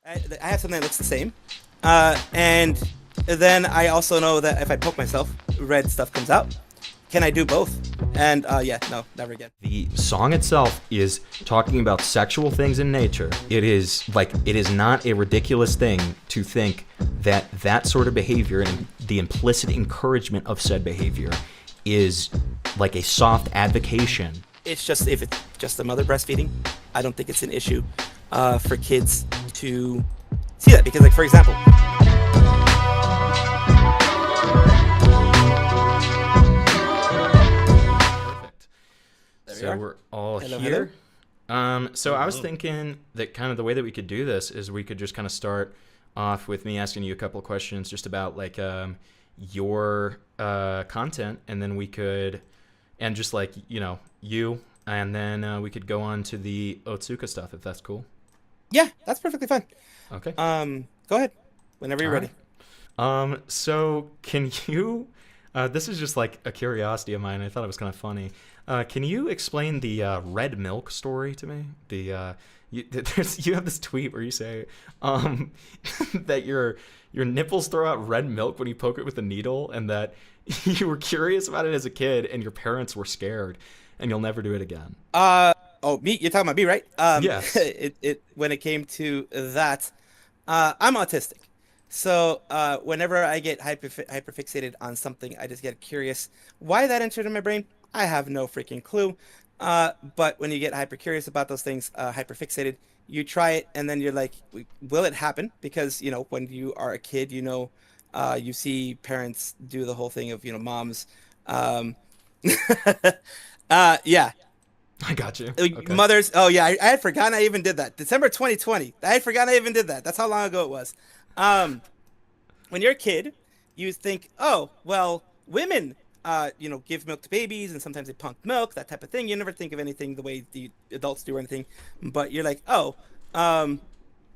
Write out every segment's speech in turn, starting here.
I have something that looks the same, and then I also know that if I poke myself, red stuff comes out. Can I do both? And yeah, no, never again. The song itself is talking about sexual things in nature. It is not a ridiculous thing to think that that sort of behavior and the implicit encouragement of said behavior is like a soft advocation. It's just if it's just the mother breastfeeding, I don't think it's an issue for kids to see that because, like, for example. Perfect. There we So are. we're all Hello, here. So I was Hello. thinking that kind of the way that we could do this is we could just kind of start off with me asking you a couple of questions just about like your content, and then we could, and just like you, and then we could go on to the Otsuka stuff if that's cool. Yeah, that's perfectly fine. Okay. Go ahead whenever you're All ready. right. So can you? This is just like a curiosity of mine. I thought it was kind of funny. Can you explain the red milk story to me? You have this tweet where you say that your nipples throw out red milk when you poke it with a needle, and that you were curious about it as a kid, and your parents were scared, and you'll never do it again. Oh, me? You're talking about me, right? Yes. It when it came to that, I'm autistic, so whenever I get hyperfixated on something, I just get curious. Why that entered in my brain, I have no freaking clue. But when you get hyper curious about those things, hyperfixated, you try it, and then you're like, will it happen? Because when you are a kid, you see parents do the whole thing of moms. Um, yeah, I got you. Okay. mothers. Oh yeah, I had forgotten I even did that. December 2020. I had forgotten I even did that. That's how long ago it was. Um, when you're a kid, you think, oh, well, women, give milk to babies, and sometimes they pump milk, that type of thing. You never think of anything the way the adults do or anything, but you're like, oh, um,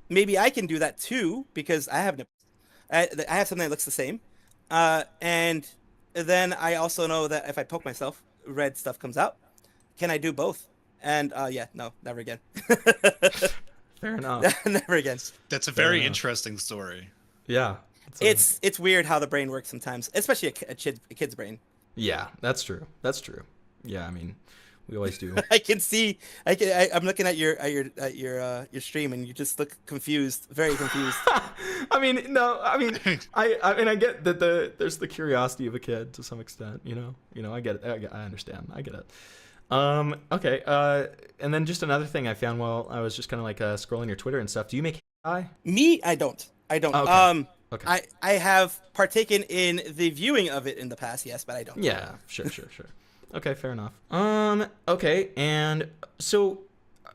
maybe I can do that too because I have nipples. I have something that looks the same, and then I also know that if I poke myself, red stuff comes out. Can I do both? And yeah, no, never again. Fair enough. Never again. That's a Fair very enough. interesting story. Yeah. It's weird how the brain works sometimes, especially a kid's brain. Yeah, that's true. That's true. Yeah, I mean, we always do. I can see. I'm looking at your stream, and you just look confused, very confused. I mean, no, I mean, I get that there's the curiosity of a kid to some extent, I get it. I understand. I get it. Okay. And then just another thing I found while I was just kind of like scrolling your Twitter and stuff. Do you make hentai? Me, I don't. I don't. Okay. Okay. I have partaken in the viewing of it in the past, yes, but I don't. Yeah, sure. Okay, fair enough. Okay, and so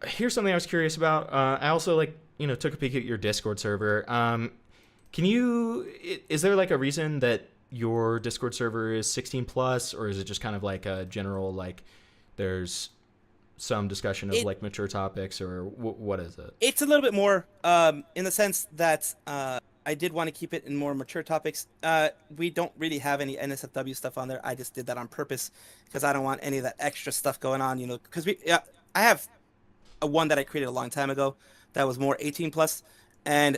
here's something I was curious about. I also took a peek at your Discord server. Is there like a reason that your Discord server is 16 plus, or is it just kind of like a general like there's some discussion of It like mature topics, or what is it? it's a little bit more in the sense that I did want to keep it in more mature topics. We don't really have any NSFW stuff on there. I just did that on purpose because I don't want any of that extra stuff going on. Because I have a one that I created a long time ago that was more 18 plus, and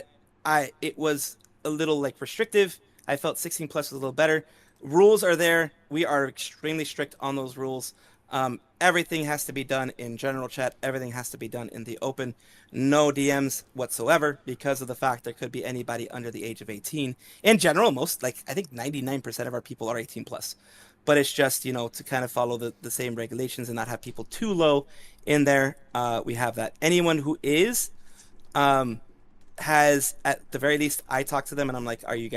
it was a little like restrictive. I felt 16 plus was a little better. Rules are there. We are extremely strict on those rules. Everything has to be done in general chat. Everything has to be done in the open. No DMs whatsoever because of the fact there could be anybody under the age of 18. In general, I think 99% of our people are 18 plus. But it's just, to kind of follow the same regulations and not have people too low in there. We have that. Anyone who is, has, at the very least, I talk to them and I'm like, are you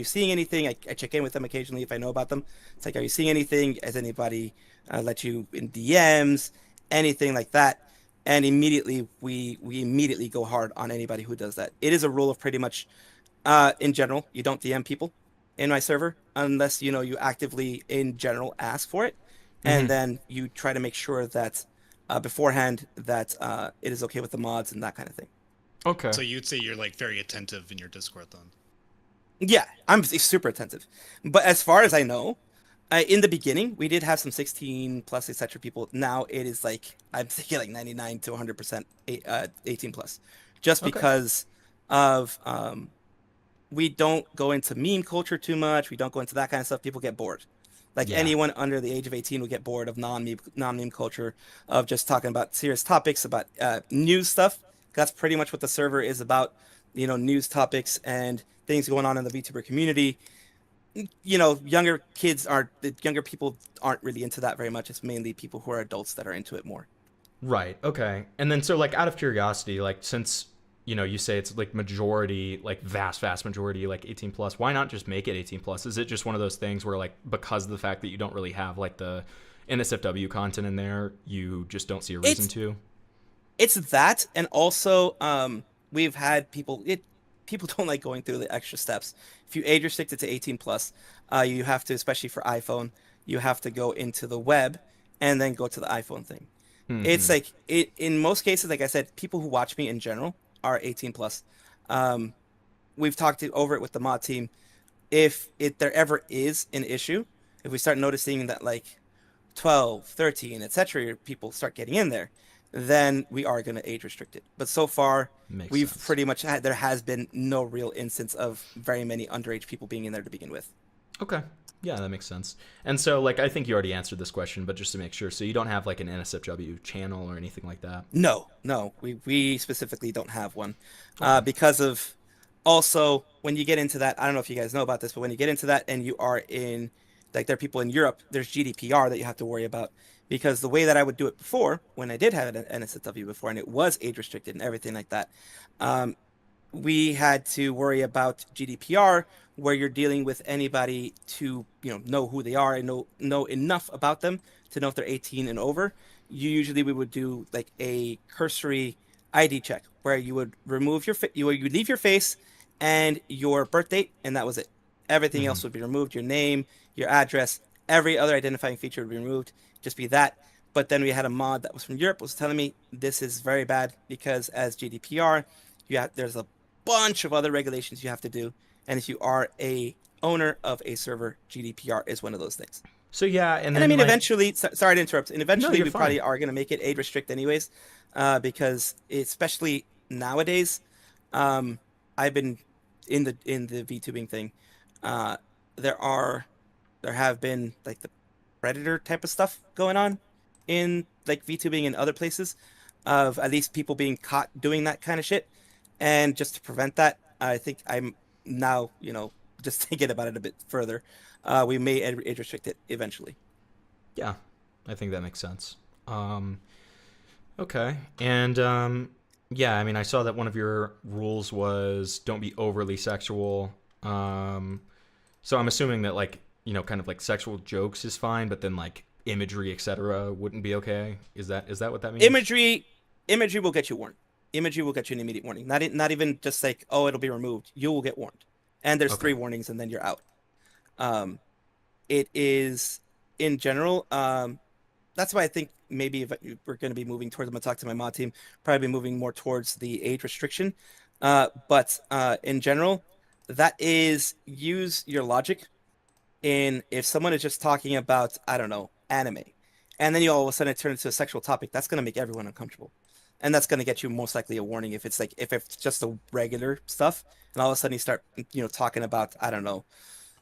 seeing anything? I check in with them occasionally if I know about them. It's like, are you seeing anything? Has anybody let you in DMs? Anything like that? And immediately, we immediately go hard on anybody who does that. It is a rule of pretty much, in general, you don't DM people in my server unless, you actively, in general, ask for it. And then you try to make sure that beforehand that it is okay with the mods and that kind of thing. Okay. So you'd say you're like very attentive in your Discord then. Yeah, I'm super attentive. But as far as I know, in the beginning, we did have some 16 plus, etc. people. Now it is like, I'm thinking like 99 to 100% 18 plus. Just Okay. because of we don't go into meme culture too much. We don't go into that kind of stuff. People get bored. Like Yeah. anyone under the age of 18 would get bored of non-meme culture, of just talking about serious topics, about news stuff. That's pretty much what the server is about. News topics and things going on in the VTuber community. Younger people aren't really into that very much. It's mainly people who are adults that are into it more. Right. Okay. And then so like out of curiosity, like since you say it's like majority, like vast majority, like 18 plus, why not just make it 18 plus? Is it just one of those things where like because of the fact that you don't really have like the NSFW content in there, you just don't see a reason to? It's that, and also we've had people don't like going through the extra steps. If you age restrict it to 18 plus, you have to, especially for iPhone, you have to go into the web and then go to the iPhone thing. It's like in most cases, like I said, people who watch me in general are 18 plus. We've talked over it with the mod team. If there ever is an issue, if we start noticing that like 12, 13, etc., people start getting in there, then we are going to age restrict it. But so far, we've sense. pretty much there has been no real instance of very many underage people being in there to begin with. Okay. Yeah, that makes sense. And so, like, I think you already answered this question, but just to make sure, so you don't have like an NSFW channel or anything like that? No, we specifically don't have one, Okay. because of also when you get into that. I don't know if you guys know about this, but when you get into that and you are in, like, there are people in Europe, there's GDPR that you have to worry about, because the way that I would do it before, when I did have an NSFW before and it was age restricted and everything like that, we had to worry about GDPR, where you're dealing with anybody to know who they are and know enough about them to know if they're 18 and over. We would do like a cursory ID check where you would remove you would leave your face and your birth date, and that was it. Everything else would be removed. Your name, your address, every other identifying feature would be removed. Just be that. But then we had a mod that was from Europe was telling me this is very bad, because as GDPR, there's a bunch of other regulations you have to do, and if you are a owner of a server, GDPR is one of those things. So yeah, and And then I mean, like, eventually, sorry to interrupt. And eventually, you're we fine. probably are going to make it age restrict anyways, because especially nowadays, I've been in the VTubing thing. Uh, there have been like the predator type of stuff going on in like VTubing and other places, of at least people being caught doing that kind of shit. And just to prevent that, I think I'm now, just thinking about it a bit further, we may age restrict it eventually. Yeah, I think that makes sense. Okay, and yeah, I mean, I saw that one of your rules was don't be overly sexual. So I'm assuming that like kind of like sexual jokes is fine, but then like imagery, etc., wouldn't be okay. Is that what that means? Imagery will get you warned. Imagery will get you an immediate warning. Not even just like, oh, it'll be removed. You will get warned, and there's Okay. 3 warnings, and then you're out. It is in general. That's why I think maybe if we're going to be moving towards, I'm going to talk to my mod team, probably moving more towards the age restriction. But in general, that is, use your logic. If someone is just talking about, I don't know, anime, and then you all of a sudden turn into a sexual topic, that's going to make everyone uncomfortable. And that's going to get you most likely a warning if it's just a regular stuff, and all of a sudden you start, talking about, I don't know,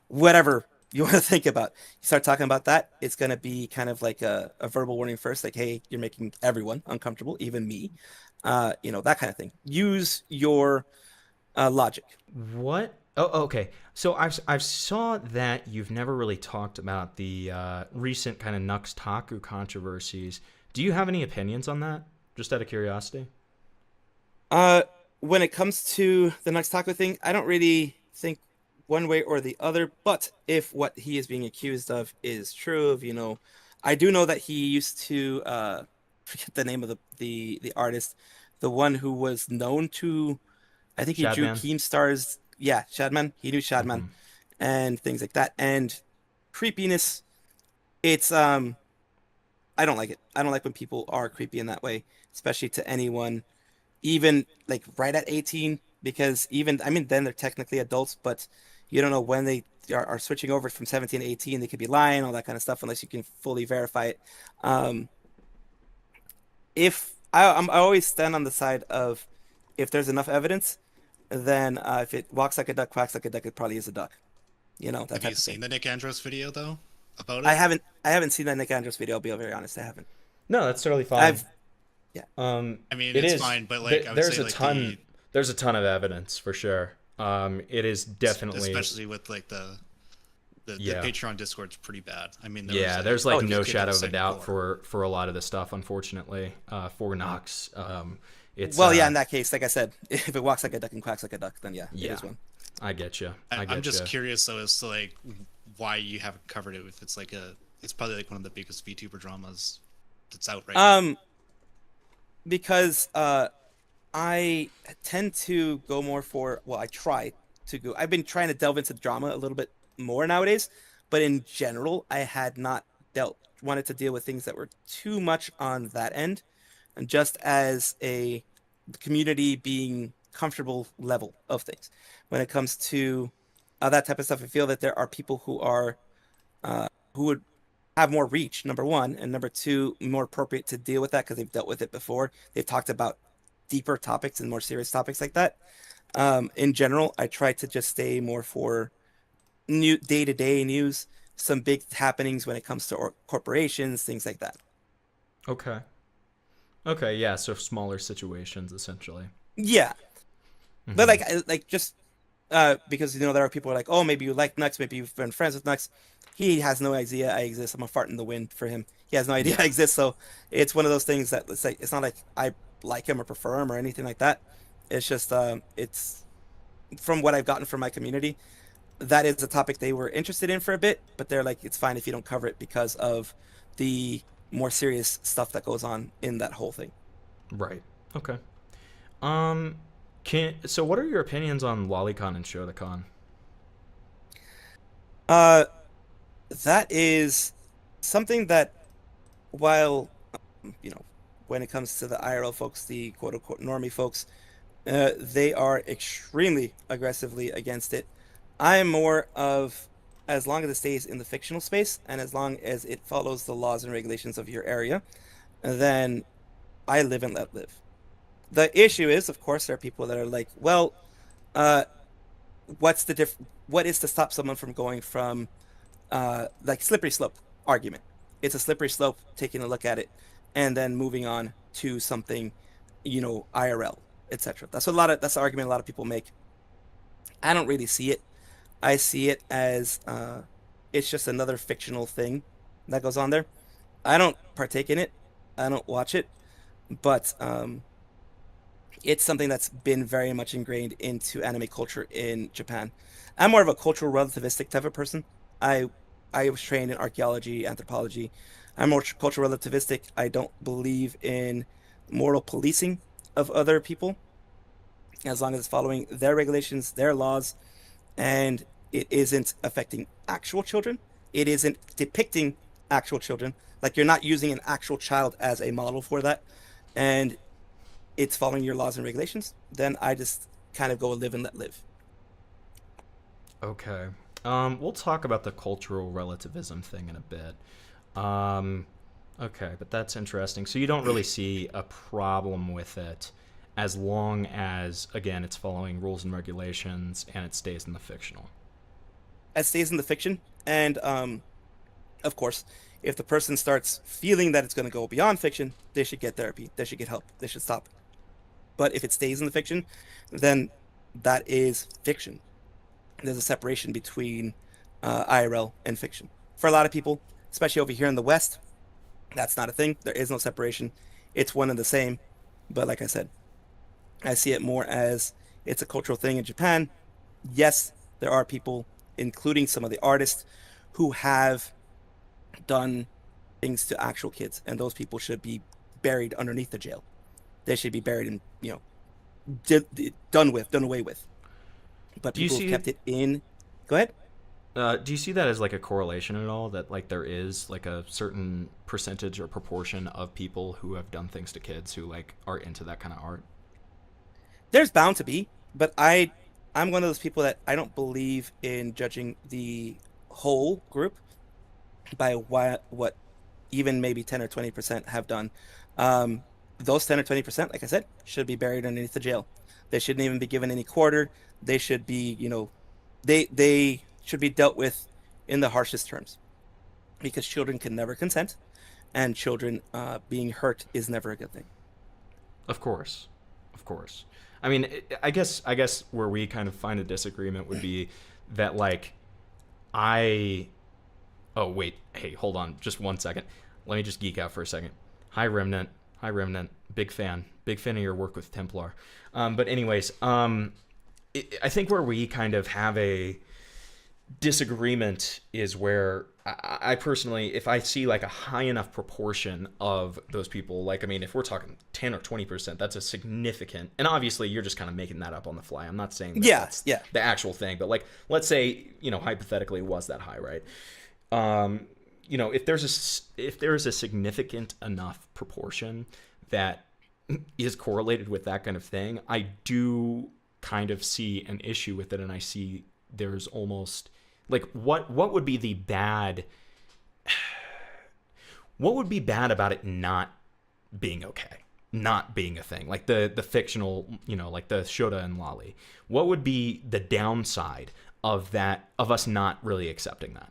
whatever you want to think about. You start talking about that, it's going to be kind of like a verbal warning first, like, hey, you're making everyone uncomfortable, even me. That kind of thing. Use your logic. What? Oh, okay. So I've saw that you've never really talked about the recent kind of Nux Taku controversies. Do you have any opinions on that? Just out of curiosity. When it comes to the Nux Taco thing, I don't really think one way or the other. But if what he is being accused of is true, I do know that he used to forget the name of the artist, the one who was known to, I think he drew Shadman? Keemstar's, yeah, Shadman. He knew Shadman and things like that. And creepiness, it's I don't like it. I don't like when people are creepy in that way, especially to anyone, even like right at 18, because even, I mean, then they're technically adults, but you don't know when they are switching over from 17 to 18. They could be lying, all that kind of stuff, unless you can fully verify it. If I always stand on the side of, if there's enough evidence, then if it walks like a duck, quacks like a duck, it probably is a duck. You know, that Have type you of seen thing. the Nick Andros video though about I it? haven't I haven't seen that Nick Andros video. I'll be very honest. I haven't. No, that's totally fine. I've yeah. I mean, It it's is. fine, but like I would There's say a like ton. the There's a ton of evidence for sure. It is definitely. especially with like the Yeah. Patreon Discord's pretty bad. I mean, there was Yeah, like there's like Oh, no this kid that shadow was of a sick doubt before. for a lot of the stuff. Unfortunately, for Knox, it's Well, yeah. In that case, like I said, if it walks like a duck and quacks like a duck, then yeah, it yeah. is one. I get you. I I'm get just you. curious though as to like why you haven't covered it. If it's like it's probably like one of the biggest VTuber dramas that's out right now. Because I tend to go more for, well, I try to go. I've been trying to delve into drama a little bit more nowadays, but in general, I had not wanted to deal with things that were too much on that end, and just as a community being comfortable level of things. When it comes to that type of stuff, I feel that there are people who would have more reach, number one, and number two, more appropriate to deal with that because they've dealt with it before. They've talked about deeper topics and more serious topics like that. In general, I try to just stay more for new day-to-day news, some big happenings when it comes to corporations, things like that. Okay. Okay. Yeah. So smaller situations, essentially. Yeah, but Hmm. like just because there are people who are like, oh, maybe you like Nux, maybe you've been friends with Nux. He has no idea I exist. I'm a fart in the wind for him. He has no idea I Yeah. exist. So it's one of those things that it's not like I like him or prefer him or anything like that. It's just it's from what I've gotten from my community. That is a topic they were interested in for a bit, but they're like, it's fine if you don't cover it because of the more serious stuff that goes on in that whole thing. Right. Okay. Um. So what are your opinions on LollyCon and ShodaCon? Uh, that is something that while you know, when it comes to the IRL folks, the quote unquote normie folks, they are extremely aggressively against it. I am more of, as long as it stays in the fictional space and as long as it follows the laws and regulations of your area, then I live and let live. The issue is, of course, there are people that are like, well, uh, what is to stop someone from going from like slippery slope argument. It's a slippery slope, taking a look at it, and then moving on to something, IRL, etc. That's the argument a lot of people make. I don't really see it. I see it as it's just another fictional thing that goes on there. I don't partake in it. I don't watch it, but it's something that's been very much ingrained into anime culture in Japan. I'm more of a cultural relativistic type of person. I I was trained in archaeology, anthropology. I'm more cultural relativistic. I don't believe in moral policing of other people as long as it's following their regulations, their laws, and it isn't affecting actual children. It isn't depicting actual children. Like you're not using an actual child as a model for that. And it's following your laws and regulations, then I just kind of go live and let live. Okay. We'll talk about the cultural relativism thing in a bit. Um, okay, but that's interesting. So you don't really see a problem with it as long as, again, it's following rules and regulations and it stays in the fictional. It stays in the fiction, and of course, if the person starts feeling that it's going to go beyond fiction, they should get therapy. They should get help. They should stop. But if it stays in the fiction, then that is fiction. There's a separation between IRL and fiction. For a lot of people, especially over here in the West, that's not a thing. There is no separation. It's one and the same. But like I said, I see it more as it's a cultural thing in Japan. Yes, there are people, including some of the artists, who have done things to actual kids, and those people should be buried underneath the jail. They should be buried and done away with. But Do you people have see kept it in. Go ahead. do you see that as like a correlation at all? That like there is like a certain percentage or proportion of people who have done things to kids who like are into that kind of art? There's bound to be, but I'm one of those people that I don't believe in judging the whole group by what even maybe 10 or 20% have done. Those 10 or 20%, like I said, should be buried underneath the jail. They shouldn't even be given any quarter. They should be, they should be dealt with in the harshest terms because children can never consent, and children being hurt is never a good thing. Of course, of course. I mean, I guess where we kind of find a disagreement would be that like I. Oh wait, hey, hold on, just 1 second. Let me just geek out for a second. Hi Remnant, hi Remnant. Big fan of your work with Templar. But anyways, I think where we kind of have a disagreement is where I personally, if I see like a high enough proportion of those people, like, I mean, if we're talking 10 or 20%, that's a significant, and obviously you're just kind of making that up on the fly. I'm not saying that that's the actual thing, but like, let's say, hypothetically it was that high, right? If there's a significant enough proportion that is correlated with that kind of thing, I do kind of see an issue with it, and I see there's almost like what would be the bad what would be bad about it not being okay, not being a thing, like the fictional, like the Shota and Lolly. What would be the downside of that, of us not really accepting that,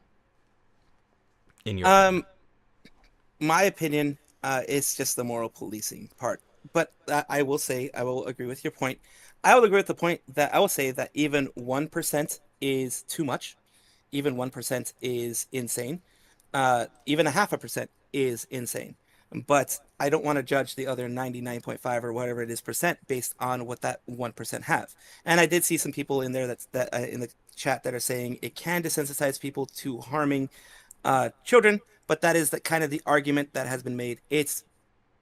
in your opinion? My opinion, is just the moral policing part. But I will say, I will agree with your point. I will agree with the point that I will say that even 1% is too much. Even 1% is insane. Even a half a percent is insane. But I don't want to judge the other 99.5 or whatever it is percent based on what that 1% have. And I did see some people in there that in the chat that are saying it can desensitize people to harming children, but that is the kind of the argument that has been made.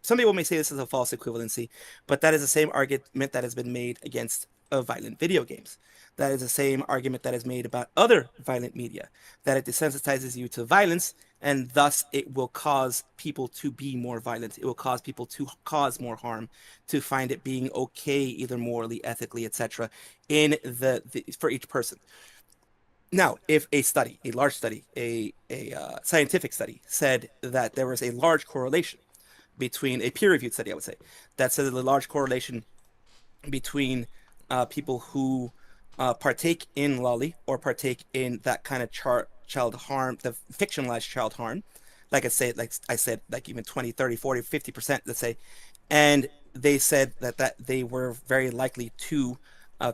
Some people may say this is a false equivalency, but that is the same argument that has been made against violent video games. That is the same argument that is made about other violent media, that it desensitizes you to violence, and thus it will cause people to be more violent. It will cause people to cause more harm, to find it being okay, either morally, ethically, etc., in for each person. Now, if a study, a large study, a scientific study said that there was a large correlation between a peer-reviewed study, I would say, that said a large correlation between people who partake in lolly or partake in that kind of child harm, the fictionalized child harm, like I said, like even 20, 30, 40, 50%, let's say, and they said that they were very likely to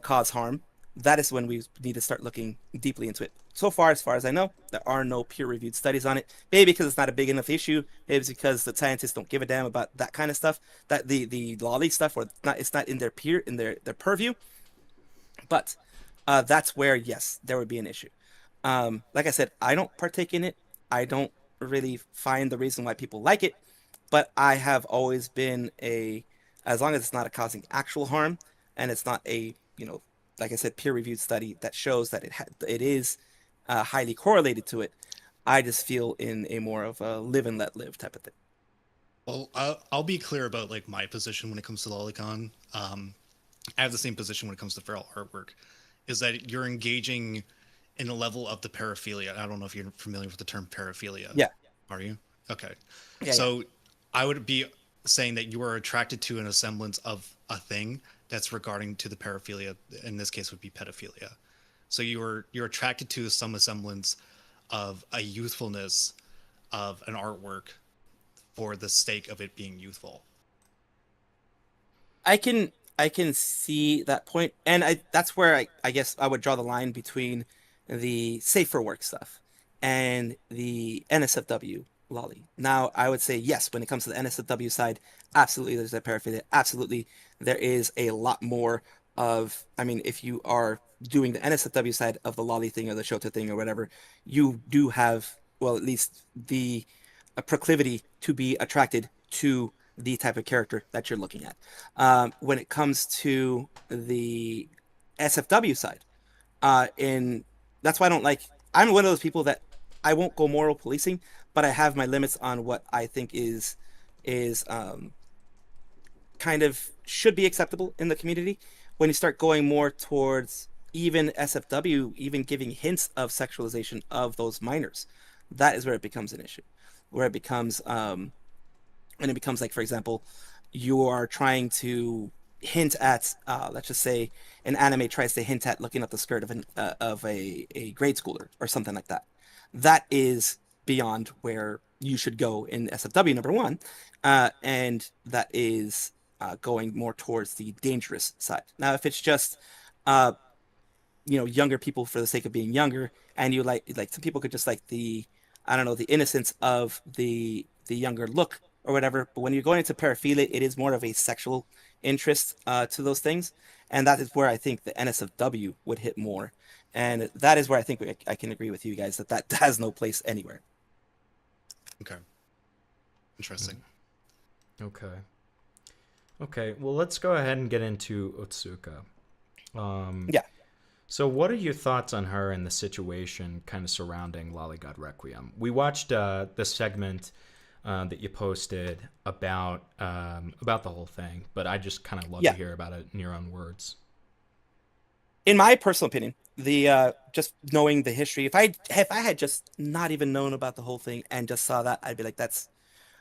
cause harm. That is when we need to start looking deeply into it. So far, as far as I know, there are no peer-reviewed studies on it. Maybe because it's not a big enough issue. Maybe it's because the scientists don't give a damn about that kind of stuff. That the lolly stuff, or not, it's not in their purview. But that's where, yes, there would be an issue. Like I said, I don't partake in it. I don't really find the reason why people like it. But I have always been as long as it's not causing actual harm, and it's not like I said, peer-reviewed study that shows that it is highly correlated to it, I just feel in a more of a live and let live type of thing. Well, I'll be clear about like my position when it comes to Lolicon. I have the same position when it comes to feral artwork, is that you're engaging in a level of the paraphilia. I don't know if you're familiar with the term paraphilia. Yeah. Are you? Okay. Yeah, so I would be saying that you are attracted to an semblance of a thing that's regarding to the paraphilia. In this case would be pedophilia. So you're attracted to some semblance of a youthfulness of an artwork for the sake of it being youthful. I can see that point, and that's where I guess I would draw the line between the safer work stuff and the NSFW lolly. Now, I would say yes, when it comes to the NSFW side, absolutely there's that paraphilia. Absolutely, there is a lot more of, I mean, if you are doing the NSFW side of the lolly thing or the Shota thing or whatever, you do have, well, at least the proclivity to be attracted to the type of character that you're looking at. When it comes to the SFW side, that's why I don't like. I'm one of those people that I won't go moral policing, but I have my limits on what I think is kind of should be acceptable in the community. When you start going more towards even SFW, even giving hints of sexualization of those minors, that is where it becomes an issue. Where it becomes, and it becomes like, for example, you are trying to hint at, let's just say, an anime tries to hint at looking up the skirt of a grade schooler or something like that. That is beyond where you should go in SFW number one, and that is going more towards the dangerous side. Now, if it's just uh, younger people for the sake of being younger, and you like some people could just like the, I don't know, the innocence of the younger look or whatever. But when you're going into paraphilia, it is more of a sexual interest to those things, and that is where I think the NSFW would hit more, and that is where I think I can agree with you guys that that has no place anywhere. Okay. Interesting. Okay. Okay. Well, let's go ahead and get into Otsuka. Yeah. So, what are your thoughts on her and the situation kind of surrounding Lollygod Requiem? We watched the segment that you posted about the whole thing, but I just kind of love to hear about it in your own words. In my personal opinion, the just knowing the history, if I had just not even known about the whole thing and just saw that, I'd be like, that's,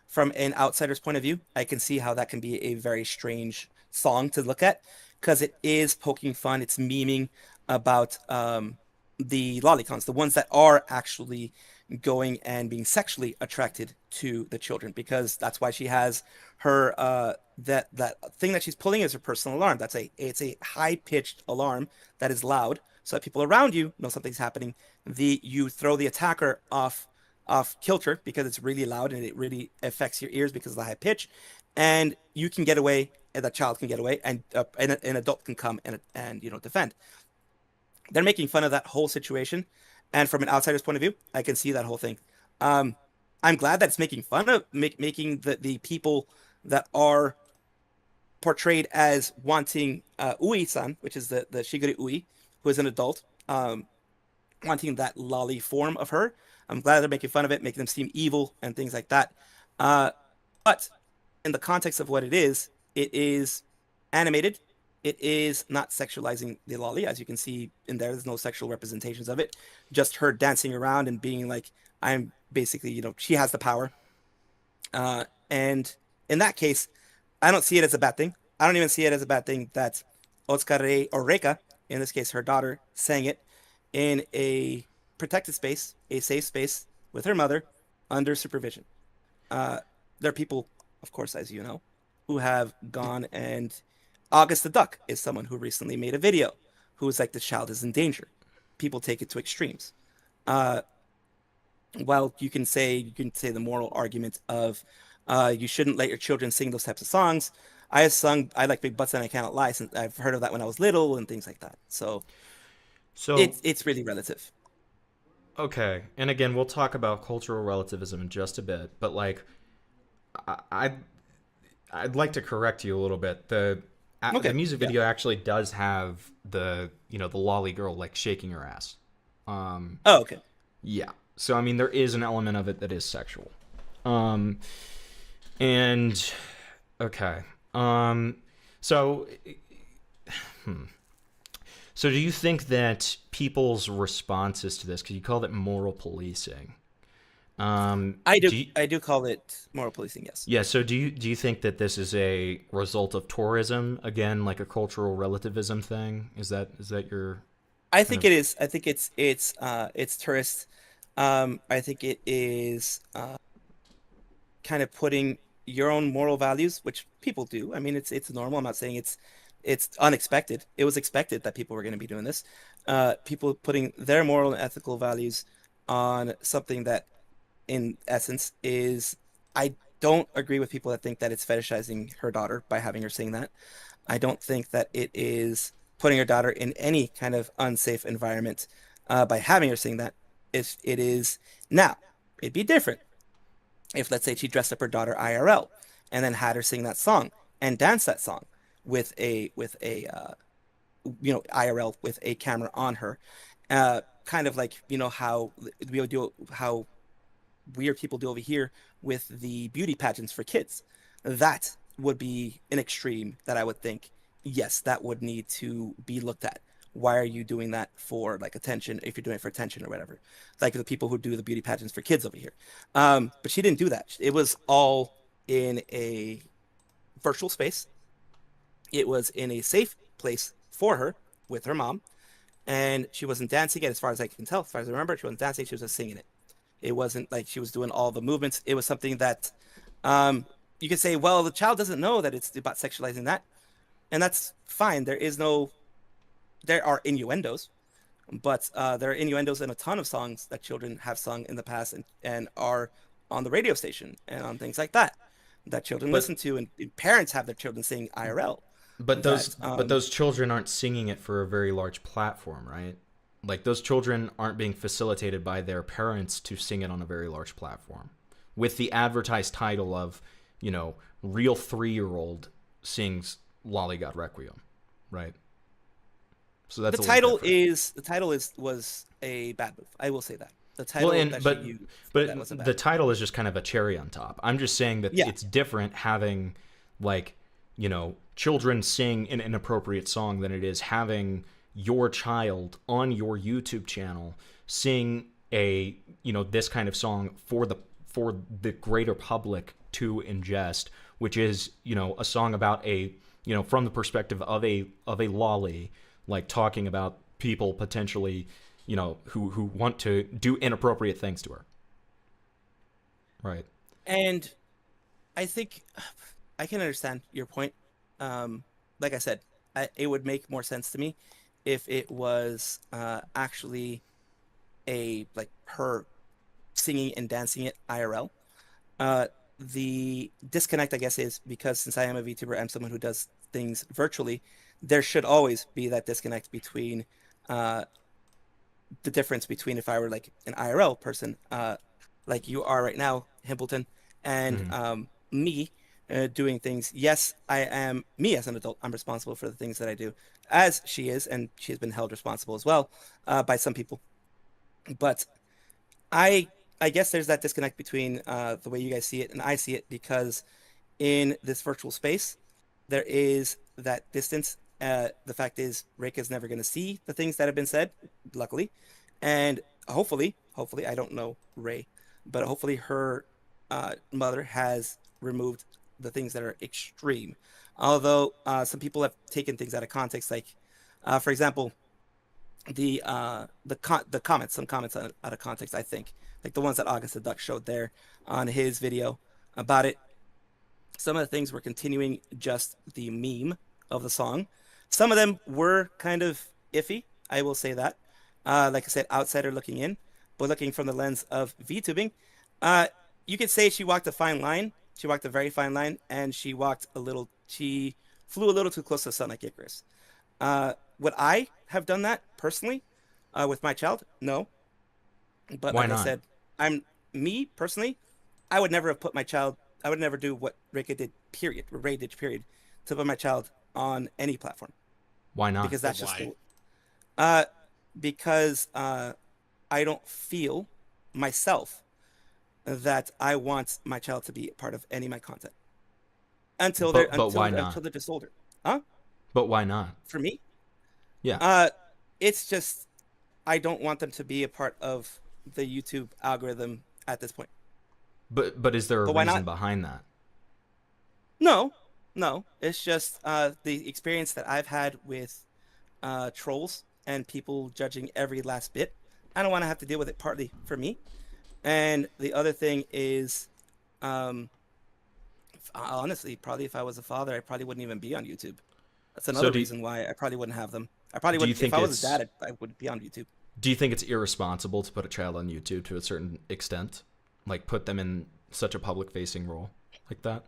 from an outsider's point of view, I can see how that can be a very strange song to look at, because it is poking fun. It's memeing about the lolicons, the ones that are actually going and being sexually attracted to the children, because that's why she has her that thing that she's pulling is her personal alarm. It's a high pitched alarm that is loud, so that people around you know something's happening. You throw the attacker off kilter because it's really loud and it really affects your ears because of the high pitch, and you can get away, and the child can get away, and an adult can come and defend. They're making fun of that whole situation, and from an outsider's point of view, I can see that whole thing. I'm glad that it's making fun of making the people that are portrayed as wanting Ui-san, which is the Shigure Ui, who is an adult, wanting that lolly form of her. I'm glad they're making fun of it, making them seem evil and things like that. But in the context of what it is animated. It is not sexualizing the lolly, as you can see in there. There's no sexual representations of it. Just her dancing around and being like, I'm basically, she has the power. And in that case, I don't see it as a bad thing. I don't even see it as a bad thing that Otsuka Rae, or Reika, in this case, her daughter, sang it in a protected space, a safe space with her mother under supervision. There are people, of course, as you know, who have gone and August the Duck is someone who recently made a video who was like, the child is in danger. People take it to extremes. While you can say the moral argument of you shouldn't let your children sing those types of songs. I like Big Butts and I Cannot Lie, since I've heard of that when I was little and things like that. So it's really relative. Okay, and again, we'll talk about cultural relativism in just a bit, but like, I'd like to correct you a little bit. The music video actually does have the lolly girl like shaking her ass. Oh, okay. Yeah. So I mean, there is an element of it that is sexual. And okay. So so do you think that people's responses to this, because you called it moral policing? I do call it moral policing, yes. Yeah, so do you think that this is a result of tourism, again, like a cultural relativism thing? Is that your I think it is. I think it's tourist. I think it is kind of putting your own moral values, which people do. I mean, it's normal. I'm not saying it's unexpected. It was expected that people were going to be doing this. People putting their moral and ethical values on something that, in essence, is, I don't agree with people that think that it's fetishizing her daughter by having her sing that. I don't think that it is putting her daughter in any kind of unsafe environment by having her sing that. If it is, now, it'd be different if, let's say, she dressed up her daughter IRL and then had her sing that song and dance that song with a IRL with a camera on her, kind of like how weird people do over here with the beauty pageants for kids. That would be an extreme that I would think, yes, that would need to be looked at. Why are you doing that for, like, attention, if you're doing it for attention or whatever? Like the people who do the beauty pageants for kids over here. But she didn't do that. It was all in a virtual space. It was in a safe place for her with her mom, and she wasn't dancing it as far as I can tell. As far as I remember, she wasn't dancing; she was just singing it. It wasn't like she was doing all the movements. It was something that um, you could say, well, the child doesn't know that it's about sexualizing that, and that's fine. There are innuendos, but there are innuendos in a ton of songs that children have sung in the past and are on the radio station and on things like that that children But listen to, and parents have their children sing IRL. but those That but those children aren't singing it for a very large platform, right? Like those children aren't being facilitated by their parents to sing it on a very large platform with the advertised title of, real 3-year-old sings Lollygod Requiem, right? So that's the a little different. was a bad move. I will say that the Well, title that she used for that was a bad the move. title is just kind of a cherry on top. I'm just saying that Yeah, it's different having like, children sing an inappropriate song than it is having your child on your YouTube channel sing this kind of song for the greater public to ingest, which is, a song about from the perspective of a lolly, like talking about people potentially, who want to do inappropriate things to her. Right. and I think I can understand your point. Um, like I said, it would make more sense to me if it was actually a like her singing and dancing it IRL. Uh, the disconnect, I guess, is because since I am a VTuber, I'm someone who does things virtually. There should always be that disconnect between uh, the difference between if I were like an IRL person, like you are right now, Himpleton, and Mm-hmm. me doing things. Yes, I am me as an adult. I'm responsible for the things that I do, as she is, and she has been held responsible as well by some people. But I I guess there's that disconnect between the way you guys see it and I see it because in this virtual space there is that distance. The fact is, Reika's never going to see the things that have been said, luckily, and hopefully, I don't know Ray, but hopefully her mother has removed the things that are extreme. Although some people have taken things out of context, like, for example, the comments, some comments out of context, I think, like the ones that August the Duck showed there on his video about it. Some of the things were continuing just the meme of the song. Some of them were kind of iffy, I will say that. Like I said, outsider looking in, but looking from the lens of VTubing, uh, you could say she walked a fine line. She walked a very fine line, and she flew a little too close to the sun like Icarus. Would I have done that personally with my child? No. But Why like I not? said, I'm me personally. I would never have put my child. I would never do what Rika did. Period. Or Ray did. Period. To put my child on any platform Why not? because But that's just why? uh because I don't feel myself that I want my child to be a part of any of my content But why not? until they're just older. Huh? But why not? For me, Yeah. uh, it's just I don't want them to be a part of the YouTube algorithm at this point. But is there a But why reason not? behind that? No, no. It's just the experience that I've had with trolls and people judging every last bit. I don't want to have to deal with it partly for me. And the other thing is, um, honestly, probably if I was a father, I probably wouldn't even be on YouTube. That's So another reason why I probably wouldn't have them. I probably do you wouldn't, if think I was a it's dad, I would be on YouTube. do you think it's irresponsible to put a child on YouTube to a certain extent? Like put them in such a public facing role like that?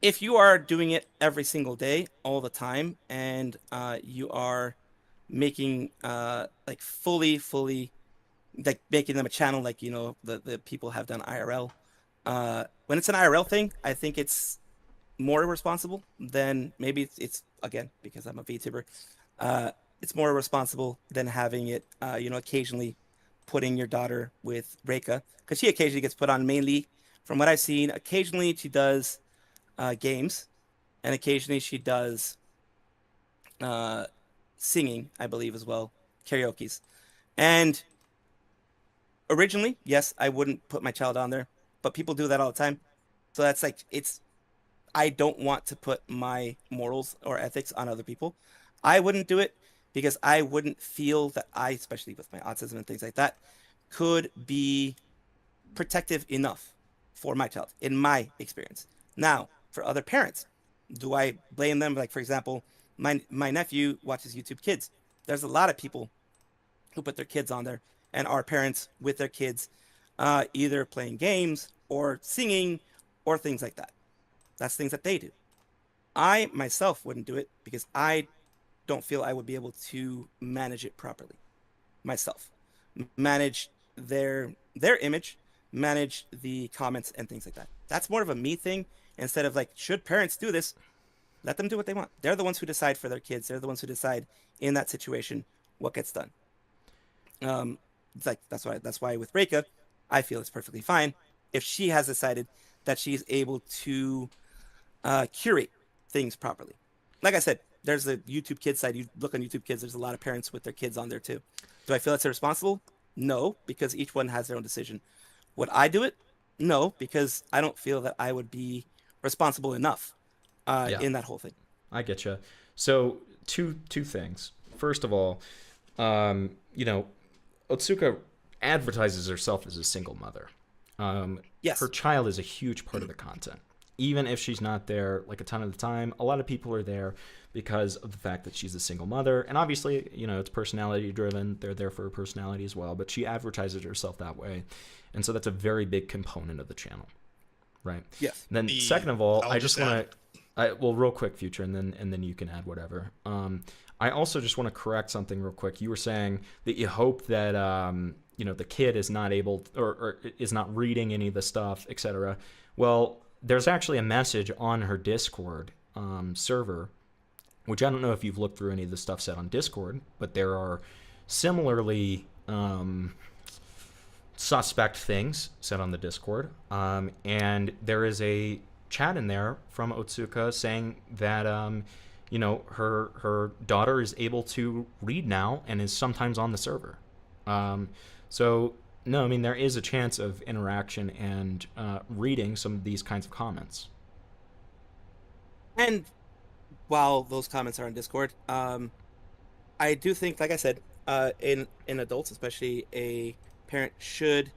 If you are doing it every single day, all the time, and you are making like fully like making them a channel like the people have done IRL. When it's an IRL thing, I think it's more responsible than maybe it's again because I'm a VTuber. Uh, it's more responsible than having it, occasionally putting your daughter with Reika because she occasionally gets put on mainly. From what I've seen, occasionally she does games, and occasionally she does uh, singing, I believe as well, karaoke's. And originally, yes, I wouldn't put my child on there, but people do that all the time. So that's like it's I don't want to put my morals or ethics on other people. I wouldn't do it because I wouldn't feel that I, especially with my autism and things like that, could be protective enough for my child, in my experience. Now, for other parents, do I blame them? Like, for example, my nephew watches YouTube Kids. There's a lot of people who put their kids on there and are parents with their kids, either playing games or singing or things like that. That's things that they do. I myself wouldn't do it because I don't feel I would be able to manage it properly myself. Manage their image, manage the comments and things like that. That's more of a me thing instead of like, should parents do this? Let them do what they want. They're the ones who decide for their kids. They're the ones who decide in that situation what gets done. It's like that's why with Reika, I feel it's perfectly fine if she has decided that she's able to curate things properly. Like I said, there's a YouTube Kids side. You look on YouTube Kids, there's a lot of parents with their kids on there too. Do I feel that's irresponsible? No, because each one has their own decision. Would I do it? No, because I don't feel that I would be responsible enough Yeah, in that whole thing. I get you. So two things. First of all, you know, Otsuka advertises herself as a single mother. Yes. Her child is a huge part of the content. Even if she's not there like a ton of the time, a lot of people are there because of the fact that she's a single mother. And obviously, you know, it's personality driven. They're there for her personality as well, but she advertises herself that way. And so that's a very big component of the channel. Right. Yes. Then second of all, I'll I just just want to, well, real quick, Future, and then you can add whatever. I also just want to correct something real quick. You were saying that you hope that you know, the kid is not able or is not reading any of the stuff, etc. Well, there's actually a message on her Discord server, which I don't know if you've looked through any of the stuff said on Discord, but there are similarly suspect things said on the Discord, and there is a chat in there from Otsuka saying that you know, her daughter is able to read now and is sometimes on the server. So no, I mean, there is a chance of interaction and reading some of these kinds of comments. And while those comments are on Discord, I do think, like I said, in adults, especially a parent should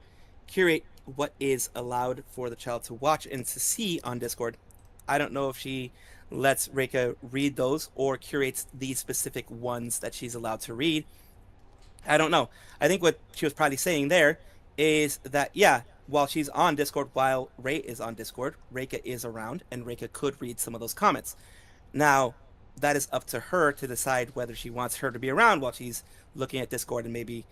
curate what is allowed for the child to watch and to see on Discord. I don't know if she lets Reika read those or curates these specific ones that she's allowed to read. I don't know. I think what she was probably saying there is that, yeah, while she's on Discord, while Ray is on Discord, Reika is around and Reika could read some of those comments. Now, that is up to her to decide whether she wants her to be around while she's looking at Discord, and maybe,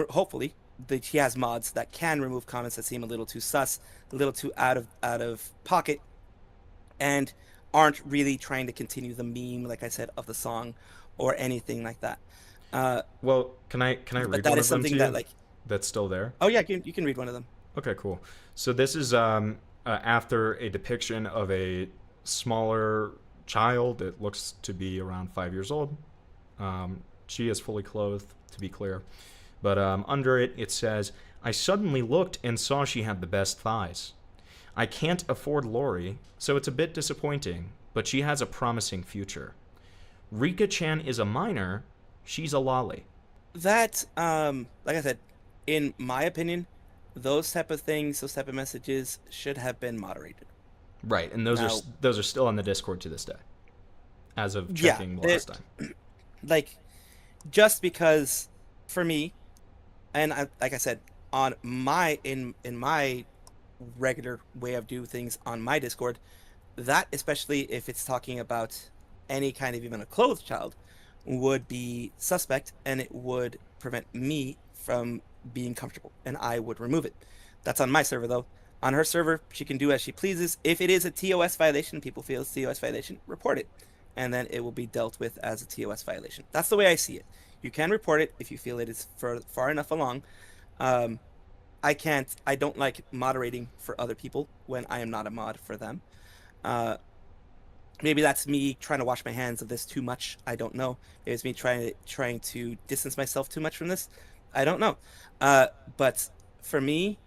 hopefully, that she has mods that can remove comments that seem a little too sus, a little too out of pocket, and aren't really trying to continue the meme, like I said, of the song or anything like that. Well, can I But read that one is of them to something you that, like, that's still there? oh yeah, you can read one of them. Okay, cool. So this is after a depiction of a smaller child. It looks to be around 5 years old. She is fully clothed, to be clear. But under it, it says, I suddenly looked and saw she had the best thighs. I can't afford Lori, so it's a bit disappointing, but she has a promising future. Rika-chan is a minor. She's a lolly. That, like I said, in my opinion, those type of things, those type of messages should have been moderated. Right, and Now, those are still on the Discord to this day, as of yeah, checking last time. like, just because, for me, and like I said, on my in my regular way of do things on my Discord, that, especially if it's talking about any kind of even a clothed child, would be suspect, and it would prevent me from being comfortable, and I would remove it. That's on my server though. On her server, she can do as she pleases. If it is a TOS violation, people feel it's a TOS violation, report it, and then it will be dealt with as a TOS violation. That's the way I see it. You can report it if you feel it is far enough along. Um, I don't like moderating for other people when I am not a mod for them. Uh, Maybe that's me trying to wash my hands of this too much. I don't know. Maybe it's me trying to distance myself too much from this. I don't know. But for me,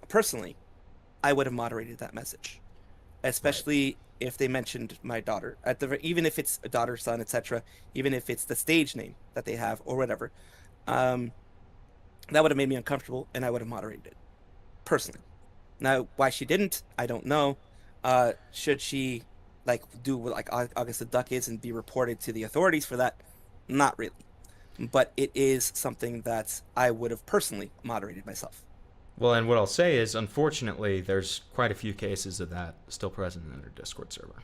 personally, I would have moderated that message. Right. especially if they mentioned my daughter even if it's a daughter, son, etc., even if it's the stage name that they have or whatever. Um, that would have made me uncomfortable, and I would have moderated it personally. Now, why she didn't, I don't know. Should she like do what like August the Duck is and be reported to the authorities for that? Not really. But it is something that I would have personally moderated myself. Well, and what I'll say is, unfortunately, there's quite a few cases of that still present in our Discord server.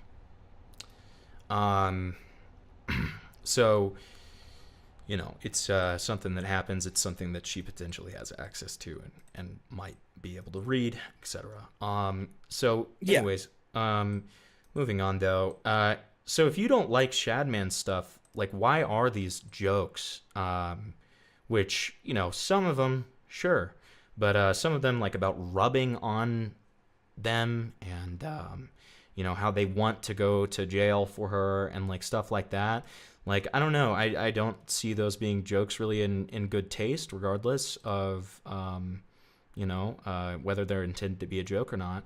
Um, so it's something that happens. It's something that she potentially has access to and might be able to read, etc. So, Yeah. anyways, moving on though. So if you don't like Shadman stuff, like why are these jokes? Which some of them, sure, but some of them like about rubbing on them and how they want to go to jail for her and like stuff like that. Like I don't know, I don't see those being jokes really in good taste, regardless of whether they're intended to be a joke or not.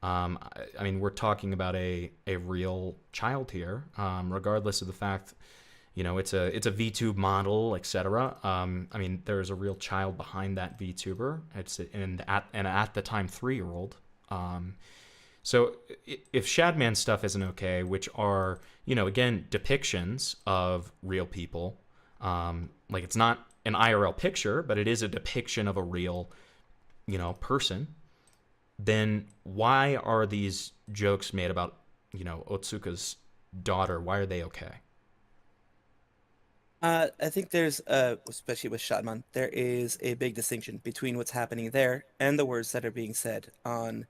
I mean, we're talking about a real child here, regardless of the fact it's a VTube model, etc. I mean, there's a real child behind that VTuber. It's at the time 3-year-old. So if Shadman stuff isn't okay, which are again depictions of real people, like it's not an IRL picture, but it is a depiction of a real person, then why are these jokes made about Otsuka's daughter? Why are they okay? I think there's especially with Shatman, there is a big distinction between what's happening there and the words that are being said on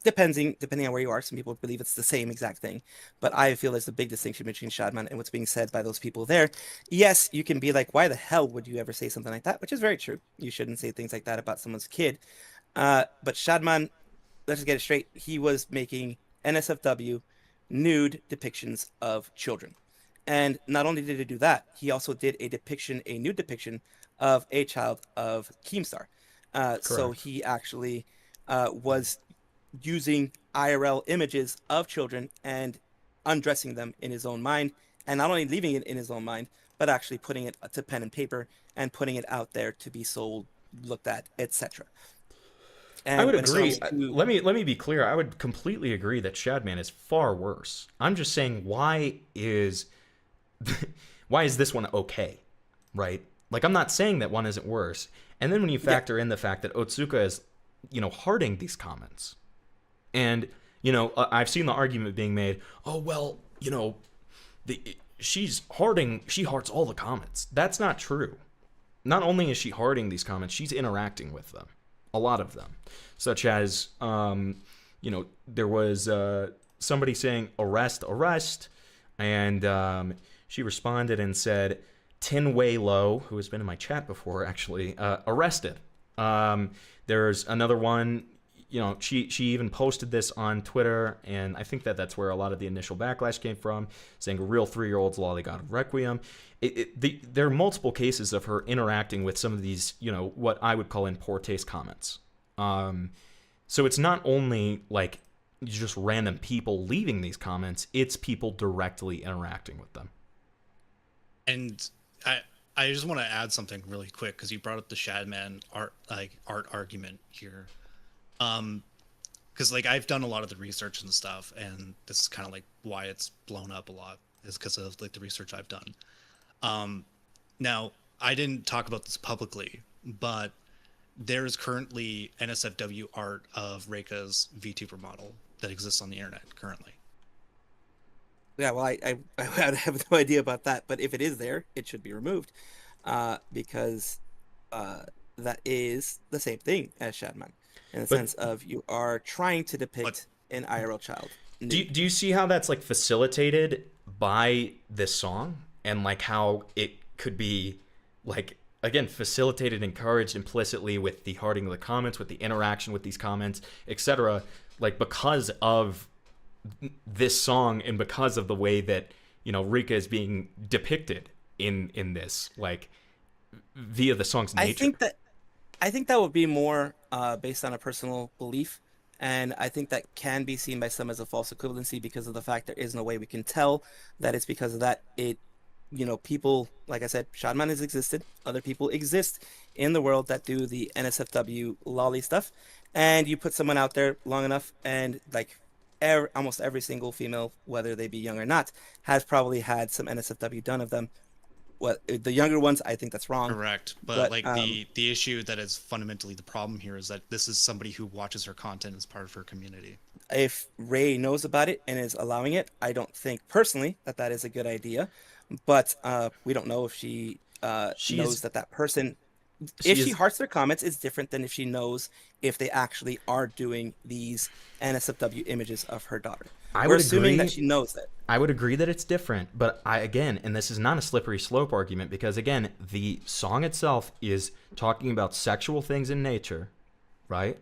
depending on where you are. Some people believe it's the same exact thing, but I feel there's a big distinction between Shadman and what's being said by those people there. Yes, you can be like, why the hell would you ever say something like that? Which is very true. You shouldn't say things like that about someone's kid. But Shadman, let's just get it straight. He was making NSFW nude depictions of children. And not only did he do that, he also did a nude depiction of a child of Keemstar. So Correct. he actually was using IRL images of children and undressing them in his own mind, and not only leaving it in his own mind, but actually putting it to pen and paper and putting it out there to be sold, looked at, etc. I And would when it agree. comes to Let me be clear. I would completely agree that Shadman is far worse. I'm just saying, why is this one okay, right? Like I'm not saying that one isn't worse. And then when you yeah, factor in the fact that Otsuka is, hearting these comments, and I've seen the argument being made, oh well, she hearts all the comments. That's not true. Not only is she hearting these comments, she's interacting with them, a lot of them, such as there was somebody saying arrest, arrest, and she responded and said, Tin Way Low, who has been in my chat before, actually, arrested. There's another one, she even posted this on Twitter, and I think that's where a lot of the initial backlash came from, saying a real 3-year-old's law, they got a requiem. There are multiple cases of her interacting with some of these, what I would call in poor taste comments. So it's not only like just random people leaving these comments, it's people directly interacting with them. And I just want to add something really quick because you brought up the Shadman art argument here. Because like I've done a lot of the research and stuff, and this is kind of like why it's blown up a lot is because of like the research I've done. Now I didn't talk about this publicly, but there's currently NSFW art of Reika's VTuber model that exists on the internet currently. yeah, well, I have no idea about that, but if it is there, it should be removed, because that is the same thing as Shadman, in the But sense of you are trying to But depict an IRL child do, nude. do you see how that's like facilitated by this song, and like how it could be like again facilitated, encouraged implicitly with the hearting of the comments, with the interaction with these comments, etc., like because of this song and because of the way that Rika is being depicted in this, like via the song's I nature. think that I think that would be more based on a personal belief And I think that can be seen by some as a false equivalency because of the fact there is no way we can tell that it's because of that. People, like I said, Shadman has existed. Other people exist in the world that do the NSFW lolly stuff. And you put someone out there long enough, and like almost every single female, whether they be young or not, has probably had some NSFW done of them. What the younger ones, I think that's wrong. Correct. But But like the issue that is fundamentally the problem here is that this is somebody who watches her content as part of her community. if Ray knows about it and is allowing it, I don't think personally that that is a good idea. But we don't know if she She knows is that that person, if she she is hearts their comments, is different than if she knows if they actually are doing these NSFW images of her daughter. I We're would assuming that agree. she knows that. I would agree that it's different, but again, and this is not a slippery slope argument because again, the song itself is talking about sexual things in nature, right?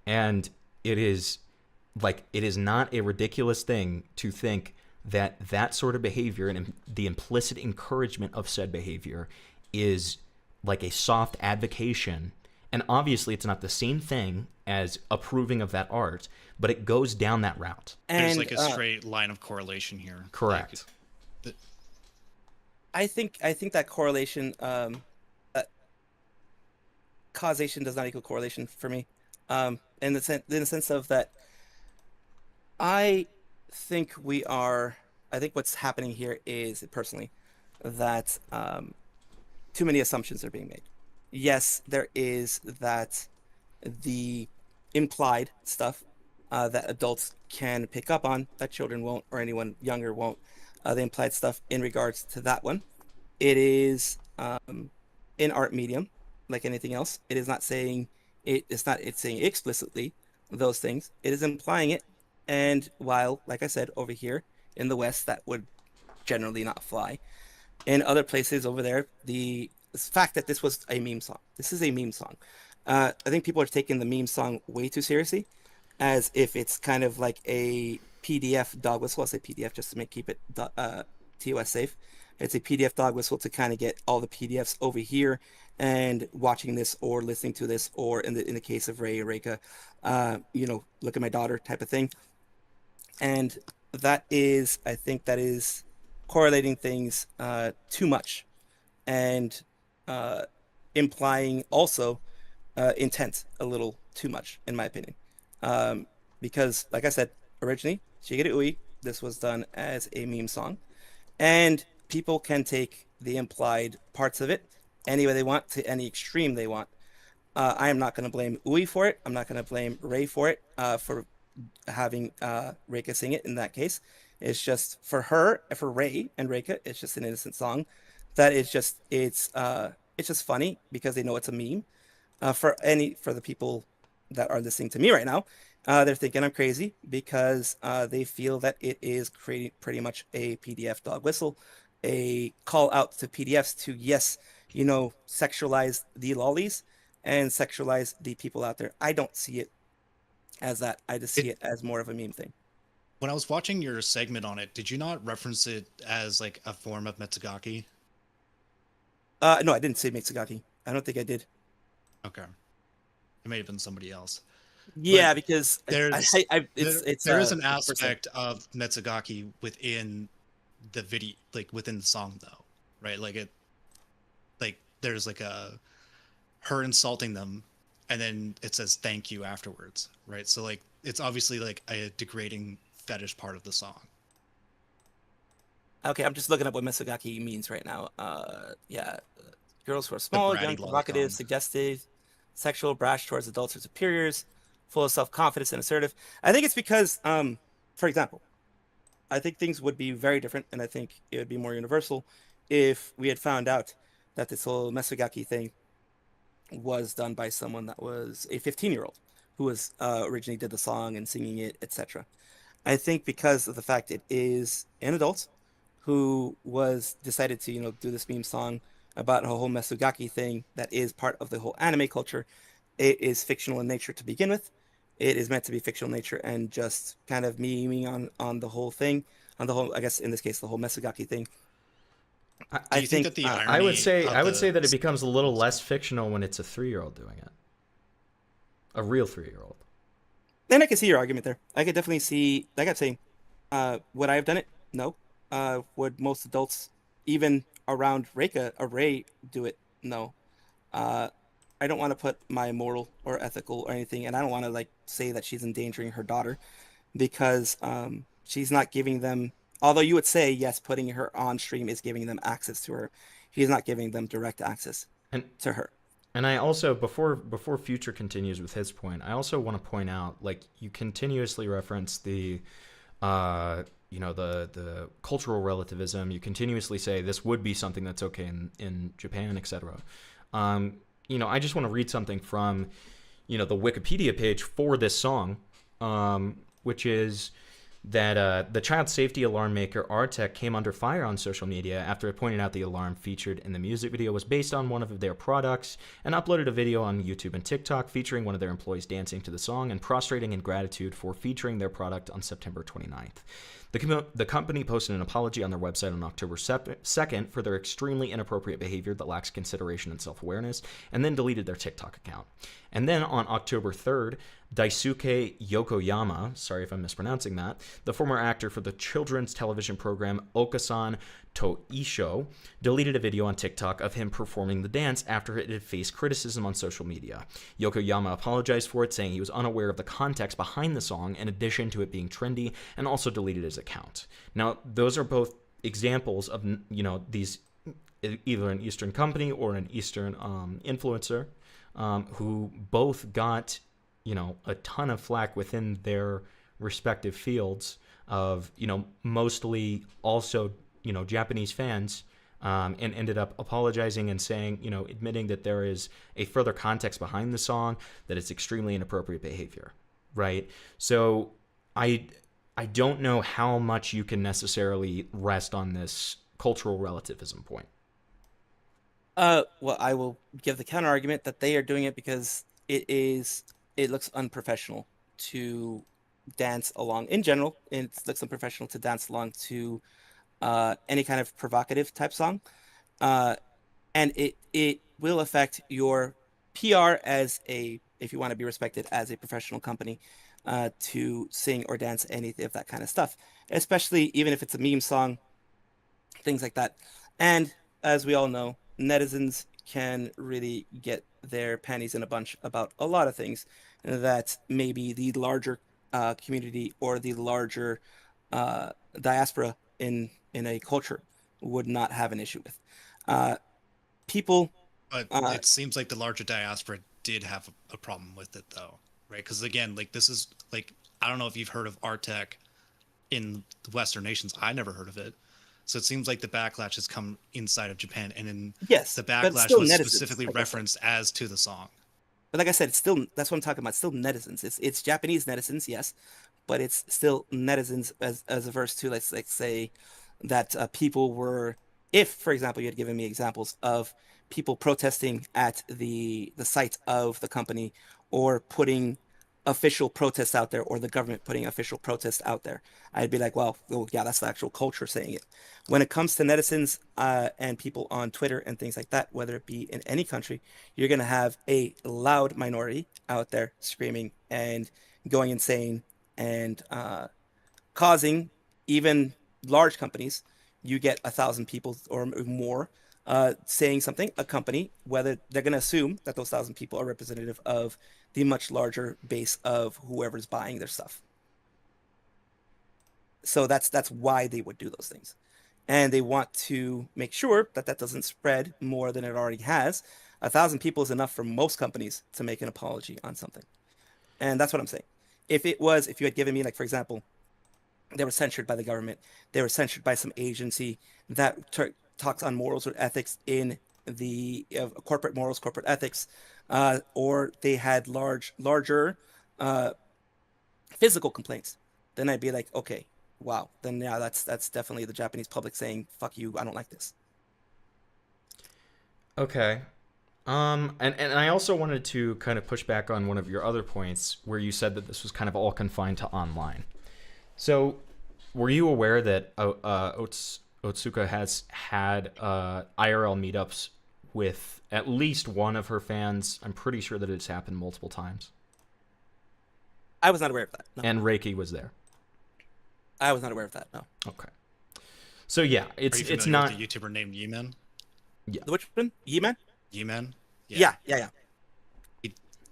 And it is not a ridiculous thing to think that that sort of behavior and the implicit encouragement of said behavior is like a soft advocation. And obviously, it's not the same thing as approving of that art, but it goes down that route. There's And like a straight line of correlation here. Correct. Like, I think that correlation, causation does not equal correlation for me. In the sense of that, I think we are. I think what's happening here is personally that too many assumptions are being made. Yes, there is that the implied stuff that adults can pick up on that children won't or anyone younger won't. The implied stuff in regards to that one, it is in art medium like anything else. It is not saying it's not it's saying explicitly those things. It is implying it. And while, like I said, over here in the West, that would generally not fly. In other places over there, the fact that this was a meme song, this is a meme song. I think people are taking the meme song way too seriously, as if it's kind of like a PDF dog whistle. I'll say PDF just to keep it TOS safe. It's a PDF dog whistle to kind of get all the PDFs over here and watching this or listening to this, or in the case of Ray or Reika, look at my daughter type of thing. And that is, I think that is correlating things too much and implying also intent a little too much, in my opinion. Because, like I said, originally, Shigeri Ui, this was done as a meme song. And people can take the implied parts of it any way they want to any extreme they want. I am not going to blame Ui for it. I'm not going to blame Ray for it, for having Reika sing it in that case. It's just for her, for Ray and Reika, it's just an innocent song. That is just it's just funny because they know it's a meme. For the people that are listening to me right now, they're thinking I'm crazy because they feel that it is creating pretty much a PDF dog whistle, a call out to PDFs to sexualize the lollies and sexualize the people out there. I don't see it as that. I just see it as more of a meme thing. when I was watching your segment on it, did you not reference it as like a form of Metsugaki? No, I didn't say Mitsugaki. I don't think I did. Okay, it may have been somebody else. Yeah, But because there's there is an aspect of Metsugaki within the video, like within the song, though, right? Like there's like her insulting them, and then it says thank you afterwards, right? So like it's obviously like a degrading fetish part of the song. Okay, I'm just looking up what Mitsugaki means right now. Yeah, girls who are The small, bratty young, provocative, lolicon. suggestive, sexual, brash towards adults or superiors, full of self-confidence and assertive. I think it's because, for example, I think things would be very different, and I think it would be more universal if we had found out that this whole Mitsugaki thing was done by someone that was a 15-year-old who was originally did the song and singing it, etc. I think because of the fact it is an adult who was decided to do this meme song about a whole Metsugaki thing that is part of the whole anime culture. It is fictional in nature to begin with. It is meant to be fictional nature and just kind of memeing on the whole thing, on the whole, I guess in this case, the whole Metsugaki thing. I, Do I you think think that the I would irony say of that it the becomes a little less fictional when it's a 3-year-old doing it, a real 3-year-old. And I can see your argument there. I could definitely see, like I'm saying, would I have done it? No. Would most adults, even around Ray, do it? No. Uh, I don't want to put my moral or ethical or anything, and I don't want to like say that she's endangering her daughter because she's not giving them. Although you would say yes, putting her on stream is giving them access to her, he's not giving them direct access And to her. And I also, before Future continues with his point, I also want to point out, like, you continuously reference the, the cultural relativism. You continuously say this would be something that's okay in Japan, etc. I just want to read something from, the Wikipedia page for this song, which is that the child safety alarm maker Artec came under fire on social media after it pointed out the alarm featured in the music video was based on one of their products and uploaded a video on YouTube and TikTok featuring one of their employees dancing to the song and prostrating in gratitude for featuring their product on September 29th. The company posted an apology on their website on October 2nd for their extremely inappropriate behavior that lacks consideration and self-awareness, and then deleted their TikTok account. And then on October 3rd, Daisuke Yokoyama, sorry if I'm mispronouncing that, the former actor for the children's television program Okasan to Isho, deleted a video on TikTok of him performing the dance after it had faced criticism on social media. Yokoyama apologized for it, saying he was unaware of the context behind the song in addition to it being trendy, and also deleted his account. Now, those are both examples of, these, either an Eastern company or an Eastern influencer who both got a ton of flack within their respective fields of, mostly also, Japanese fans, and ended up apologizing and saying, admitting that there is a further context behind the song, that it's extremely inappropriate behavior, right? So I don't know how much you can necessarily rest on this cultural relativism point. Well, I will give the counter argument that they are doing it because it looks unprofessional to dance along in general. It looks unprofessional to dance along to any kind of provocative type song, uh, and it will affect your PR as if you want to be respected as a professional company, to sing or dance any of that kind of stuff, especially even if it's a meme song, things like that. And as we all know, netizens can really get their panties in a bunch about a lot of things that maybe the larger community or the larger diaspora in a culture would not have an issue with. Uh, People, But uh, it seems like the larger diaspora did have a problem with it, though, right? Because again, like this is like I don't know if you've heard of Artec in the Western nations. I never heard of it. So it seems like the backlash has come inside of Japan, and in yes, the but it's backlash still was netizens, specifically like I said. referenced as to the song. But like I said, it's still that's what I'm talking about. It's still netizens. It's Japanese netizens, yes, but it's still netizens as a verse to let's like say that people were, if for example you had given me examples of people protesting at the site of the company or putting official protests out there or the government putting official protests out there, I'd be like, well, yeah, that's the actual culture saying it. When it comes to netizens and people on Twitter and things like that, whether it be in any country, you're going to have a loud minority out there screaming and going insane and causing even large companies. You get 1,000 people or more saying something, a company, whether they're going to assume that those 1,000 people are representative of the much larger base of whoever's buying their stuff. So that's why they would do those things, and they want to make sure that that doesn't spread more than it already has. 1,000 people is enough for most companies to make an apology on something, and that's what I'm saying. If you had given me, like, for example, they were censured by the government, they were censured by some agency that talks on morals or ethics in the corporate morals, corporate ethics, or they had larger uh, physical complaints, then I'd be like, okay, wow, then yeah, that's definitely the Japanese public saying, "Fuck you, I don't like this." Okay. And I also wanted to kind of push back on one of your other points where you said that this was kind of all confined to online. So, were you aware that Otsuka has had IRL meetups with at least one of her fans? I'm pretty sure that it's happened multiple times. I was not aware of that. No, And Reiki was there. I was not aware of that. No. Okay. So yeah, Are you it's familiar not. with the YouTuber named Yeman? Yeah. The which one? Ye-Man? Yeman? Yeah. Yeah.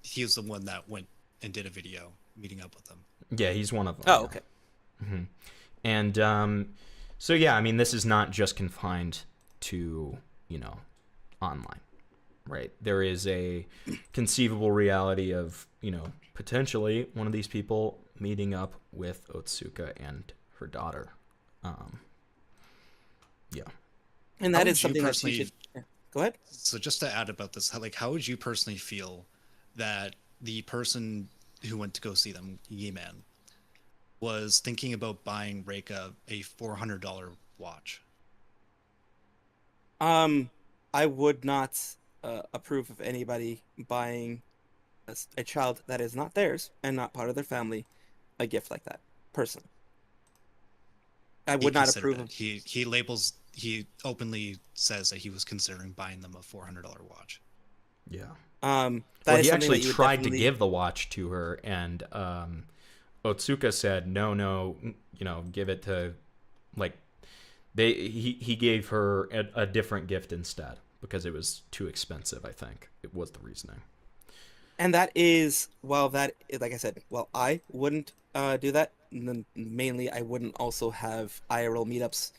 He was the one that went and did a video meeting up with them. Yeah, he's one of them. Oh, yeah. okay. And so yeah, I mean, this is not just confined to, online, right? There is a conceivable reality of, potentially one of these people meeting up with Otsuka and her daughter. Yeah. And How that would is you something that you personally- should. Yeah. Go ahead. So just to add about this, how would you personally feel that the person who went to go see them, Yeman, was thinking about buying Reika a $400 watch? I would not approve of anybody buying a child that is not theirs and not part of their family a gift like that. Personally, I He would not considered approve it. of. He openly says that he was considering buying them a $400 watch. Yeah. That Well, is he something actually that you would tried definitely- to give the watch to her, and Otsuka said, no, give it to, like, he gave her a different gift instead because it was too expensive, I think. It was the reasoning. And that is, like I said, I wouldn't do that. And then mainly, I wouldn't also have IRL meetups.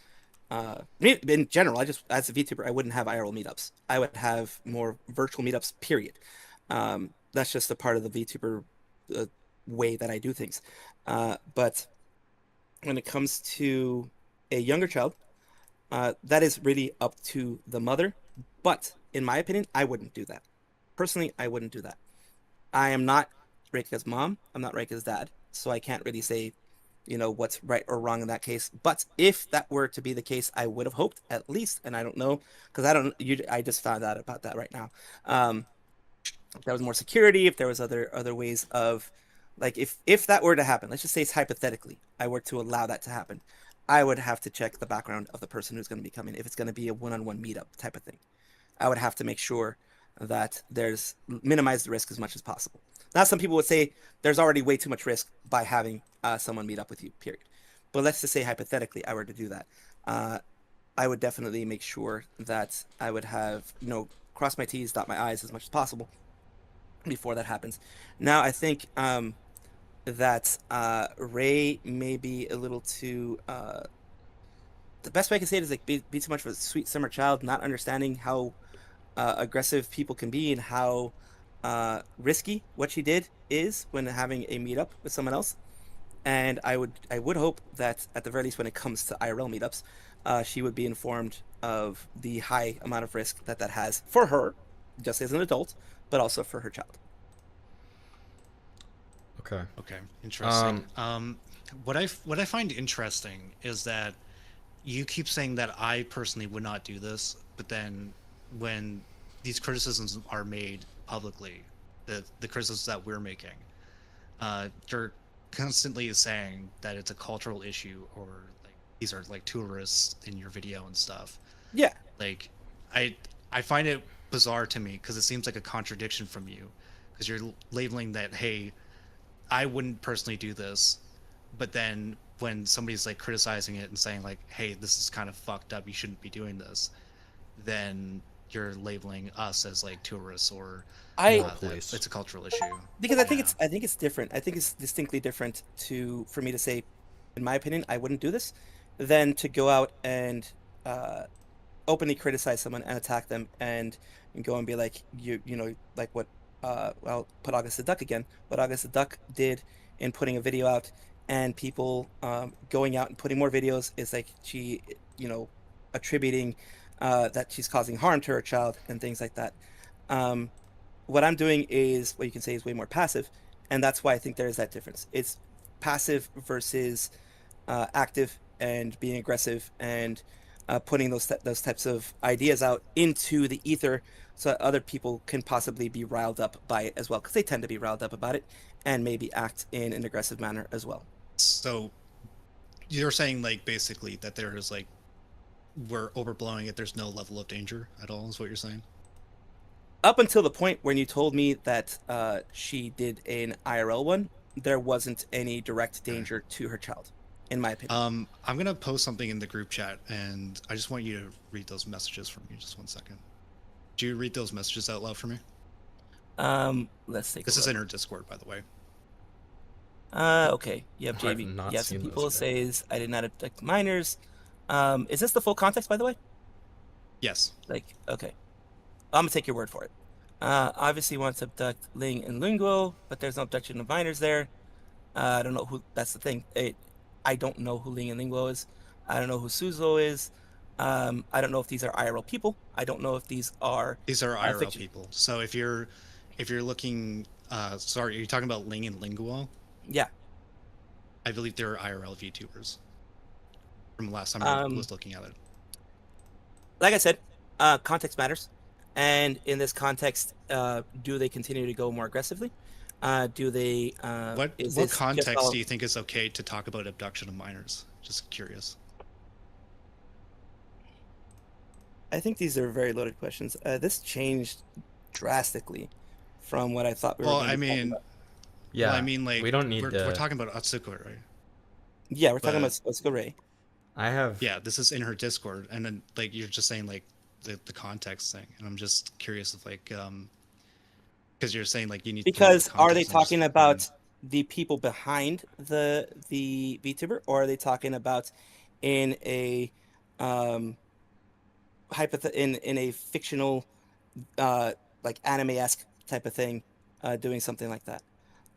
In general, as a VTuber, I wouldn't have IRL meetups. I would have more virtual meetups, period. That's just a part of the VTuber way that I do things. But when it comes to a younger child, that is really up to the mother. But in my opinion, I wouldn't do that. Personally, I wouldn't do that. I am not Reika's mom. I'm not Reika's dad. So I can't really say, what's right or wrong in that case. But if that were to be the case, I would have hoped at least, and I don't know, because I just found out about that right now. If there was more security, if there was other ways of, like, if that were to happen, let's just say it's hypothetically, I were to allow that to happen, I would have to check the background of the person who's going to be coming, if it's going to be a one-on-one meetup type of thing. I would have to make sure that there's minimize the risk as much as possible. Now, some people would say there's already way too much risk by having someone meet up with you, period. But let's just say hypothetically I were to do that. I would definitely make sure that I would have, cross my T's, dot my I's as much as possible before that happens. Now, I think that Ray may be a little too... the best way I can say it is like be too much of a sweet summer child, not understanding how aggressive people can be and how risky what she did is when having a meetup with someone else. And I would hope that at the very least, when it comes to IRL meetups, she would be informed of the high amount of risk that has for her, just as an adult, but also for her child. Okay, interesting. What I find interesting is that you keep saying that I personally would not do this, but then when these criticisms are made publicly, the criticisms that we're making, you're constantly saying that it's a cultural issue, or like these are like tourists in your video and stuff. Yeah. Like, I find it bizarre to me because it seems like a contradiction from you, because you're labeling that, hey, I wouldn't personally do this, but then when somebody's like criticizing it and saying like, hey, this is kind of fucked up, you shouldn't be doing this, then you're labeling us as like tourists, or that it's a cultural issue. Because I think it's different. I think it's distinctly different for me to say, in my opinion, I wouldn't do this, than to go out and openly criticize someone and attack them and go and be like, like what I'll put August the Duck again. What August the Duck did in putting a video out, and people going out and putting more videos, is like she, attributing that she's causing harm to her child and things like that. What I'm doing is what you can say is way more passive, and that's why I think there is that difference. It's passive versus active and being aggressive and putting those types of ideas out into the ether so that other people can possibly be riled up by it as well, because they tend to be riled up about it and maybe act in an aggressive manner as well. So you're saying like basically that there is like, we're overblowing it, there's no level of danger at all, is what you're saying? Up until the point when you told me that she did an IRL one, there wasn't any direct danger to her child, in my opinion. I'm gonna post something in the group chat, and I just want you to read those messages for me. Just 1 second. Do you read those messages out loud for me? Let's take. This is in her Discord, by the way. Okay. You have I've JB. not You have some seen people those yet. says I did not abduct minors. Is this the full context, by the way? Yes. Like, okay. I'm gonna take your word for it. Obviously wants to abduct Ling and Lunguo, but there's no abduction of minors there. I don't know who. That's the thing. I don't know who Ling and Linguo is. I don't know who Suzo is. I don't know if these are IRL people. I don't know if these are. These are IRL fiction. people. So if you're looking, sorry, are you talking about Ling and Linguo? Yeah. I believe they're IRL VTubers. From last time I was looking at it. Like I said, context matters, and in this context, do they continue to go more aggressively? Do they? What Is this just context all- do you think is okay to talk about abduction of minors? Just curious. I think these are very loaded questions. This changed drastically from what I thought we were. Well, gonna I be talking mean, about. Yeah, well, I mean, like we don't need we're to. talking about Otsuka, right? Yeah, we're talking but- about Otsuka Rae. I have. Yeah, this is in her Discord, and then like you're just saying like the context thing, and I'm just curious if like because you're saying like you need Because to know the are they context, and talking just- about the people behind the VTuber, or are they talking about in a in a fictional like anime-esque type of thing, doing something like that?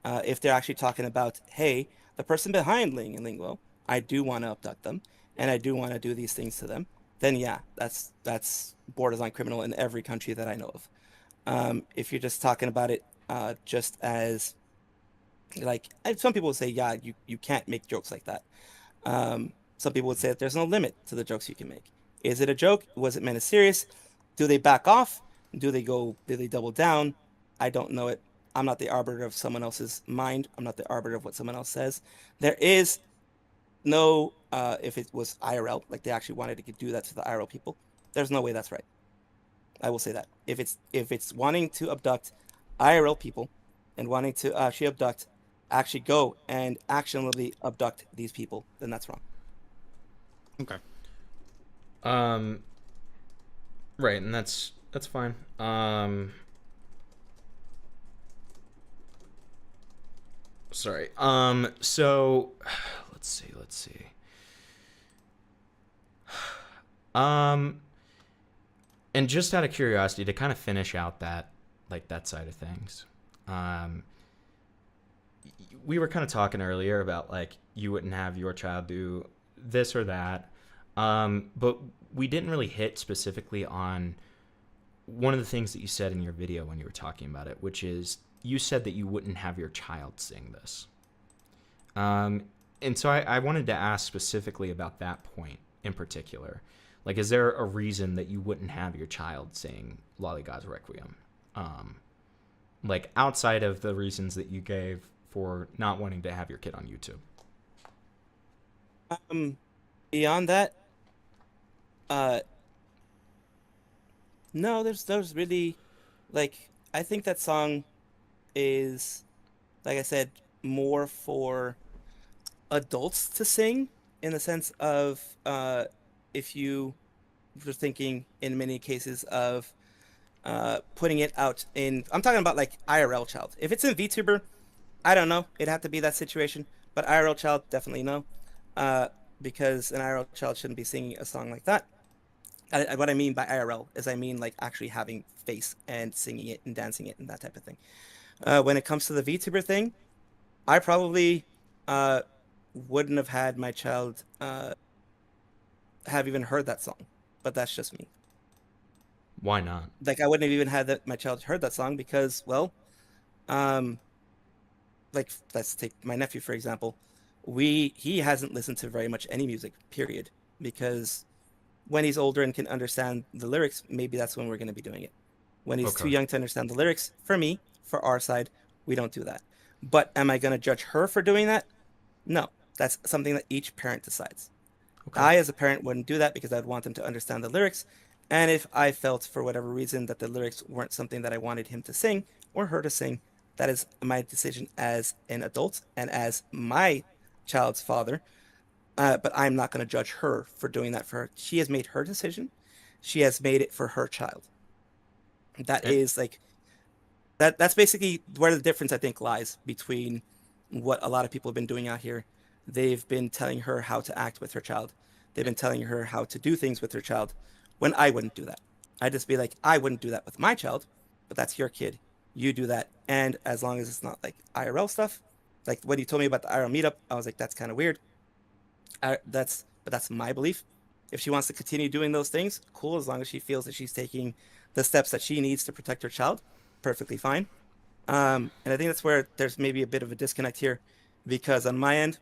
If they're actually talking about, hey, the person behind Ling and Linguo, I do want to abduct them, and I do want to do these things to them, then yeah, that's borderline criminal in every country that I know of. If you're just talking about it just as like, and some people would say, yeah, you can't make jokes like that. Some people would say that there's no limit to the jokes you can make. Is it a joke? Was it meant as serious? Do they back off? Do they double down? I don't know it. I'm not the arbiter of someone else's mind. I'm not the arbiter of what someone else says. There is no, if it was IRL, like they actually wanted to do that to the IRL people, there's no way that's right. I will say that. If it's wanting to abduct IRL people and wanting to actually go and actionably abduct these people, then that's wrong. Okay. Right, and that's fine. Sorry. So let's see. And just out of curiosity, to kind of finish out that side of things, we were kind of talking earlier about like you wouldn't have your child do this or that, but we didn't really hit specifically on one of the things that you said in your video when you were talking about it, which is you said that you wouldn't have your child sing this. And so I wanted to ask specifically about that point in particular. Like, is there a reason that you wouldn't have your child sing Lollygod's Requiem? Like, outside of the reasons that you gave for not wanting to have your kid on YouTube? Beyond that, no, there's really, like, I think that song is, like I said, more for adults to sing, in the sense of if you were thinking in many cases of putting it out in, I'm talking about like IRL child. If it's in VTuber, I don't know, it'd have to be that situation, but IRL child, definitely no, because an IRL child shouldn't be singing a song like that. What I mean by IRL is I mean like actually having face and singing it and dancing it and that type of thing. When it comes to the VTuber thing, I probably wouldn't have had my child have even heard that song, but that's just me. Why not? Like, I wouldn't have even had that my child heard that song because, well, like, let's take my nephew for example. He hasn't listened to very much any music, period, because when he's older and can understand the lyrics, maybe that's when we're going to be doing it. When he's too Okay. young to understand the lyrics, for our side, we don't do that. But am I going to judge her for doing that? No, that's something that each parent decides. Okay. I, as a parent, wouldn't do that because I'd want them to understand the lyrics. And if I felt for whatever reason that the lyrics weren't something that I wanted him to sing or her to sing, That is my decision as an adult and as my child's father. But I'm not going to judge her for doing that for her. She has made her decision. She has made it for her child. That And is like that's basically where the difference I think lies between what a lot of people have been doing out here. They've been telling her how to act with her child. They've been telling her how to do things with her child when I wouldn't do that. I'd just be like, I wouldn't do that with my child, but that's your kid. You do that. And as long as it's not like IRL stuff, like what you told me about the IRL meetup, I was like, that's kind of weird. But that's my belief. If she wants to continue doing those things, cool. As long as she feels that she's taking the steps that she needs to protect her child, perfectly fine. And I think that's where there's maybe a bit of a disconnect here, because on my end,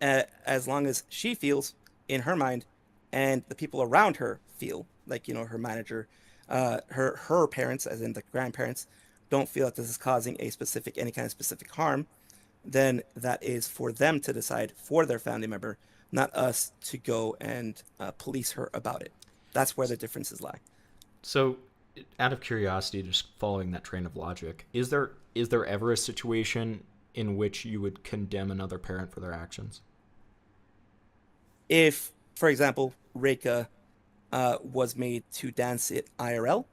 as long as she feels in her mind, and the people around her feel like her manager, her parents, as in the grandparents, don't feel that this is causing any kind of specific harm, then that is for them to decide for their family member, not us to go and police her about it. That's where the differences lie. so, out of curiosity, just following that train of logic, is there ever a situation in which you would condemn another parent for their actions? If, for example, Reika was made to dance it IRL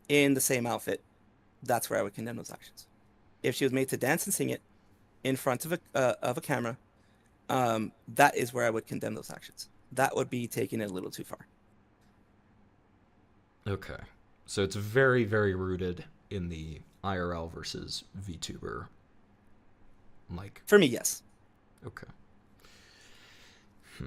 in the same outfit, that's where I would condemn those actions. If she was made to dance and sing it in front of a camera, that is where I would condemn those actions. That would be taking it a little too far. Okay. So it's very, very rooted in the IRL versus VTuber. Like, For me, yes. okay.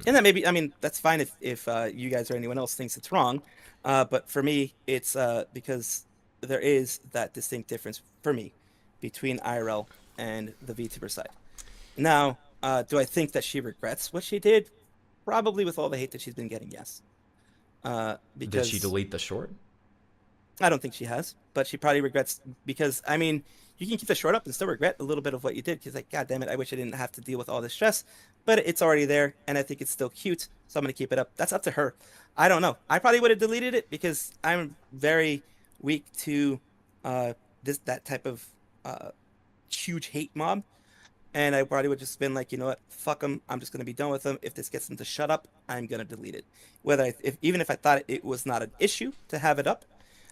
And that maybe, I mean, that's fine if you guys or anyone else thinks it's wrong. But for me, it's because there is that distinct difference for me between IRL and the VTuber side. Now, do I think that she regrets what she did? Probably, with all the hate that she's been getting, yes. Did she Because delete the short? I don't think she has, but she probably regrets, because I mean, you can keep the short up and still regret a little bit of what you did, because like, God damn it, I wish I didn't have to deal with all this stress, but it's already there, and I think it's still cute, so I'm gonna keep it up. That's up to her. I don't know. I probably would have deleted it because I'm very weak to that type of huge hate mob, and I probably would just been like, you know what, fuck them. I'm just gonna be done with them. If this gets them to shut up, I'm gonna delete it. Even if I thought it was not an issue to have it up,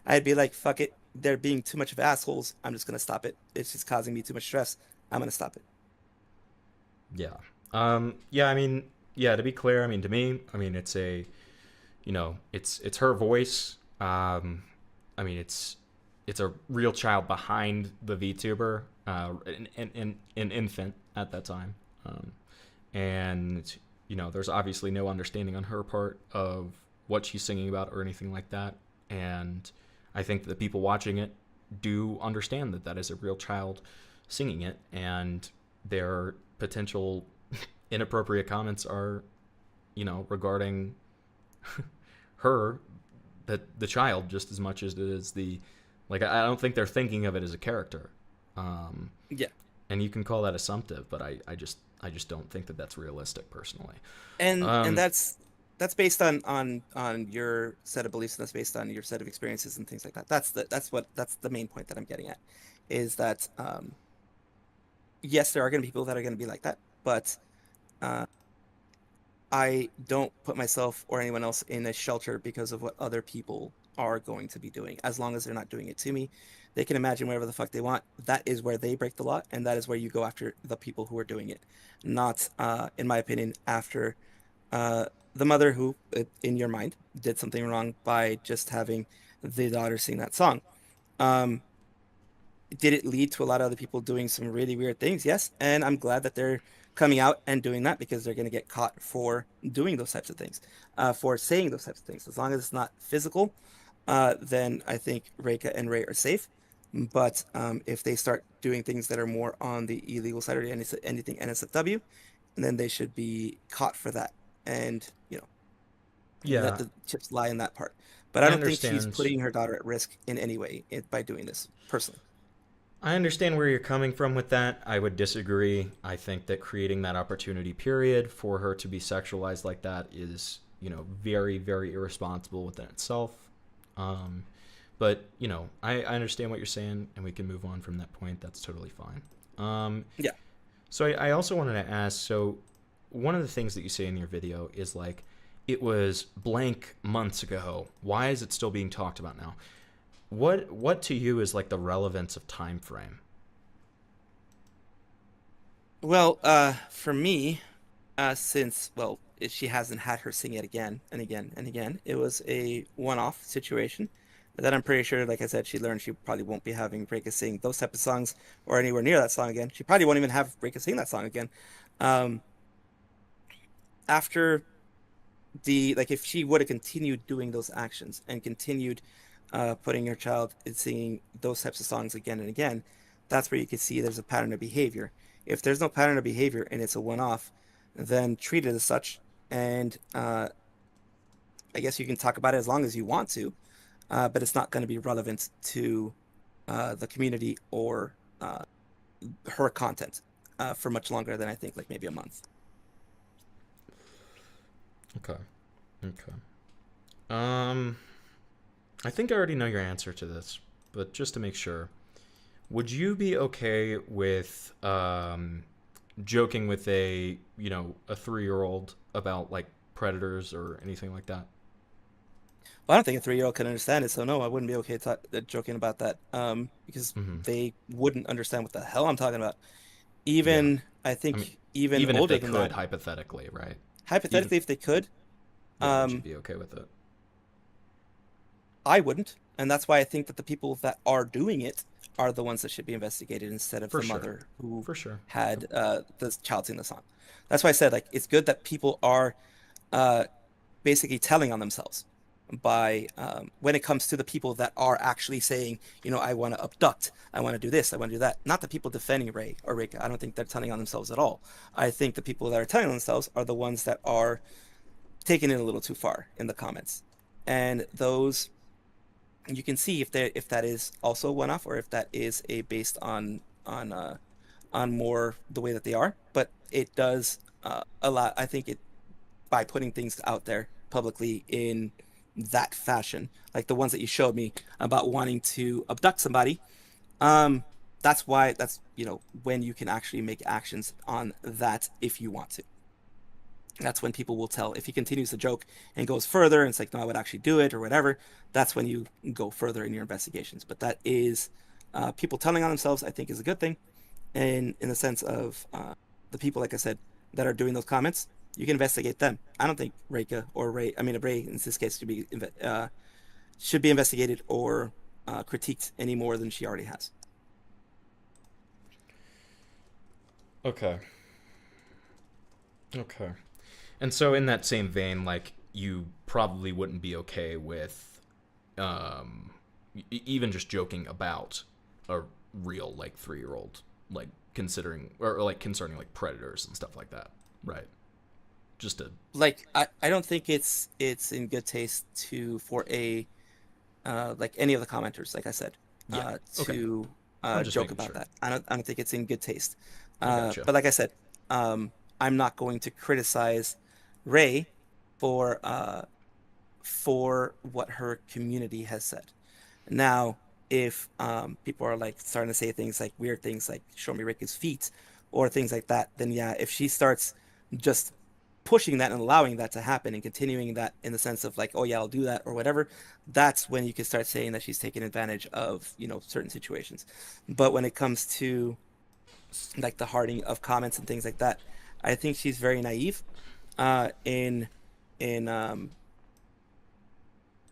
I'd be like, fuck it. They're being too much of assholes. I'm just gonna stop it. It's just causing me too much stress. I'm gonna stop it. Yeah. Yeah, I mean, yeah, to be clear, I mean, to me, I mean, it's it's her voice. I mean, it's a real child behind the VTuber, an infant at that time. And, there's obviously no understanding on her part of what she's singing about or anything like that. And I think that the people watching it do understand that that is a real child singing it, and their potential inappropriate comments are, regarding her, the child, just as much as it is I don't think they're thinking of it as a character. Yeah. And you can call that assumptive, but I just don't think that that's realistic personally. And that's based on your set of beliefs, and that's based on your set of experiences and things like that. That's the main point that I'm getting at, is that yes, there are going to be people that are going to be like that, but I don't put myself or anyone else in a shelter because of what other people are going to be doing. As long as they're not doing it to me, they can imagine whatever the fuck they want. That is where they break the law, and that is where you go after the people who are doing it, not, in my opinion, after the mother who, in your mind, did something wrong by just having the daughter sing that song. Did it lead to a lot of other people doing some really weird things? Yes, and I'm glad that they're coming out and doing that, because they're going to get caught for doing those types of things, for saying those types of things. As long as it's not physical, then I think Reika and Ray are safe. But if they start doing things that are more on the illegal side or anything NSFW, then they should be caught for that. And, Yeah, let the chips lie in that part. But I don't think she's putting her daughter at risk in any way by doing this, personally. I understand where you're coming from with that. I would disagree. I think that creating that opportunity period for her to be sexualized like that is, very, very irresponsible within itself. But I understand what you're saying, and we can move on from that point. That's totally fine. Yeah. So I also wanted to ask, so one of the things that you say in your video is like, it was blank months ago. Why is it still being talked about now? What to you is like the relevance of time frame? Well, for me, since she hasn't had her sing it again and again and again, it was a one-off situation that I'm pretty sure, like I said, she learned she probably won't be having Reka sing those type of songs or anywhere near that song again. She probably won't even have Reka sing that song again. Um, After like if she would have continued doing those actions and continued putting her child in singing those types of songs again and again, that's where you can see there's a pattern of behavior. If there's no pattern of behavior and it's a one-off, then treat it as such. And I guess you can talk about it as long as you want to, but it's not going to be relevant to the community or her content for much longer than I think, like maybe a month. Okay. Okay. I think I already know your answer to this, but just to make sure, would you be okay with joking with a 3-year-old about like predators or anything like that? Well, I don't think a 3-year-old can understand it, so no, I wouldn't be okay joking about that because Mm-hmm. they wouldn't understand what the hell I'm talking about. Yeah. Even I I mean, think even even if older they than could, that, hypothetically, right? Even hypothetically, if they could, Yeah, would you um, be okay with it? I wouldn't, and that's why I think that the people that are doing it are the ones that should be investigated instead of For the sure. mother who For sure. Yep. had the child sing the song. That's why I said like it's good that people are uh, basically telling on themselves by when it comes to the people that are actually saying, I want to abduct, I want to do this, I want to do that. Not the people defending Ray or Rika. I don't think they're telling on themselves at all. I think the people that are telling on themselves are the ones that are taking it a little too far in the comments. And those you can see if that is also one off or if that is a based on more the way that they are. But it does a lot. I think it by putting things out there publicly in that fashion, like the ones that you showed me about wanting to abduct somebody. Um, that's when you can actually make actions on that if you want to. That's when people will tell. If he continues the joke and goes further and it's like, no, I would actually do it or whatever, that's when you go further in your investigations. But that is people telling on themselves, I think, is a good thing. And in the sense of the people, like I said, that are doing those comments, you can investigate them. I don't think Reika or Ray, I mean, Ray in this case should be investigated or critiqued any more than she already has. Okay. Okay. And so in that same vein, like you probably wouldn't be okay with even just joking about a real like 3-year-old like considering or like concerning like predators and stuff like that, right? Just to Like I don't think it's in good taste to for a like any of the commenters, like I said, yeah. Okay. to I'm just joke making about sure. that. I don't think it's in good taste. I gotcha. But like I said, I'm not going to criticize Ray for what her community has said. Now, if people are like starting to say things like weird things like "show me Ricky's feet" or things like that, then yeah, if she starts just pushing that and allowing that to happen and continuing that in the sense of like, oh yeah, I'll do that or whatever, that's when you can start saying that she's taking advantage of certain situations. But when it comes to like the hearting of comments and things like that, I think she's very naive in in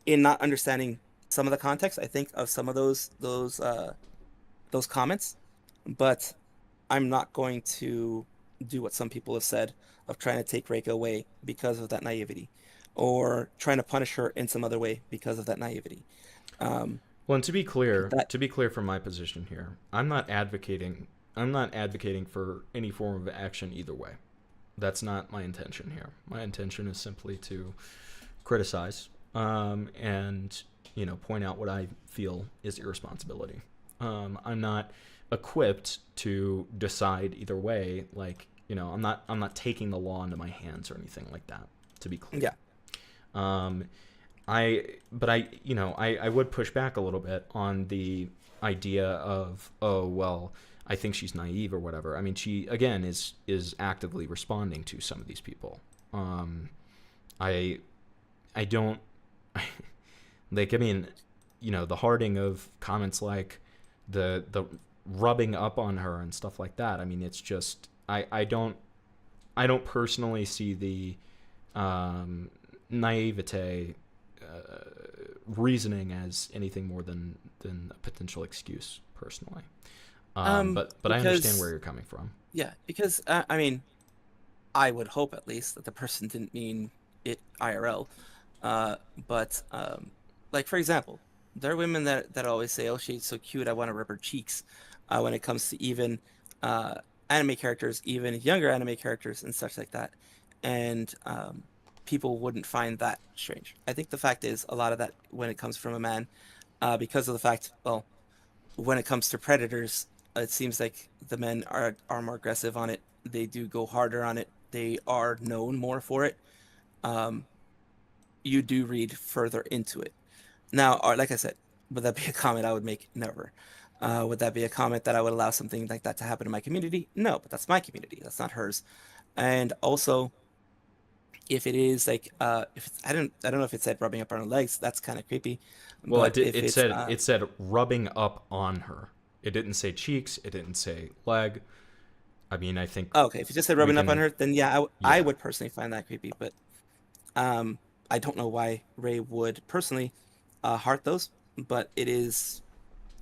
in not understanding some of the context. I think of some of those comments, but I'm not going to do what some people have said of trying to take Reika away because of that naivety, or trying to punish her in some other way because of that naivety. Um, Well, and that to be clear from my position here, I'm not advocating for any form of action either way. That's not my intention here. My intention is simply to criticize and point out what I feel is irresponsibility. I'm not equipped to decide either way. Like I'm not taking the law into my hands or anything like that. To be clear. yeah, Um, I would push back a little bit on the idea of, oh well, I think she's naive or whatever. I mean, she again is actively responding to some of these people. Um, I I don't like. I mean, the hearting of comments like the rubbing up on her and stuff like that. I mean, it's just I don't personally see the naivete reasoning as anything more than a potential excuse personally. But I understand where Because you're coming from. yeah, because I mean, I would hope at least that the person didn't mean it IRL. Uh, but like for example, there are women that always say, "Oh, she's so cute, I want to rub her cheeks." When it comes to even uh, anime characters, even younger anime characters and such like that, and people wouldn't find that strange. I think the fact is a lot of that when it comes from a man, because of the fact, well, when it comes to predators, it seems like the men are more aggressive on it. They do go harder on it. They are known more for it. Um, you do read further into it. Now, like I said, would that be a comment I would make? Never. Would that be a comment that I would allow something like that to happen in my community? No, but that's my community. That's not hers. And also, if it is like, if it's, I don't know if it said rubbing up on her legs. That's kind of creepy. Well, But if it's, it said rubbing up on her. It didn't say cheeks. It didn't say leg. I mean, I think oh, okay, if it just said we rubbing up on can. her, then yeah, I Yeah. would personally find that creepy. But I don't know why Ray would personally heart those, but it is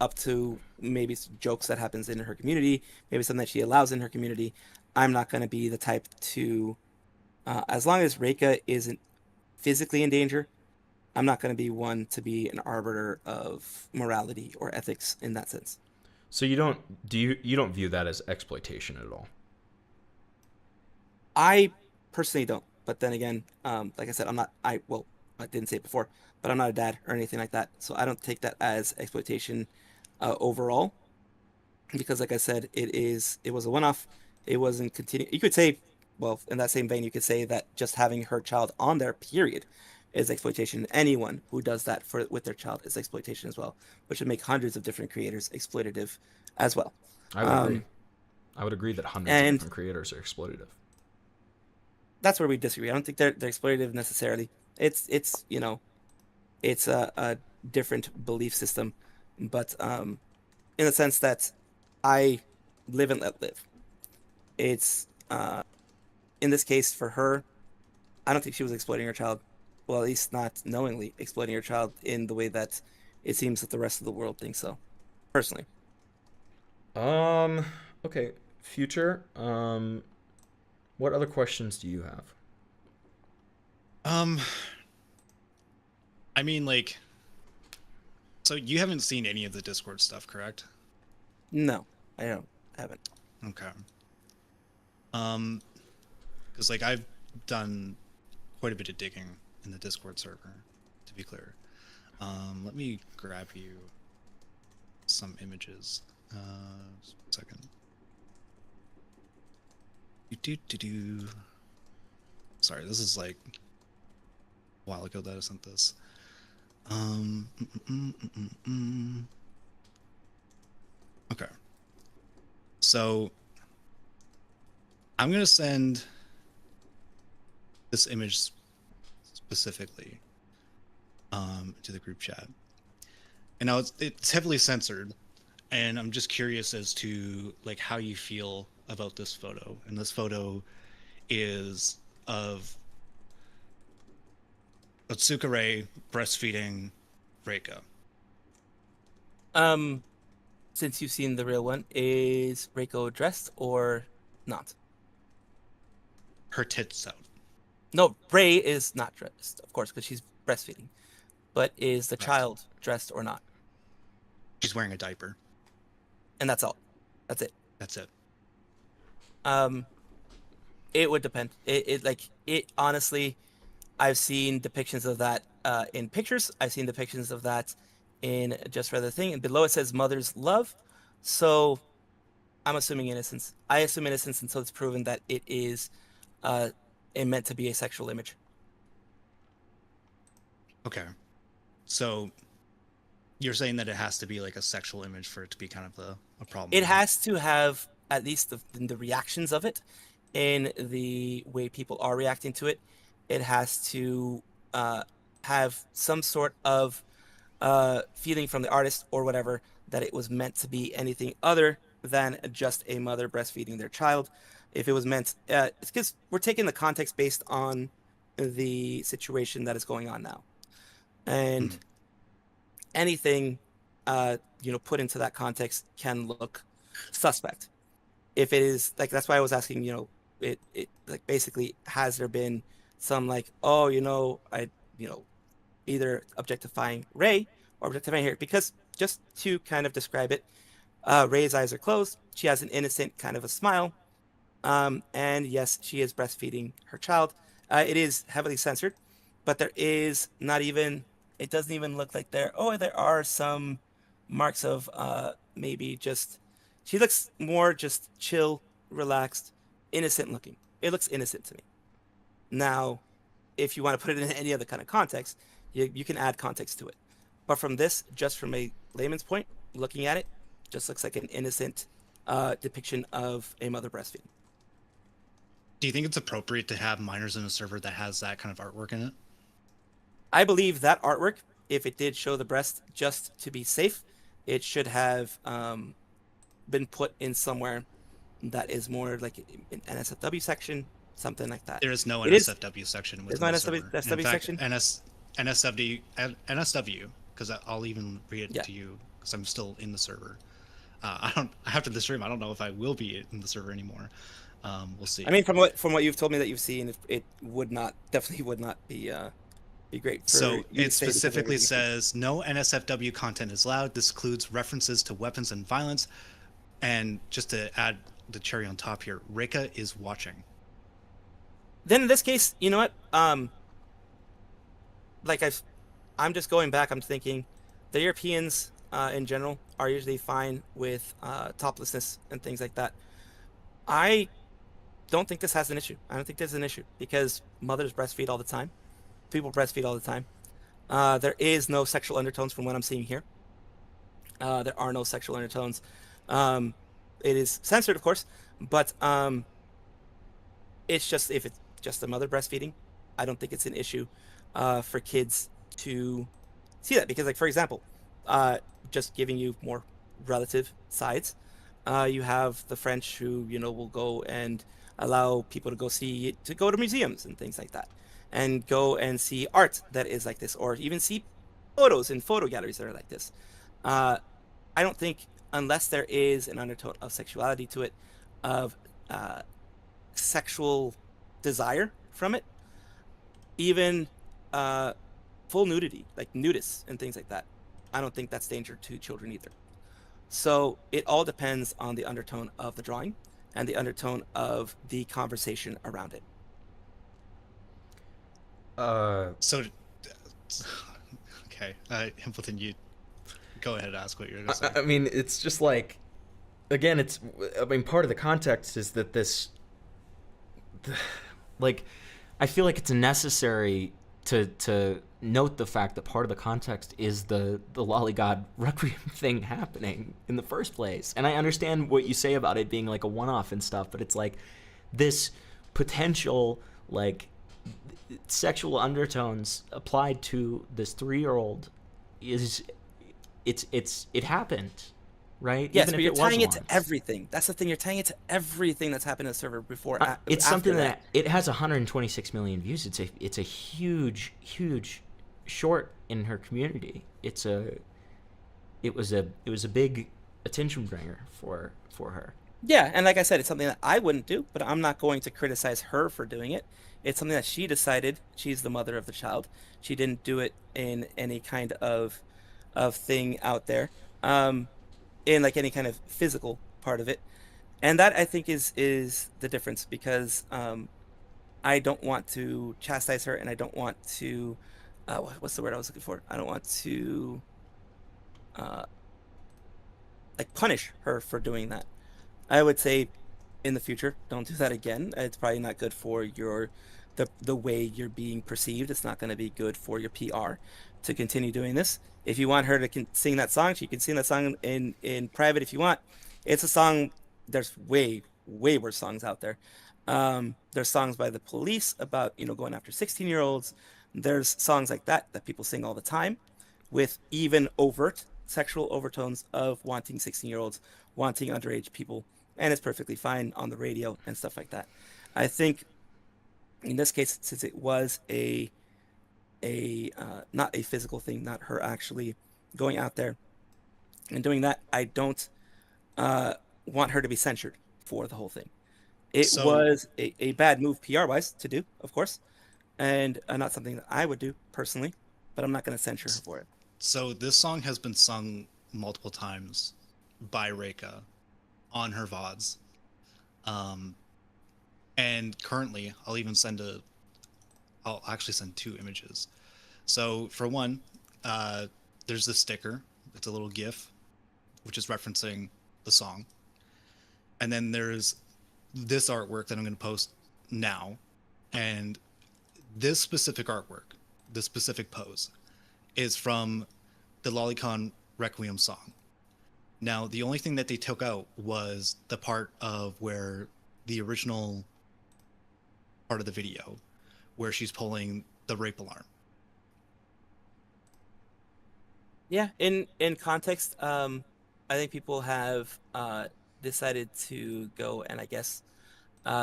up to maybe jokes that happens in her community, maybe something that she allows in her community. I'm not going to be the type to, as long as Reika isn't physically in danger, I'm not going to be one to be an arbiter of morality or ethics in that sense. So you don't view that as exploitation at all? I personally don't, but then again, like I said, I'm not. Well, I didn't say it before, but I'm not a dad or anything like that, so I don't take that as exploitation overall. Because like I said, it was a one-off. It wasn't continue. You could say, well, in that same vein, you could say that just having her child on there, period, is exploitation. Anyone who does that for with their child is exploitation as well, which would make hundreds of different creators exploitative as well. I would agree. Um, I would agree that hundreds of and different creators are exploitative. that's where we disagree. I don't think they're exploitative necessarily. It's it's a different belief system, but in the sense that I live and let live. It's in this case for her, I don't think she was exploiting her child. Well, at least not knowingly exploiting her child in the way that it seems that the rest of the world thinks so. Personally, Um. Okay. Future. What other questions do you have? Um, I mean, like, so you haven't seen any of the Discord stuff, correct? no, I haven't. Okay. Um, because like I've done quite a bit of digging in the Discord server, to be clear. Let me grab you some images. Just one second. Do. Sorry, this is like a while ago that I sent this. Um, mm, mm, mm, mm, mm. Okay. So I'm gonna send this image specifically to the group chat. And now it's heavily censored, and I'm just curious as to like how you feel about this photo. And this photo is of Otsuka Rae breastfeeding Reika. Um, since you've seen the real one, is Reiko dressed or not? Her tits out. No, Ray is not dressed, of course, because she's breastfeeding. But is the Correct. child dressed or not? She's wearing a diaper. And that's all. That's it. That's it. Um, it would depend. It like it honestly, I've seen depictions of that in pictures. I've seen depictions of that in just for the thing. And below it says mother's love. So I'm assuming innocence. I assume innocence until it's proven that it is uh it meant to be a sexual image. Okay. So you're saying that it has to be like a sexual image for it to be kind of a problem. It has to have at least the reactions of it, in the way people are reacting to it. It has to have some sort of feeling from the artist or whatever that it was meant to be anything other than just a mother breastfeeding their child. If it was meant, it's because we're taking the context based on the situation that is going on now, and Mhm. anything put into that context can look suspect. If it is like, that's why I was asking, it like, basically, has there been some like, oh, I, either objectifying Ray or objectifying her? Because just to kind of describe it, Ray's eyes are closed. She has an innocent kind of a smile. And yes, she is breastfeeding her child. It is heavily censored, but there is not even, it doesn't even look like there are some marks of maybe just, she looks more just chill, relaxed, innocent looking. It looks innocent to me. Now, if you want to put it in any other kind of context, you can add context to it. But from this, just from a layman's point, looking at it, just looks like an innocent depiction of a mother breastfeeding. Do you think it's appropriate to have minors in a server that has that kind of artwork in it? I believe that artwork, if it did show the breast, just to be safe, it should have been put in somewhere that is more like an NSFW section, something like that. There is no It is. NSFW section There's within no the server. NSFW In fact, section? NSW, because I'll even read it Yeah. to you because I'm still in the server. I don't after the stream. I don't know if I will be in the server anymore. We'll see. I mean, from what you've told me that you've seen, it definitely would not be great. For So you to it say because specifically everything- says no NSFW content is allowed. This includes references to weapons and violence. And just to add the cherry on top here, Reka is watching. Then in this case, you know what? Like I'm just going back. I'm thinking, the Europeans in general are usually fine with toplessness and things like that. I don't think this has an issue. I don't think there's an issue because mothers breastfeed all the time. People breastfeed all the time. There is no sexual undertones from what I'm seeing here. There are no sexual undertones. It is censored, of course, but it's just, if it's just a mother breastfeeding, I don't think it's an issue for kids to see that. Because, like, for example, just giving you more relative sides, you have the French who, will go and allow people to go to museums and things like that, and go and see art that is like this, or even see photos in photo galleries that are like this. I don't think, unless there is an undertone of sexuality to it, of sexual desire from it, even full nudity, like nudists and things like that, I don't think that's danger to children either. So it all depends on the undertone of the drawing and the undertone of the conversation around it. So, okay, Hamilton, you go ahead and ask what you're going to say. I mean, it's just like, again, part of the context is that like, I feel like it's necessary to note the fact that part of the context is the Lollygod Requiem thing happening in the first place. And I understand what you say about it being like a one-off and stuff, but it's like this potential, like, sexual undertones applied to this 3-year-old it happened, right? Yes, Even but if you're tying it was to once. everything. That's the thing. You're tying it to everything that's happened in the server before. It's after something that it has 126 million views. It's a huge short in her community. It was a big attention bringer for her. Yeah, and like I said, it's something that I wouldn't do, but I'm not going to criticize her for doing it. It's something that she decided. She's the mother of the child. She didn't do it in any kind of thing out there, in like any kind of physical part of it. And that, I think, is the difference, because I don't want to chastise her, and I don't want to what's the word I was looking for? I don't want to like punish her for doing that. I would say, in the future, don't do that again. It's probably not good for your the way you're being perceived. It's not going to be good for your PR to continue doing this. If you want her to sing that song, she can sing that song in private if you want. It's a song. There's way worse songs out there. There's songs by the police about going after 16-year-olds. There's songs like that people sing all the time, with even overt sexual overtones of wanting 16-year-olds, wanting underage people, and it's perfectly fine on the radio and stuff like that. I think in this case, since it was a not a physical thing, not her actually going out there and doing that, I don't uh, want her to be censured for the whole thing. It So was a bad move PR wise to do, of course, and not something that I would do personally, but I'm not going to censure her for it. so this song has been sung multiple times by Reika on her VODs. Um, and currently, I'll actually send two images. So for one, there's this sticker. It's a little GIF, which is referencing the song. And then there's this artwork that I'm going to post now. And this specific artwork, this specific pose, is from the Lolicon Requiem song. Now, the only thing that they took out was the part of where the original part of the video, where she's pulling the rape alarm. Yeah, in context, I think people have decided to go, and I guess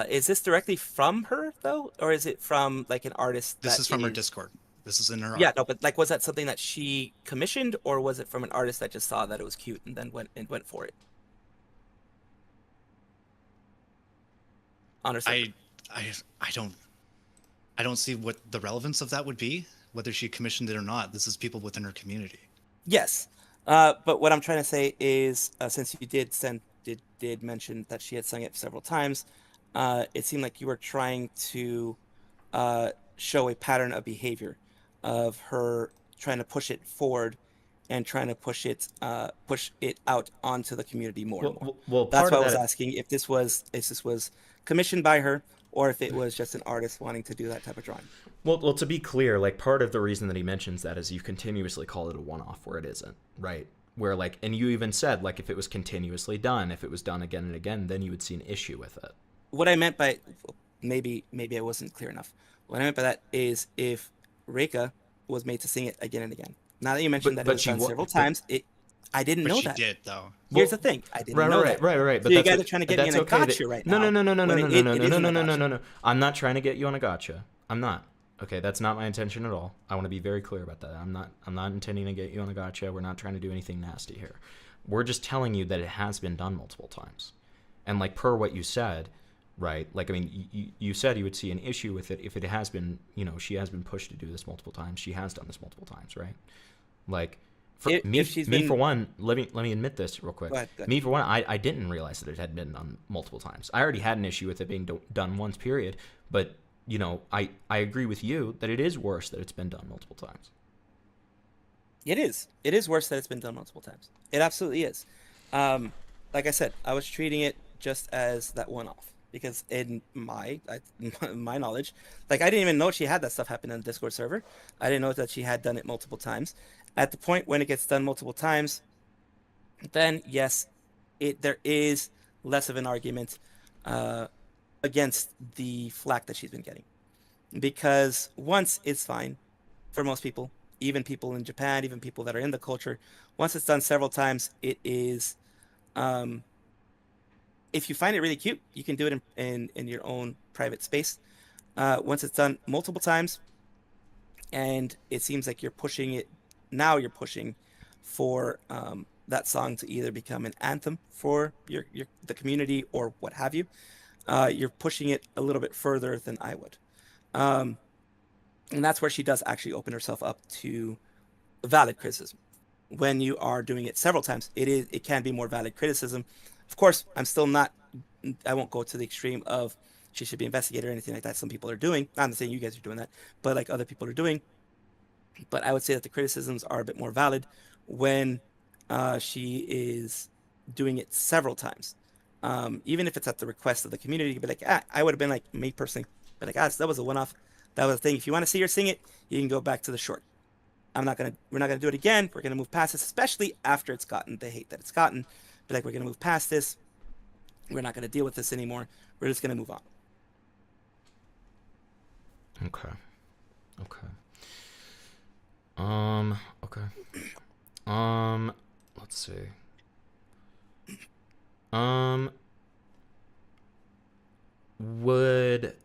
is this directly from her though, or is it from like an artist This that is from her is? Discord. This is in her Yeah, art. no, but like, was that something that she commissioned, or was it from an artist that just saw that it was cute and then went for it on her server? I I don't I don't see what the relevance of that would be, whether she commissioned it or not. This is people within her community. Yes, but what I'm trying to say is, since you did mention that she had sung it several times, it seemed like you were trying to show a pattern of behavior of her trying to push it forward and trying to push it out onto the community more and more. Well, That's part why of I was that. asking if this was commissioned by her or if it was just an artist wanting to do that type of drawing. Well, to be clear, like part of the reason that he mentions that is you continuously call it a one-off where it isn't, right? Where like, and you even said like if it was continuously done, if it was done again and again, then you would see an issue with it. What I meant by, maybe I wasn't clear enough. What I meant by that is if Reika was made to sing it again and again. Now that you mentioned that it But was she done several but times, I didn't But know she that. did though. Here's well, the thing, I didn't right, know right, that. right, right. So But you that's guys are what, trying to but get me that's in a okay. gotcha right No, no, now. no, no, no, no, When no, it, no, it no, no, isn't no, a no, no, gotcha. no, no. I'm not trying to get you on a gotcha. I'm not. Okay, that's not my intention at all. I want to be very clear about that. I'm not intending to get you on a gotcha. We're not trying to do anything nasty here. We're just telling you that it has been done multiple times. And like per what you said, right? Like I mean, you said you would see an issue with it if it has been, she has been pushed to do this multiple times. She has done this multiple times, right? Like for If she's me been, for one, let me admit this real quick. go ahead, go ahead. Me for one, I didn't realize that it had been done multiple times. I already had an issue with it being done once, period. But I agree with you that it is worse that it's been done multiple times. It is. It is worse that it's been done multiple times. It absolutely is. Um, like I said, I was treating it just as that one off because in my knowledge, like I didn't even know she had that stuff happen in the Discord server. I didn't know that she had done it multiple times. At the point when it gets done multiple times, then yes, there is less of an argument uh, against the flack that she's been getting because once it's fine for most people, even people in Japan, even people that are in the culture. Once it's done several times, it is. Um, if you find it really cute, you can do it in your own private space. Once it's done multiple times, and it seems like you're pushing it, now you're pushing for that song to either become an anthem for the community or what have you. You're pushing it a little bit further than I would. Um, and that's where she does actually open herself up to valid criticism. When you are doing it several times, it can be more valid criticism. Of course, I won't go to the extreme of she should be investigated or anything like that. Some people are doing. I'm not saying you guys are doing that, but like other people are doing. But I would say that the criticisms are a bit more valid when she is doing it several times. Even if it's at the request of the community, you could be like, I would have been like, me personally, But like, guys, that was a one-off. That was a thing. If you want to see her sing it, you can go back to the short. We're not gonna do it again. We're gonna move past this, especially after it's gotten the hate that it's gotten. But like, we're gonna move past this. We're not gonna deal with this anymore. We're just gonna move on. Okay. Okay. Okay. Let's see. Would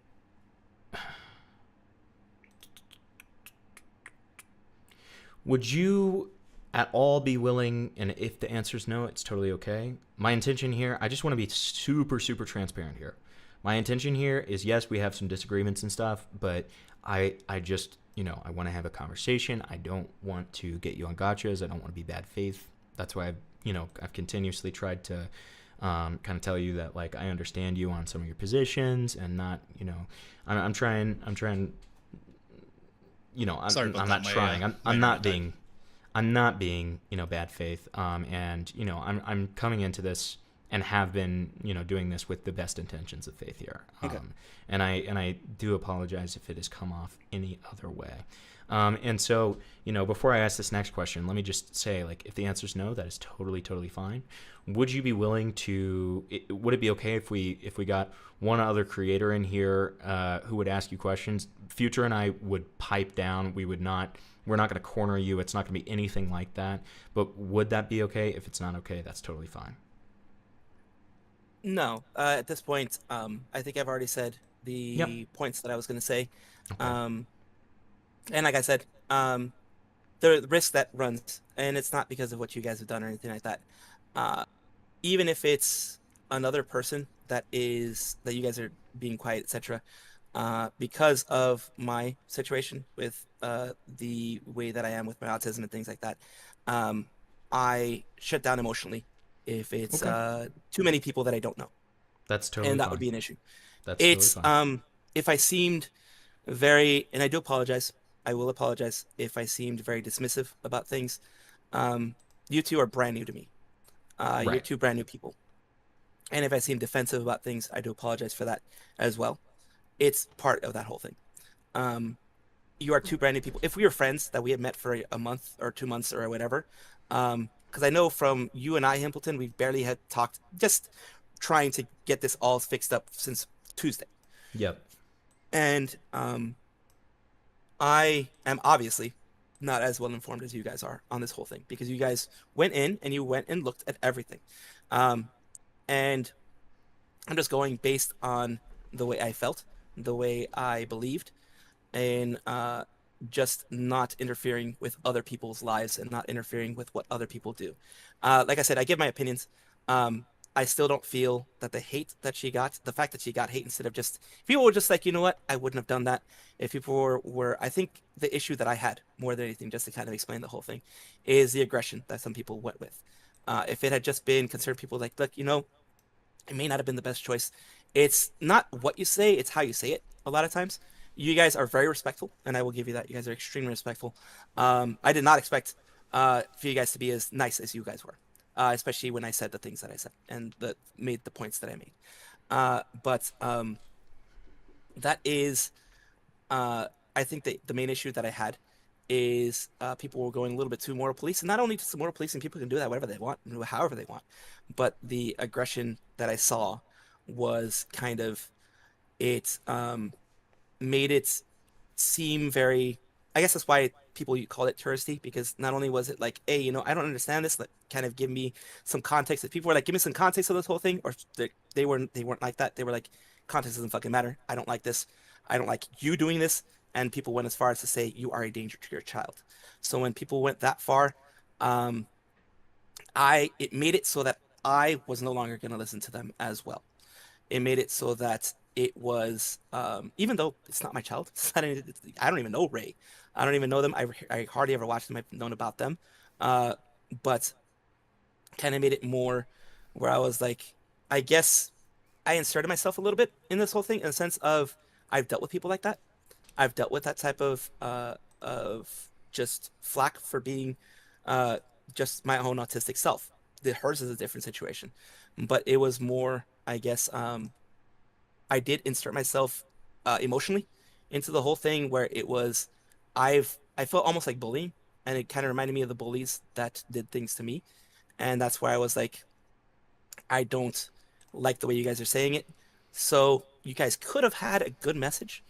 Would you at all be willing, and if the answer is no, it's totally okay. My intention here, I just want to be super, super transparent here. My intention here is, yes, we have some disagreements and stuff, but I just, I want to have a conversation. I don't want to get you on gotchas. I don't want to be bad faith. That's why I've continuously tried to kind of tell you that, like, I understand you on some of your positions and not, I'm trying, Sorry about I'm that. not trying. I'm not being, bad faith. And, I'm coming into this and have been, doing this with the best intentions of faith here. Okay. And I do apologize if it has come off any other way. And so, before I ask this next question, let me just say, like, if the answer is no, that is totally, totally fine. Would you be willing to, would it be okay if we got one other creator in here who would ask you questions? Future and I would pipe down. We're not going to corner you. It's not going to be anything like that. But would that be okay? If it's not okay, that's totally fine. No, at this point, I think I've already said the points that I was going to say. Okay. And like I said, the risk that runs, and it's not because of what you guys have done or anything like that. Even if it's another person that you guys are being quiet, etc., because of my situation with the way that I am with my autism and things like that, I shut down emotionally if it's too many people that I don't know. That's totally And that fine. would be an issue. That's It's totally fine. If I seemed very, and I do apologize. I will apologize if I seemed very dismissive about things. You two are brand new to me. You're Right. two brand new people. And if I seem defensive about things, I do apologize for that as well. It's part of that whole thing. You are two brand new people. If we were friends that we had met for a month or 2 months or whatever, because I know from you and I, Himpleton, we barely had talked, just trying to get this all fixed up since Tuesday. Yep. And I am obviously not as well informed as you guys are on this whole thing, because you guys went in and you went and looked at everything. And I'm just going based on the way I felt, the way I believed, and just not interfering with other people's lives and not interfering with what other people do. Like I said, I give my opinions. I still don't feel that the hate that she got, the fact that she got hate instead of just, people were just like, you know what, I wouldn't have done that. If people were, I think the issue that I had more than anything, just to kind of explain the whole thing, is the aggression that some people went with. If it had just been concerned people like, look, it may not have been the best choice. It's not what you say, it's how you say it a lot of times. You guys are very respectful, and I will give you that. You guys are extremely respectful. I did not expect for you guys to be as nice as you guys were. Especially when I said the things that I said and made the points that I made. But that is, I think the main issue that I had is people were going a little bit too moral police. And not only just moral police, and people can do that whatever they want, however they want. But the aggression that I saw was kind of, it made it seem very, I guess that's why people call it touristy, because not only was it like, hey, I don't understand this, like, kind of give me some context. If people were like, give me some context of this whole thing, or they weren't like that. They were like, context doesn't fucking matter. I don't like this. I don't like you doing this. And people went as far as to say you are a danger to your child. So when people went that far, it made it so that I was no longer going to listen to them as well. It made it so that it was, even though it's not my child, I don't even know Ray. I don't even know them. I hardly ever watched them. I've known about them. But kind of made it more where I was like, I guess I inserted myself a little bit in this whole thing, in the sense of, I've dealt with people like that. I've dealt with that type of just flack for being just my own autistic self. Hers is a different situation, but it was more, I guess, I did insert myself emotionally into the whole thing where it was I felt almost like bullying, and it kind of reminded me of the bullies that did things to me, and that's why I was like, I don't like the way you guys are saying it. So you guys could have had a good message,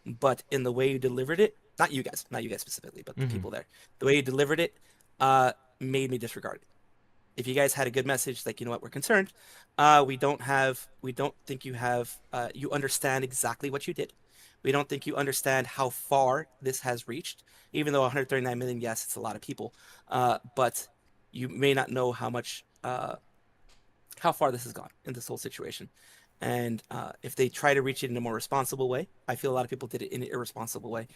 but in the way you delivered it, not you guys specifically, but the Hmm. people there, the way you delivered it, made me disregard it. If you guys had a good message, like, you know what, we're concerned, we don't think you have, you understand exactly what you did. We don't think you understand how far this has reached, even though 139 million, yes, it's a lot of people, but you may not know how far this has gone in this whole situation. And if they try to reach it in a more responsible way, I feel a lot of people did it in an irresponsible way.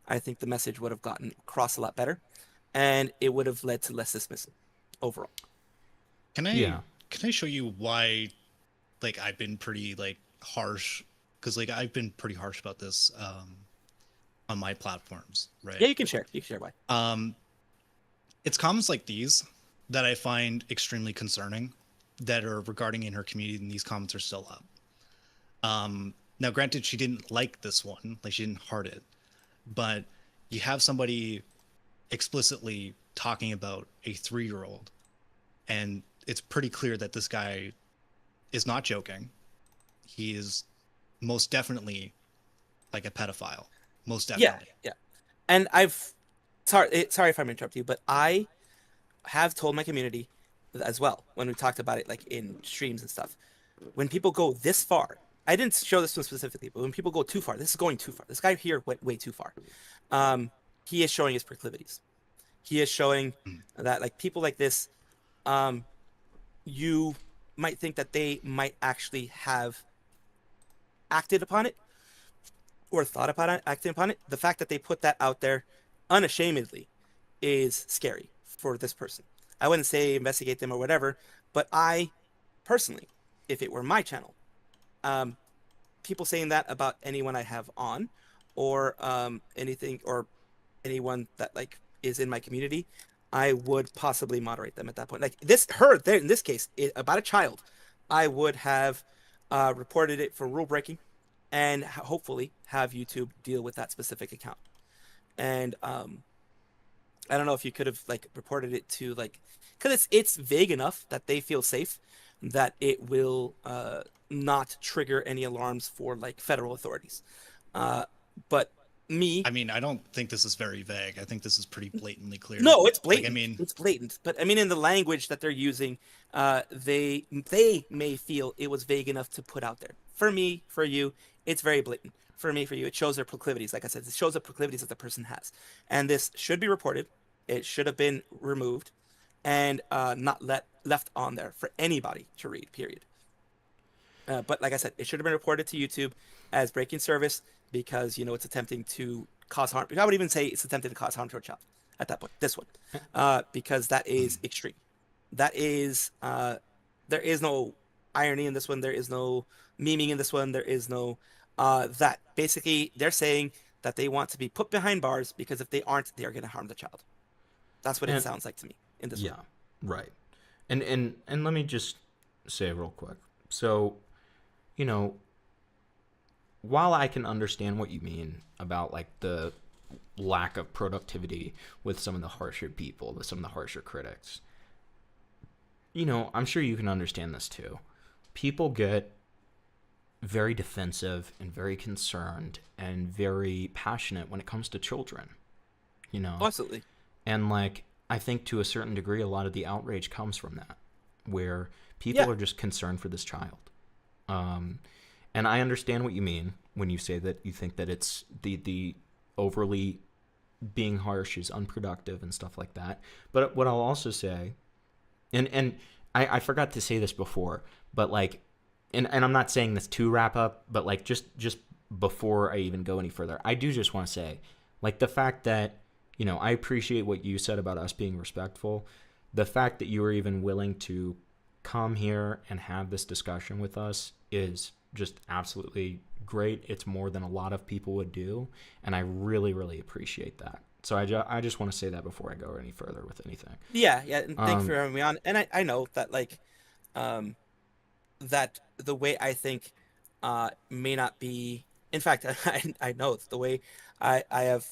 I think the message would have gotten across a lot better, and it would have led to less dismissal overall. Can I Yeah. can I show you why like I've been pretty like harsh because like I've been pretty harsh about this on my platforms, Yeah, right? you can share. You can share why. Um it's comments like these that I find extremely concerning that are regarding in her community and these comments are still up. Now granted she didn't like this one, like she didn't heart it, but you have somebody explicitly talking about a 3-year-old and it's pretty clear that this guy is not joking. He is most definitely like a pedophile. Most Yeah, definitely. yeah. And sorry if I'm interrupting you, but I have told my community as well when we talked about it, like in streams and stuff. When people go this far, I didn't show this one specifically, but when people go too far, this is going too far. This guy here went way too far. Um, he is showing his proclivities. He is showing Mm. that like people like this, um, you might think that they might actually have acted upon it or thought about it, acting upon it. The fact that they put that out there unashamedly is scary for this person. I wouldn't say investigate them or whatever, but I personally, if it were my channel, um, people saying that about anyone I have on, or anything, or anyone that like is in my community, I would possibly moderate them at that point. Like this, her there in this case, about a child, I would have reported it for rule breaking, and hopefully have YouTube deal with that specific account. And I don't know if you could have like reported it to like, because it's vague enough that they feel safe that it will not trigger any alarms for like federal authorities. Uh, but me, I mean, I don't think this is very vague. I think this is pretty blatantly clear. no, it's Like, I blatant. mean, It's blatant. But I mean, in the language that they're using, they may feel it was vague enough to put out there. For me, for you, it's very blatant. For me, for you, it shows their proclivities. Like I said, it shows the proclivities that the person has, and this should be reported. It should have been removed, and not left on there for anybody to read. Period. But like I said, it should have been reported to YouTube as breaking service because it's attempting to cause harm. I would even say it's attempting to cause harm to a child at that point. This one, because that is mm, extreme. That is there is no irony in this one. There is no memeing in this one. There is no that. Basically, they're saying that they want to be put behind bars because if they aren't, they are going to harm the child. That's what it And sounds like to me in this one. yeah, right. And let me just say real quick. So, you know, while I can understand what you mean about like the lack of productivity with some of the harsher people, with some of the harsher critics, I'm sure you can understand this too. People get very defensive and very concerned and very passionate when it comes to children, you Oh, know? absolutely. And like, I think to a certain degree, a lot of the outrage comes from that, where Yeah. people are just concerned for this child. Um, and I understand what you mean when you say that you think that it's the overly being harsh is unproductive and stuff like that. But what I'll also say, and I forgot to say this before, but like, and I'm not saying this to wrap up, but like just before I even go any further, I do just want to say, like the fact that I appreciate what you said about us being respectful. The fact that you were even willing to come here and have this discussion with us is just absolutely great. It's more than a lot of people would do, and I really, really appreciate that. So I just want to say that before I go any further with anything. Yeah, yeah, and thanks for Um, having me on. And I know that like that the way I think may not be in fact, I know the way I have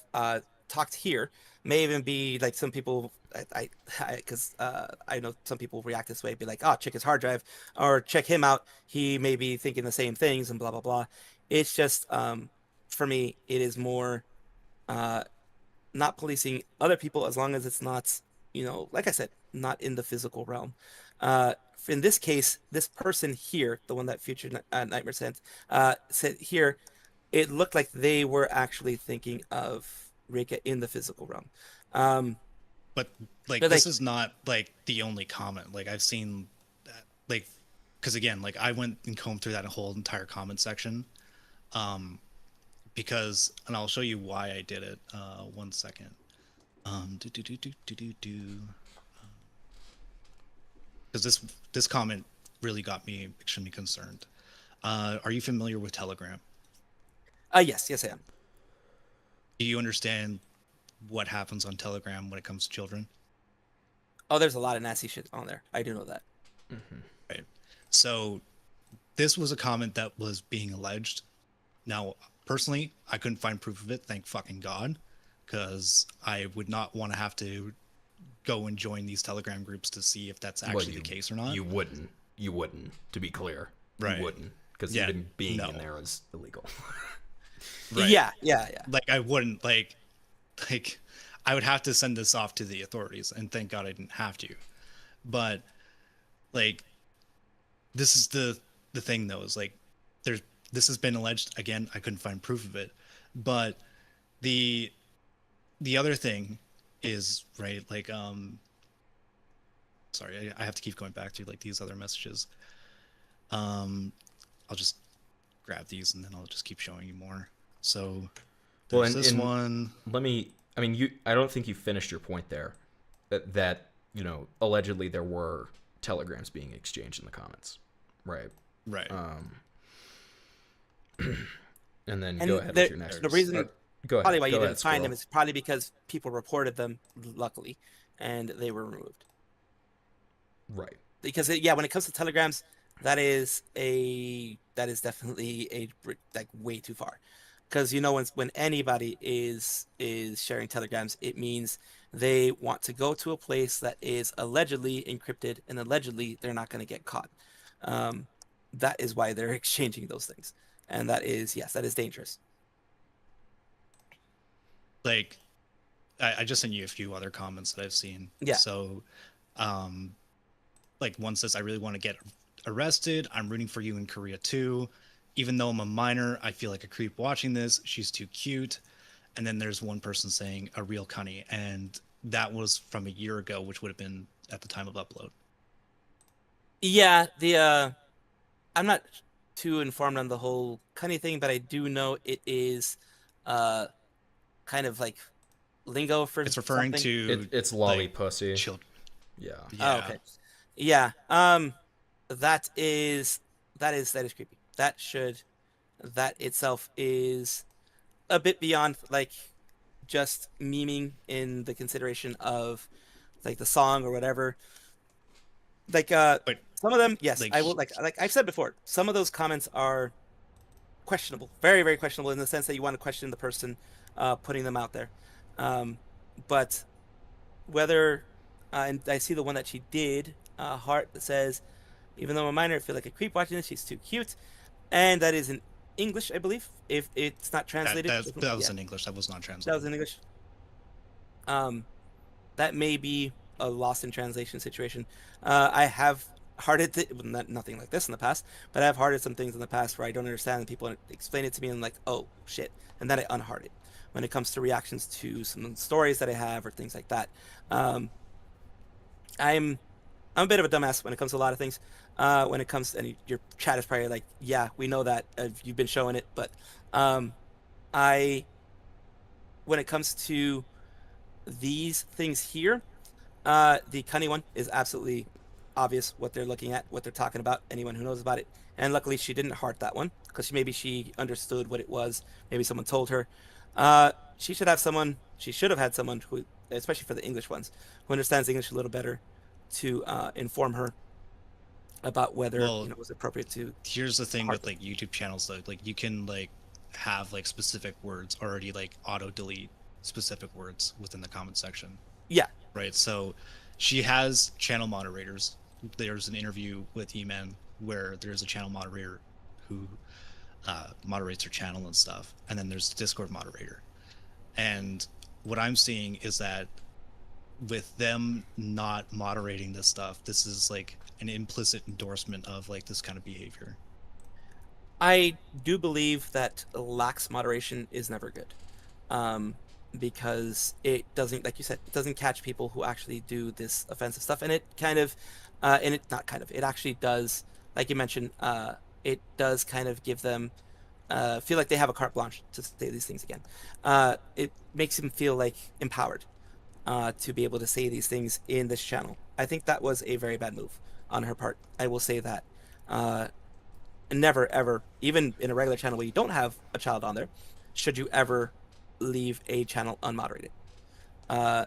talked here may even be like some people because I know some people react this way, be like, oh, check his hard drive or check him out. He may be thinking the same things and blah blah blah. It's just for me, it is more uh, not policing other people as long as it's not, like I said, not in the physical realm. In this case, this person here, the one that Future Nightmare sent, said here, it looked like they were actually thinking of Rika in the physical realm. Um, But like but this like, is not like the only comment. Like I've seen that, like, because again, like I went and combed through that whole entire comment section, um, because, and I'll show you why I did it. One second. Do do do do do do do. Because this comment really got me extremely concerned. Are you familiar with Telegram? yes, I am. Do you understand what happens on Telegram when it comes to children? Oh, there's a lot of nasty shit on there. I do know that. Right. So this was a comment that was being alleged. Now, personally, I couldn't find proof of it. Thank fucking God, because I would not want to have to go and join these Telegram groups to see if that's actually the case or not. You wouldn't. You wouldn't. To be clear, Right. You wouldn't, because Yeah, even being no. in there is illegal. Right. Yeah. Like I wouldn't like I would have to send this off to the authorities, and thank God I didn't have to. But like this is the thing though, is like this has been alleged. Again, I couldn't find proof of it. But the other thing is, right, like sorry, I have to keep going back to like these other messages. I'll just grab these and then I'll just keep showing you more. So there's this one. I don't think you finished your point there. That allegedly there were telegrams being exchanged in the comments, right? Right. And then And go ahead with your next. the reason, Go ahead. probably why you Go didn't ahead, find them Squirrel. is probably because people reported them, luckily, and they were removed. Right. Because when it comes to telegrams, that is definitely like way too far. Because when anybody is sharing telegrams, it means they want to go to a place that is allegedly encrypted, and allegedly they're not going to get caught. That is why they're exchanging those things, and that is dangerous. Like I just sent you a few other comments that I've seen. Yeah. So like one says, I really want to get arrested. I'm rooting for you in Korea too. Even though I'm a minor, I feel like a creep watching this. She's too cute. And then there's one person saying a real cunny, and that was from a year ago, which would have been at the time of upload. Yeah, I'm not too informed on the whole cunny thing, but I do know it is kind of like lingo for It's referring something. to It's lolly like, pussy. children. Yeah. Oh, okay. Yeah. That is creepy. That itself is a bit beyond like just memeing in the consideration of like the song or whatever. Like But some of them, yes, like I will like I've said before, some of those comments are questionable, very, very questionable in the sense that you want to question the person putting them out there. But whether and I see the one that she did, heart that says, even though I'm a minor, I feel like a creep watching this. She's too cute, and that is in English, I believe. If it's not translated, that was in English. That was not translated. that was in English. That may be a lost in translation situation. I have hearted nothing like this in the past, but I've hearted some things in the past where I don't understand, and people explain it to me, and I'm like, oh shit, and then I unheart it when it comes to reactions to some stories that I have or things like that. I'm a bit of a dumbass when it comes to a lot of things. When it comes, and your chat is probably like, yeah, we know that, you've been showing it, but I when it comes to these things here, the cunny one is absolutely obvious what they're looking at, what they're talking about. Anyone who knows about it, and luckily she didn't heart that one because maybe she understood what it was. Maybe someone told her. She should have someone. She should have had someone who, especially for the English ones, who understands English a little better, to inform her about whether it was appropriate to. Here's the thing heart with like YouTube channels though, like you can like have like specific words already like auto delete specific words within the comment section, Yeah. right? So she has channel moderators. There's an interview with E-Man where there's a channel moderator who moderates her channel and stuff, and then there's the Discord moderator. And what I'm seeing is that with them not moderating this stuff, this is like an implicit endorsement of like this kind of behavior. I do believe that lax moderation is never good, um, because it doesn't, like you said, it doesn't catch people who actually do this offensive stuff, and it kind of, and it not kind of, it actually does, like you mentioned, it does kind of give them feel like they have a carte blanche to say these things again. It makes them feel like empowered to be able to say these things in this channel. I think that was a very bad move on her part. I will say that. Uh, Never ever, even in a regular channel where you don't have a child on there, should you ever leave a channel unmoderated. Uh,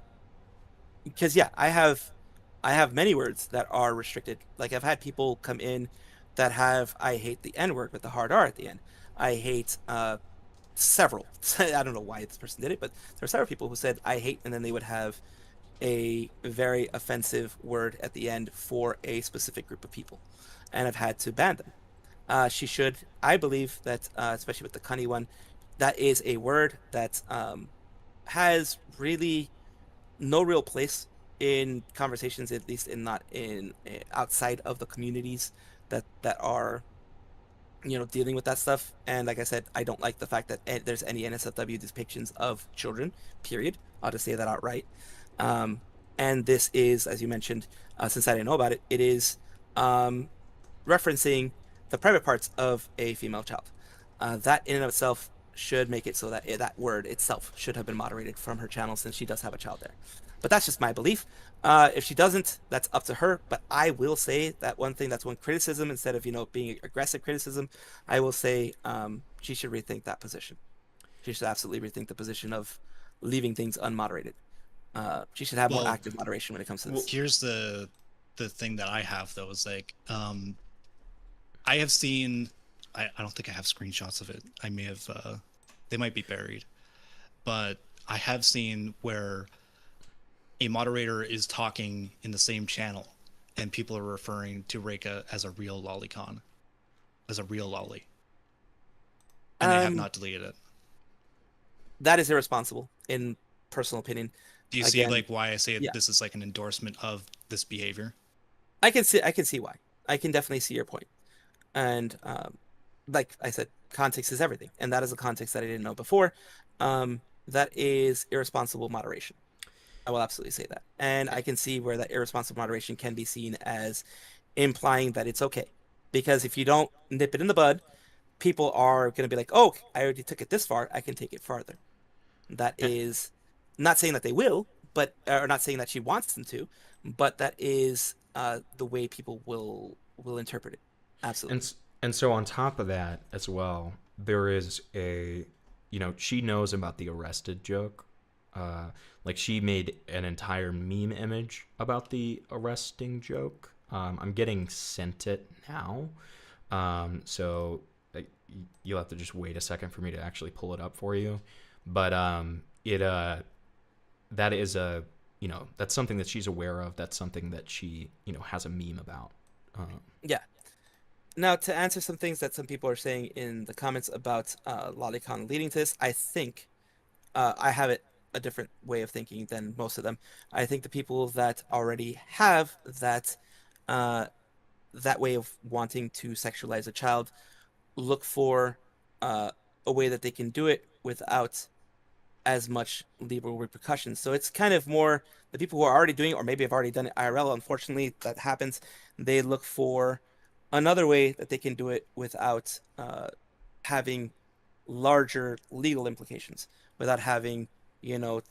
because yeah, I have many words that are restricted. Like I've had people come in that have I hate the N word with the hard R at the end. I hate several. I don't know why this person did it, but there are several people who said I hate, and then they would have a very offensive word at the end for a specific group of people, and I've had to ban them. She should, I believe that, especially with the cunny one, that is a word that has really no real place in conversations, at least in not in outside of the communities that are dealing with that stuff. And like I said, I don't like the fact that there's any NSFW depictions of children. Period. I'll just say that outright. Um, and this is, as you mentioned, since I didn't know about it, it is um, referencing the private parts of a female child. That in and of itself should make it so that that word itself should have been moderated from her channel, since she does have a child there. But that's just my belief. If she doesn't, that's up to her. But I will say that one thing, that's one criticism, instead of being aggressive criticism, I will say she should rethink that position. She should absolutely rethink the position of leaving things unmoderated. She should have more Well, active moderation when it comes to this. here's the thing that I have though is like I have seen I don't think I have screenshots of it. I may have they might be buried. But I have seen where a moderator is talking in the same channel and people are referring to Reika as a real lolicon, as a real lolly. And they have Um, not deleted it. that is irresponsible, in personal opinion. Do you see Again, like why I say yeah, this is like an endorsement of this behavior? I can see why. I can definitely see your point. And like I said, context is everything, and that is a context that I didn't know before. That is irresponsible moderation. I will absolutely say that, and I can see where that irresponsible moderation can be seen as implying that it's okay, because if you don't nip it in the bud, people are going to be like, "Oh, I already took it this far. I can take it farther." That is not saying that they will, but or not saying that she wants them to, but that is the way people will interpret it. And Absolutely. and so on top of that as well, there is she knows about the arrested joke. Like she made an entire meme image about the arresting joke. I'm getting sent it now, so you'll have to just wait a second for me to actually pull it up for you. But it that is that's something that she's aware of. That's something that she has a meme about. Yeah. Now, to answer some things that some people are saying in the comments about Lolicon leading to this, I think I have it a different way of thinking than most of them. I think the people that already have uh, that way of wanting to sexualize a child look for uh, a way that they can do it without as much legal repercussions. So it's kind of more the people who are already doing it, or maybe have already done it IRL. Unfortunately, that happens. They look for another way that they can do it without having larger legal implications, without having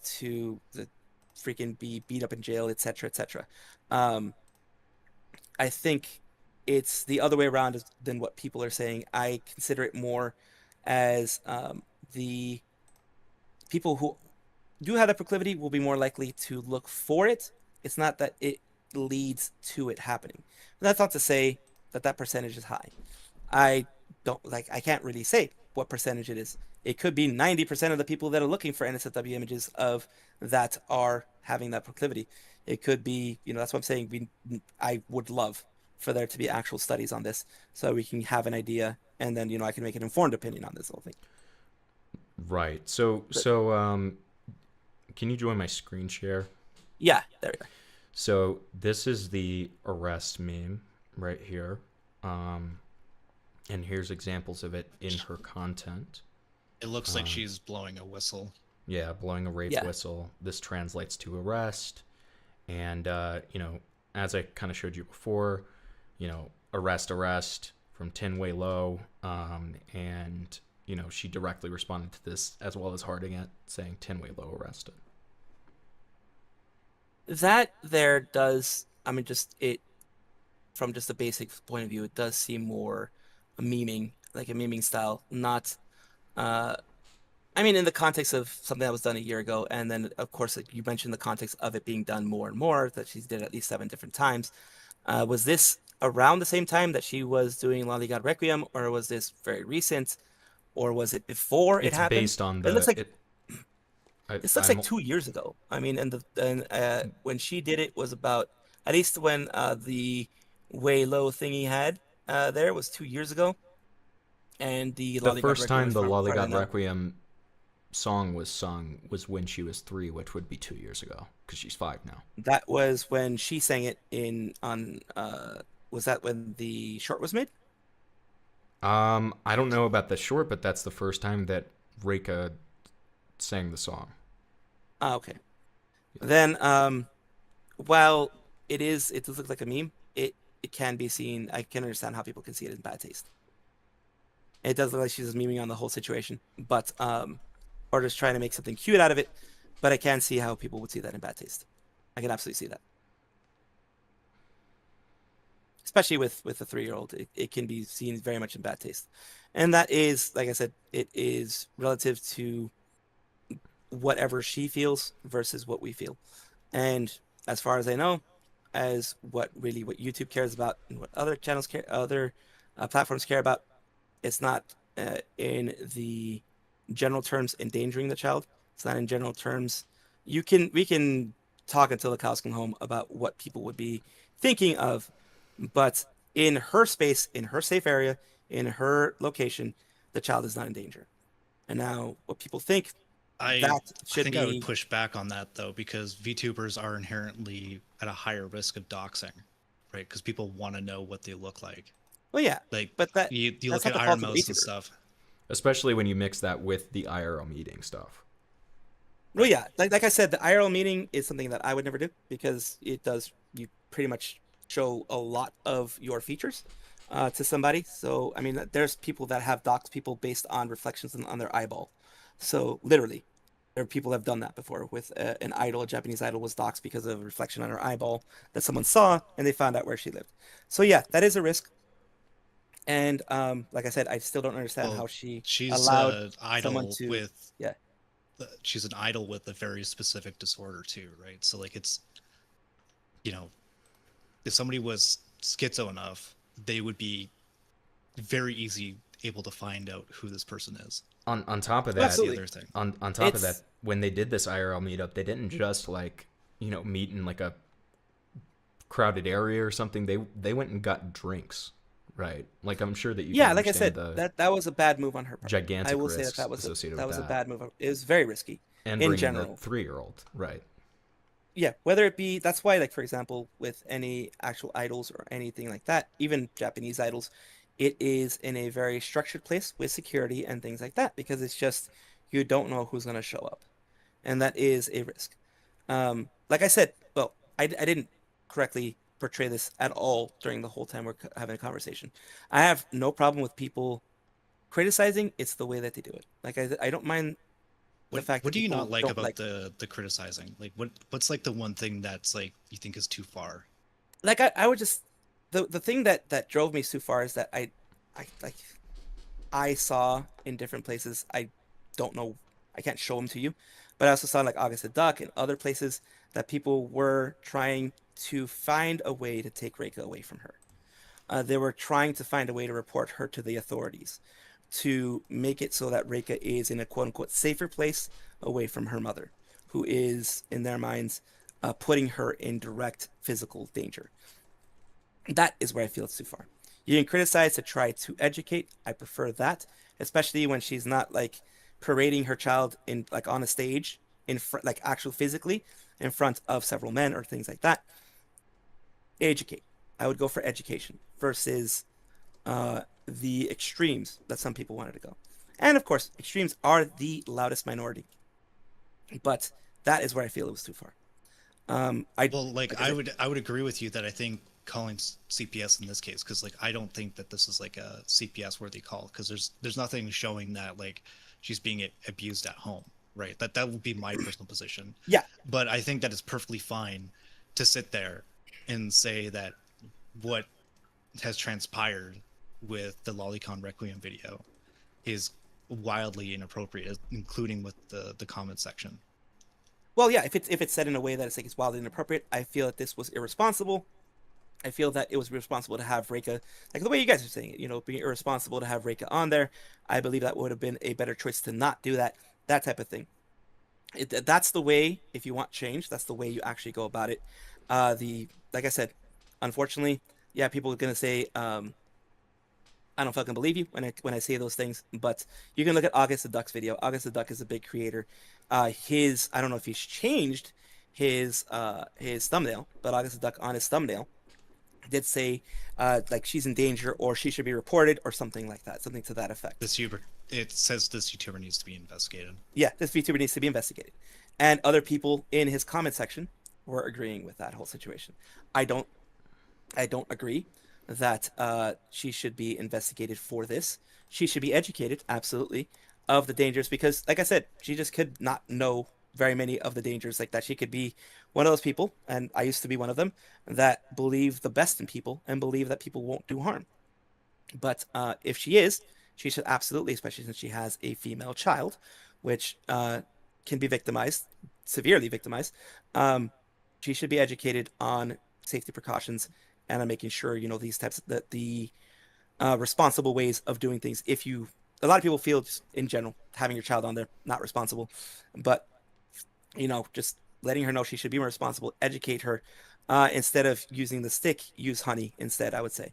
to the freaking be beat up in jail, etc., etc. Um, I think it's the other way around than what people are saying. I consider it more as the people who do have that proclivity will be more likely to look for it. It's not that it leads to it happening. But that's not to say that that percentage is high. I don't like. I can't really say what percentage it is. It could be 90% of the people that are looking for NSFW images of that are having that proclivity. It could be, that's what I'm saying. I would love for there to be actual studies on this so we can have an idea, and then, I can make an informed opinion on this whole thing. Right. So, can you join my screen share? Yeah, there we go. So this is the arrest meme right here. And here's examples of it in her content. It looks like she's blowing a whistle. Yeah, blowing a rape whistle. This translates to arrest. And, as I kind of showed you before, arrest from Tin-Way Low. And, she directly responded to this as well as hearting it, saying Tin-Way Low arrested. That there does, from just a basic point of view, it does seem more a memeing style, not, in the context of something that was done a year ago, and then of course, like you mentioned, the context of it being done more and more, that she's did at least 7 different times. Was this around the same time that she was doing Lollygod Requiem, or was this very recent, or was it before it happened? It's based on It looks like this looks like 2 years ago. When she did it was about, at least when the Way Low thing he had there was 2 years ago, and the first time the Lollygod Requiem Requiem song was sung was when she was 3, which would be 2 years ago because she's 5 now. That was when she sang it was that when the short was made? I don't know about the short, but that's the first time that Reika sang the song. Okay. Then, while it does look like a meme, it can be seen. I can understand how people can see it in bad taste. It does look like she's just memeing on the whole situation, but or just trying to make something cute out of it. But I can see how people would see that in bad taste. I can absolutely see that, especially with a 3-year-old. It can be seen very much in bad taste, and that is, like I said, it is relative to whatever she feels versus what we feel. And as far as I know, as what YouTube cares about and what other channels care, other platforms care about, it's not in the general terms endangering the child. It's not in general terms. We can talk until the cows come home about what people would be thinking of, but in her space, in her safe area, in her location, the child is not in danger. And now what people think, I think I would push back on that, though, because VTubers are inherently at a higher risk of doxing, right? Because people want to know what they look like. Well, yeah, but you look at Iron Mouse and stuff. Especially when you mix that with the IRL meeting stuff. Well, yeah, like I said, the IRL meeting is something that I would never do because you pretty much show a lot of your features to somebody. So, there's people that have doxed people based on reflections on their eyeball. So literally, there are people that have done that before with an idol. A Japanese idol was doxxed because of a reflection on her eyeball that someone saw, and they found out where she lived. So yeah, that is a risk. And like I said, I still don't understand how she's allowed someone to. She's an idol with a very specific disorder too, right? So like it's, if somebody was schizo enough, they would be very easy able to find out who this person is. On top of that, the other thing. On top of that, when they did this IRL meetup, they didn't just meet in like a crowded area or something. They went and got drinks, right? Like I'm sure that you. Yeah, like I said, that was a bad move on her part. Gigantic. I will say that was a bad move. It was very risky. And in bringing general, a 3-year-old, right? Yeah, whether it be, that's why, like for example, with any actual idols or anything like that, even Japanese idols, it is in a very structured place with security and things like that, because it's just, you don't know who's going to show up. And that is a risk. Like I said, well, I didn't correctly portray this at all during the whole time we're having a conversation. I have no problem with people criticizing. It's the way that they do it. Like, I don't mind the fact what that do you not like about like the criticizing? Like, what's like the one thing that's like you think is too far? Like, I would just, the thing that drove me too far is that I saw in different places, I don't know, I can't show them to you, but I also saw like August the Duck and other places that people were trying to find a way to take Reika away from her. They were trying to find a way to report her to the authorities, to make it so that Reika is in a quote unquote safer place away from her mother, who is, in their minds, putting her in direct physical danger. That is where I feel it's too far. You can criticize to try to educate. I prefer that, especially when she's not like parading her child in like on a stage in front, like actual physically in front of several men or things like that. Educate. I would go for education versus the extremes that some people wanted to go. And of course, extremes are the loudest minority, but that is where I feel it was too far. Well, like I would agree with you that I think calling CPS in this case, because like I don't think that this is like a CPS worthy call, because there's nothing showing that like she's being abused at home, right? That would be my personal position. Yeah, But I think that it's perfectly fine to sit there and say that what has transpired with the Lolicon Requiem video is wildly inappropriate, including with the comment section. well, yeah. If it's said in a way that it's like it's wildly inappropriate, I feel that this was irresponsible. I feel that it was responsible to have Reika, like the way you guys are saying it, being irresponsible to have Reika on there. I believe that would have been a better choice to not do that, that type of thing. That's the way, if you want change, that's the way you actually go about it. Like I said, unfortunately, yeah, people are going to say, I don't fucking believe you when I say those things, but you can look at August the Duck's video. August the Duck is a big creator. I don't know if he's changed his thumbnail, but August the Duck on his thumbnail did say like she's in danger or she should be reported or something like that, something to that effect. It says this YouTuber needs to be investigated. Yeah, this VTuber needs to be investigated. And other people in his comment section were agreeing with that whole situation. I don't I don't agree that she should be investigated for this. She should be educated, absolutely, of the dangers because, like I said, she just could not know very many of the dangers like that. She could be one of those people, and I used to be one of them, that believe the best in people and believe that people won't do harm. But if she is, she should absolutely, especially since she has a female child, which can be victimized, severely victimized. Um, she should be educated on safety precautions and on making sure these types of the responsible ways of doing things. If you, a lot of people feel just in general having your child on there not responsible, but just letting her know she should be more responsible, educate her. Instead of using the stick, use honey instead, I would say.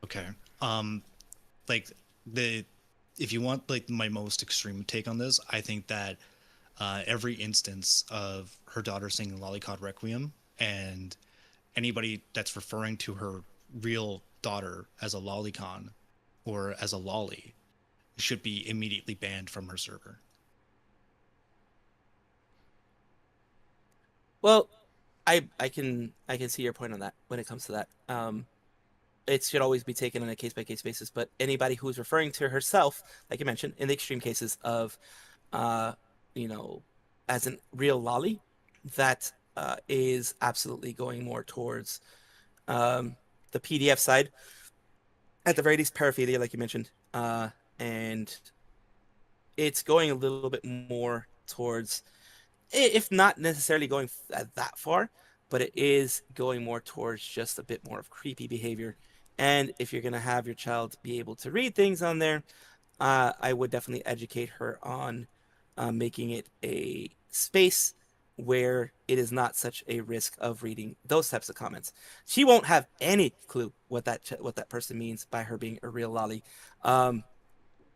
Okay. Um, like the if you want like my most extreme take on this, I think that every instance of her daughter singing Lolicon Requiem and anybody that's referring to her real daughter as a lolicon or as a lolly should be immediately banned from her server. Well, I can see your point on that when it comes to that. It should always be taken on a case by case basis. But anybody who's referring to herself, like you mentioned, in the extreme cases of, uh, you know, as a real lolly, that is absolutely going more towards the PDF side. At the very least, paraphilia, like you mentioned, and it's going a little bit more towards, if not necessarily going that far, but it is going more towards just a bit more of creepy behavior. And if you're going to have your child be able to read things on there, I would definitely educate her on making it a space where it is not such a risk of reading those types of comments. She won't have any clue what that person means by her being a real lolly. Um,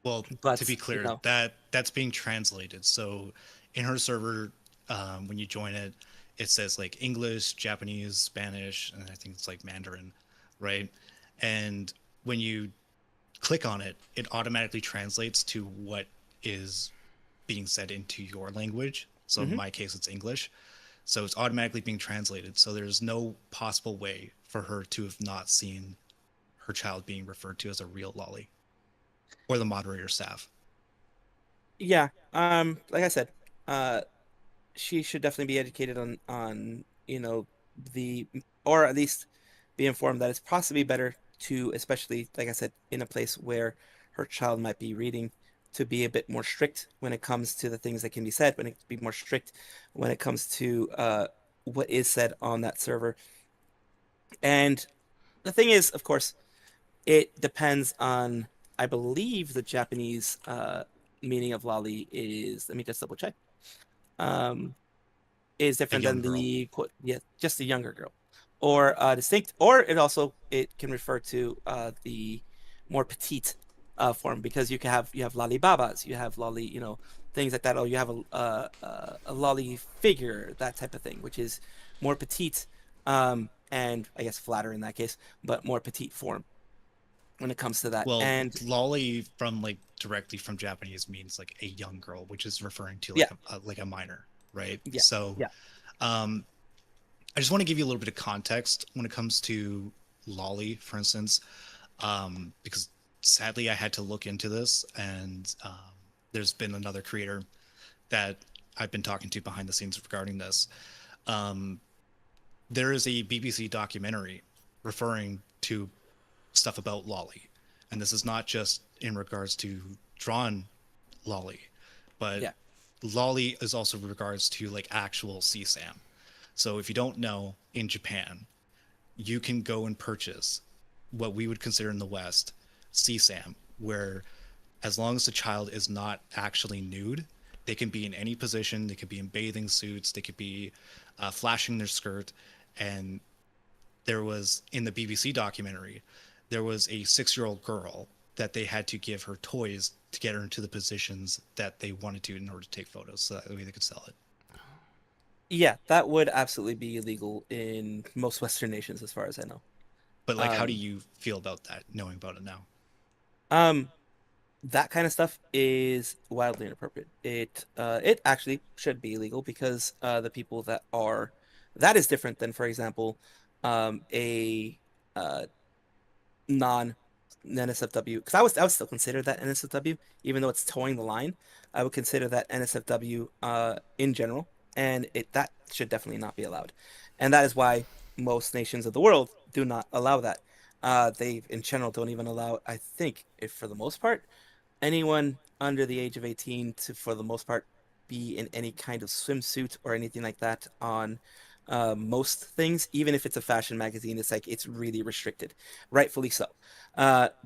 Well, but to be clear, that's being translated. So in her server, when you join it, it says like English, Japanese, Spanish, and I think it's like Mandarin, right? And when you click on it, it automatically translates to what is being said into your language. So in mhm. my case, it's English. So it's automatically being translated. So there's no possible way for her to have not seen her child being referred to as a real lolly or the moderator staff. Yeah, like I said, uh, she should definitely be educated on the, or at least be informed that it's possibly better to, especially like I said, in a place where her child might be reading, to be a bit more strict when it comes to the things that can be said, when it be more strict when it comes to what is said on that server. And the thing is, of course, It depends on, I believe the Japanese meaning of lolly is, let me just double check. Um, is A different young than girl. the quote, yeah, just a younger girl, or distinct, or it can refer to the more petite form, because you have lolly babas, you have lolly, things like that, or you have a lolly figure, that type of thing, which is more petite, and I guess flatter in that case, but more petite form when it comes to that. Well, And lolly from like directly from Japanese means like a young girl, which is referring to yeah, like a minor, right? yeah, So, yeah, um, I just want to give you a little bit of context when it comes to lolly, for instance, because sadly I had to look into this, and there's been another creator that I've been talking to behind the scenes regarding this. Um, there is a BBC documentary referring to stuff about lolly, and this is not just in regards to drawn lolly, but yeah, lolly is also in regards to like actual CSAM. So if you don't know, in Japan, you can go and purchase what we would consider in the West CSAM, where as long as the child is not actually nude, they can be in any position. They could be in bathing suits. They could be flashing their skirt. And there was in the BBC documentary, there was a 6-year-old girl that they had to give her toys to get her into the positions that they wanted to in order to take photos, so that way they could sell it. yeah. That would absolutely be illegal in most Western nations, as far as I know. But like, how do Um, you feel about that, knowing about it now? um, that kind of stuff is wildly inappropriate. It actually should be illegal, because the people that is different than, for example, a non NSFW, because I would still consider that NSFW, even though it's towing the line. I would consider that NSFW in general, and it that should definitely not be allowed, and that is why most nations of the world do not allow that. They in general don't even allow, I think, if for the most part, anyone under the age of 18 to, for the most part, be in any kind of swimsuit or anything like that on most things. Even if it's a fashion magazine, it's like it's really restricted, rightfully so,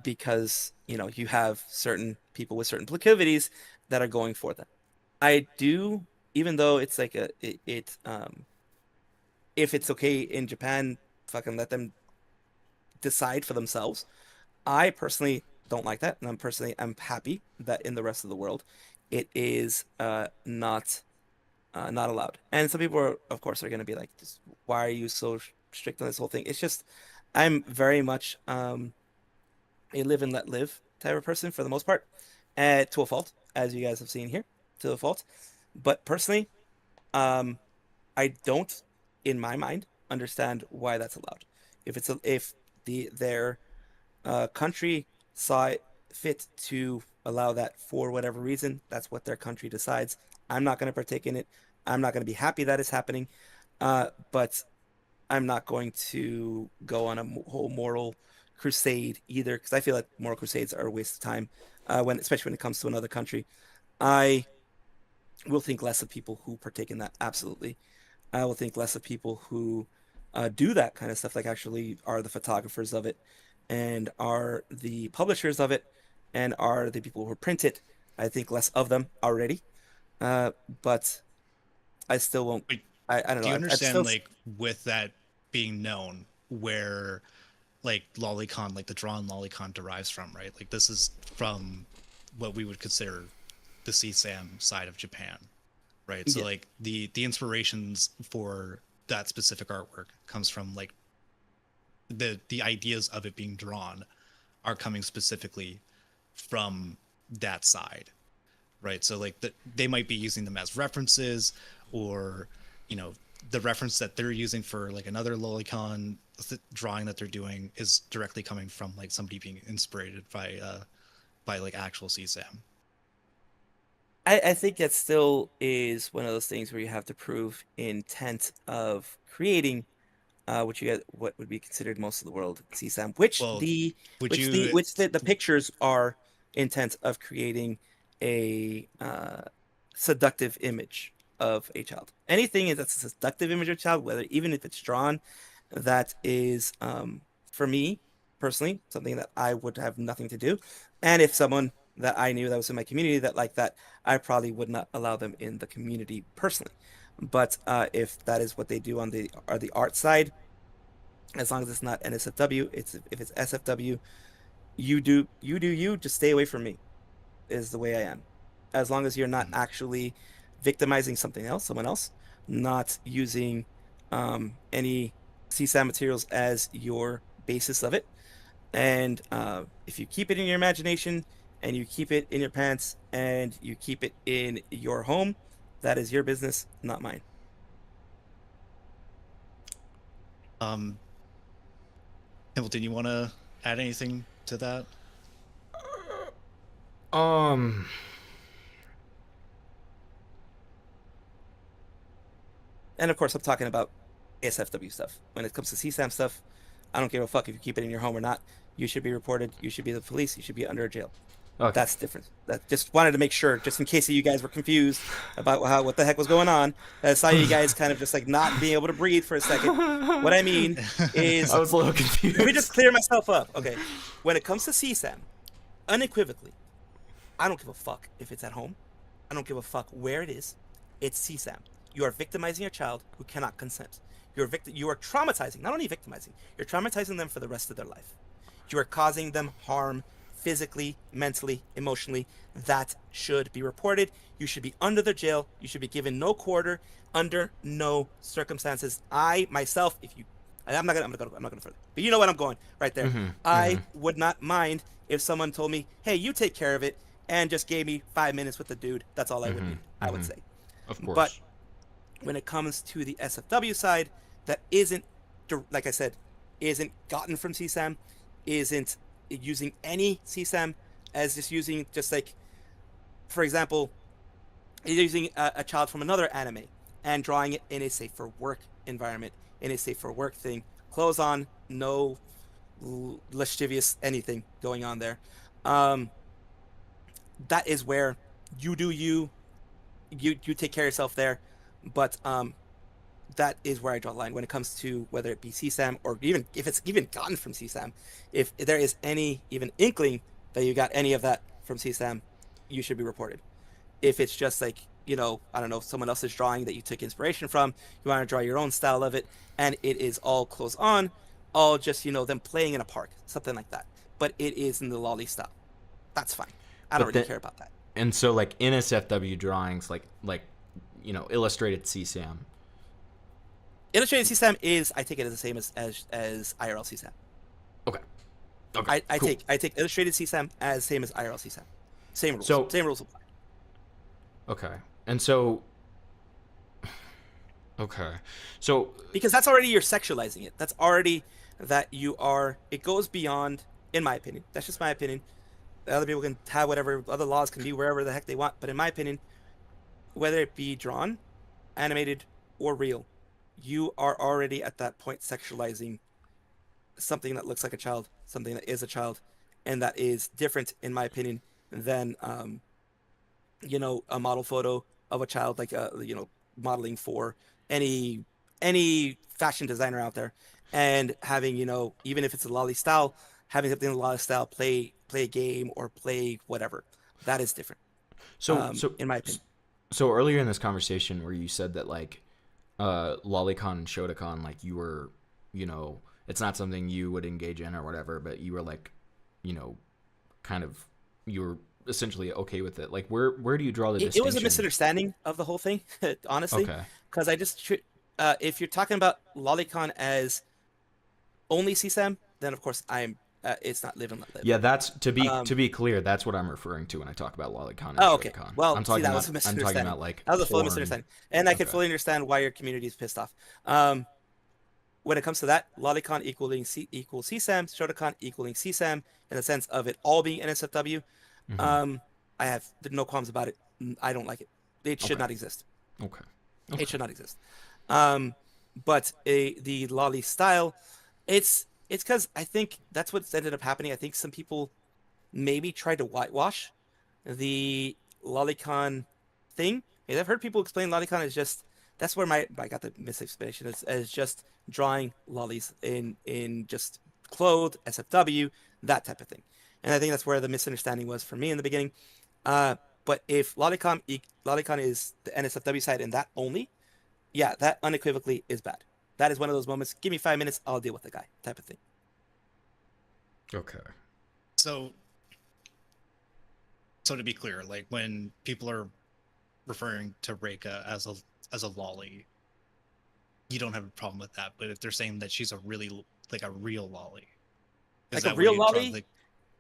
because you have certain people with certain proclivities that are going for that. I do, even though it's like if it's okay in Japan, fucking let them decide for themselves. I personally don't like that, and I'm happy that in the rest of the world, it is not allowed. And some people are, of course, are going to be like, "Why are you so strict on this whole thing?" It's just I'm very much a live and let live type of person for the most part, to a fault, as you guys have seen here, to a fault. But personally, um, I don't, in my mind, understand why that's allowed. If their country saw it fit to allow that for whatever reason. That's what their country decides. I'm not going to partake in it. I'm not going to be happy that it's happening. But I'm not going to go on a whole moral crusade either, because I feel like moral crusades are a waste of time, especially when it comes to another country. I will think less of people who partake in that. Absolutely. I will think less of people who do that kind of stuff, like actually are the photographers of it and are the publishers of it and are the people who print it. I think less of them already. Uh, but I still won't. But I don't do know. you I'd still. understand, like, with that being known, where like lolicon, like the drawn lolicon derives from, right? Like this is from what we would consider the CSAM side of Japan, right? So Yeah, like the inspirations for that specific artwork comes from like the ideas of it being drawn are coming specifically from that side, right? So like they might be using them as references, or you know the reference that they're using for like another lolicon drawing that they're doing is directly coming from like somebody being inspired by like actual CSAM. I think that still is one of those things where you have to prove intent of creating what would be considered most of the world CSAM, Well, would you the pictures are intent of creating a seductive image of a child. Anything that's a seductive image of a child, whether even if it's drawn, that is for me. personally, something that I would have nothing to do. And if someone that I knew that was in my community that liked that, I probably would not allow them in the community personally. But if that is what they do on the art side, as long as it's not NSFW, if it's SFW, you just stay away from me is the way I am. As long as you're not actually victimizing someone else, not using any CSAM materials as your basis of it. And if you keep it in your imagination and you keep it in your pants and you keep it in your home, that is your business, not mine. Hamilton, you want to add anything to that? Um, And of course, I'm talking about ASFW stuff. When it comes to CSAM stuff, I don't give a fuck if you keep it in your home or not. You should be reported. You should be the police. You should be under a jail. okay. That's different. That just wanted to make sure, just in case you guys were confused about what the heck was going on. I saw you guys kind of just like not being able to breathe for a second. What I mean is, I was a little confused. let me just clear myself up. Okay, when it comes to CSAM, unequivocally, I don't give a fuck if it's at home. I don't give a fuck where it is. It's CSAM. You are victimizing a child who cannot consent. You are traumatizing, not only victimizing, you're traumatizing them for the rest of their life. You are causing them harm physically, mentally, emotionally. That should be reported. You should be under the jail. You should be given no quarter under no circumstances. I myself, I'm not gonna further. But you know what I'm going right there. I would not mind if someone told me, "Hey, you take care of it," and just gave me 5 minutes with the dude. That's all I would need. I would say. Of course. But when it comes to the SFW side, that isn't, like I said, isn't gotten from CSAM, isn't using any CSAM as just like, for example, using a child from another anime and drawing it in a safe for work environment, in a safe for work thing, clothes on, no lascivious anything going on there. That is where you do you take care of yourself there. But that is where I draw the line when it comes to whether it be CSAM or even if it's even gotten from CSAM. If there is any even inkling that you got any of that from CSAM, you should be reported. If it's just like, I don't know, someone else's drawing that you took inspiration from, you want to draw your own style of it, and it is all clothes on, all just, them playing in a park, something like that. But it is in the lolly style. That's fine. I don't really care about that. And so like NSFW drawings, like illustrated CSAM. Illustrated CSAM is, I take it as the same as IRL CSAM. Okay. I cool. take illustrated CSAM as same as IRL CSAM. Same rules. So, same rules apply. Okay. And so So because that's already you're sexualizing it. That's already that you are. It goes beyond, in my opinion. That's just my opinion. Other people can have whatever other laws can be wherever the heck they want. But in my opinion, whether it be drawn, animated, or real, you are already at that point sexualizing something that looks like a child, something that is a child, and that is different, in my opinion, than a model photo of a child, like modeling for any fashion designer out there, and having even if it's a lolly style, having something in a lolly style play a game or play whatever, that is different. So in my opinion. So earlier in this conversation where you said that like Lolicon and Shotacon, like you were, it's not something you would engage in or whatever, but you were like, kind of, you were essentially okay with it. Like where do you draw the distinction? It was a misunderstanding of the whole thing, honestly. Okay. Because I just, if you're talking about Lolicon as only CSAM, then of course it's not live and let live. Yeah, that's to be clear. That's what I'm referring to when I talk about Lolicon and okay. Shotacon. Well, I'm talking that was a misunderstanding. I'm talking about like that was a full porn. misunderstanding, and I can fully understand why your community is pissed off. When it comes to that, Lolicon equals CSAM, Shotacon equaling CSAM in the sense of it all being NSFW. I have no qualms about it. I don't like it. It should not exist. Okay. It should not exist. But the lolly style, it's because I think that's what's ended up happening. I think some people maybe tried to whitewash the Lolicon thing. I've heard people explain Lolicon as just, that's where I got the misexplanation, as just drawing lollies in just clothed, SFW, that type of thing. And I think that's where the misunderstanding was for me in the beginning. But if Lolicon is the NSFW side and that only, yeah, that unequivocally is bad. That is one of those moments. Give me 5 minutes, I'll deal with the guy, type of thing. Okay. So, to be clear, like when people are referring to Reika as a lolly, you don't have a problem with that. But if they're saying that she's a real lolly, is Like a that where real you draw lolly,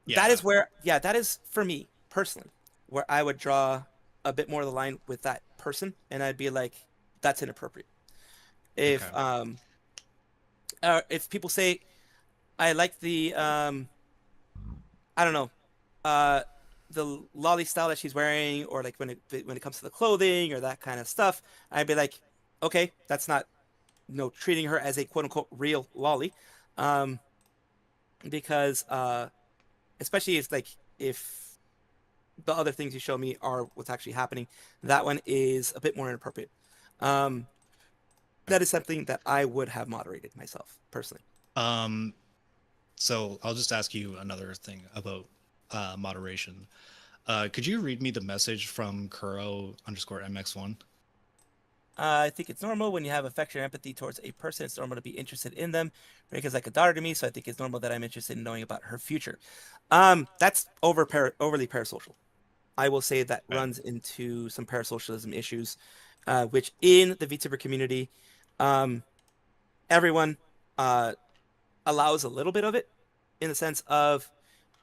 yeah, that is where, yeah, that is for me personally, where I would draw a bit more of the line with that person, and I'd be like, that's inappropriate. okay. If people say I like the I don't know, uh, the lolly style that she's wearing, or like when it comes to the clothing or that kind of stuff, I'd be like, okay, that's not treating her as a quote unquote real lolly, um, because especially if the other things you show me are what's actually happening, that one is a bit more inappropriate. Um, that is something that I would have moderated myself personally. Um, so I'll just ask you another thing about moderation. Could you read me the message from Kuro_MX1? I think it's normal when you have affection or empathy towards a person. It's normal to be interested in them. Rika's like a daughter to me, so I think it's normal that I'm interested in knowing about her future. That's overly parasocial. I will say that Okay. runs into some parasocialism issues, which in the VTuber community, um, everyone uh, allows a little bit of it in the sense of,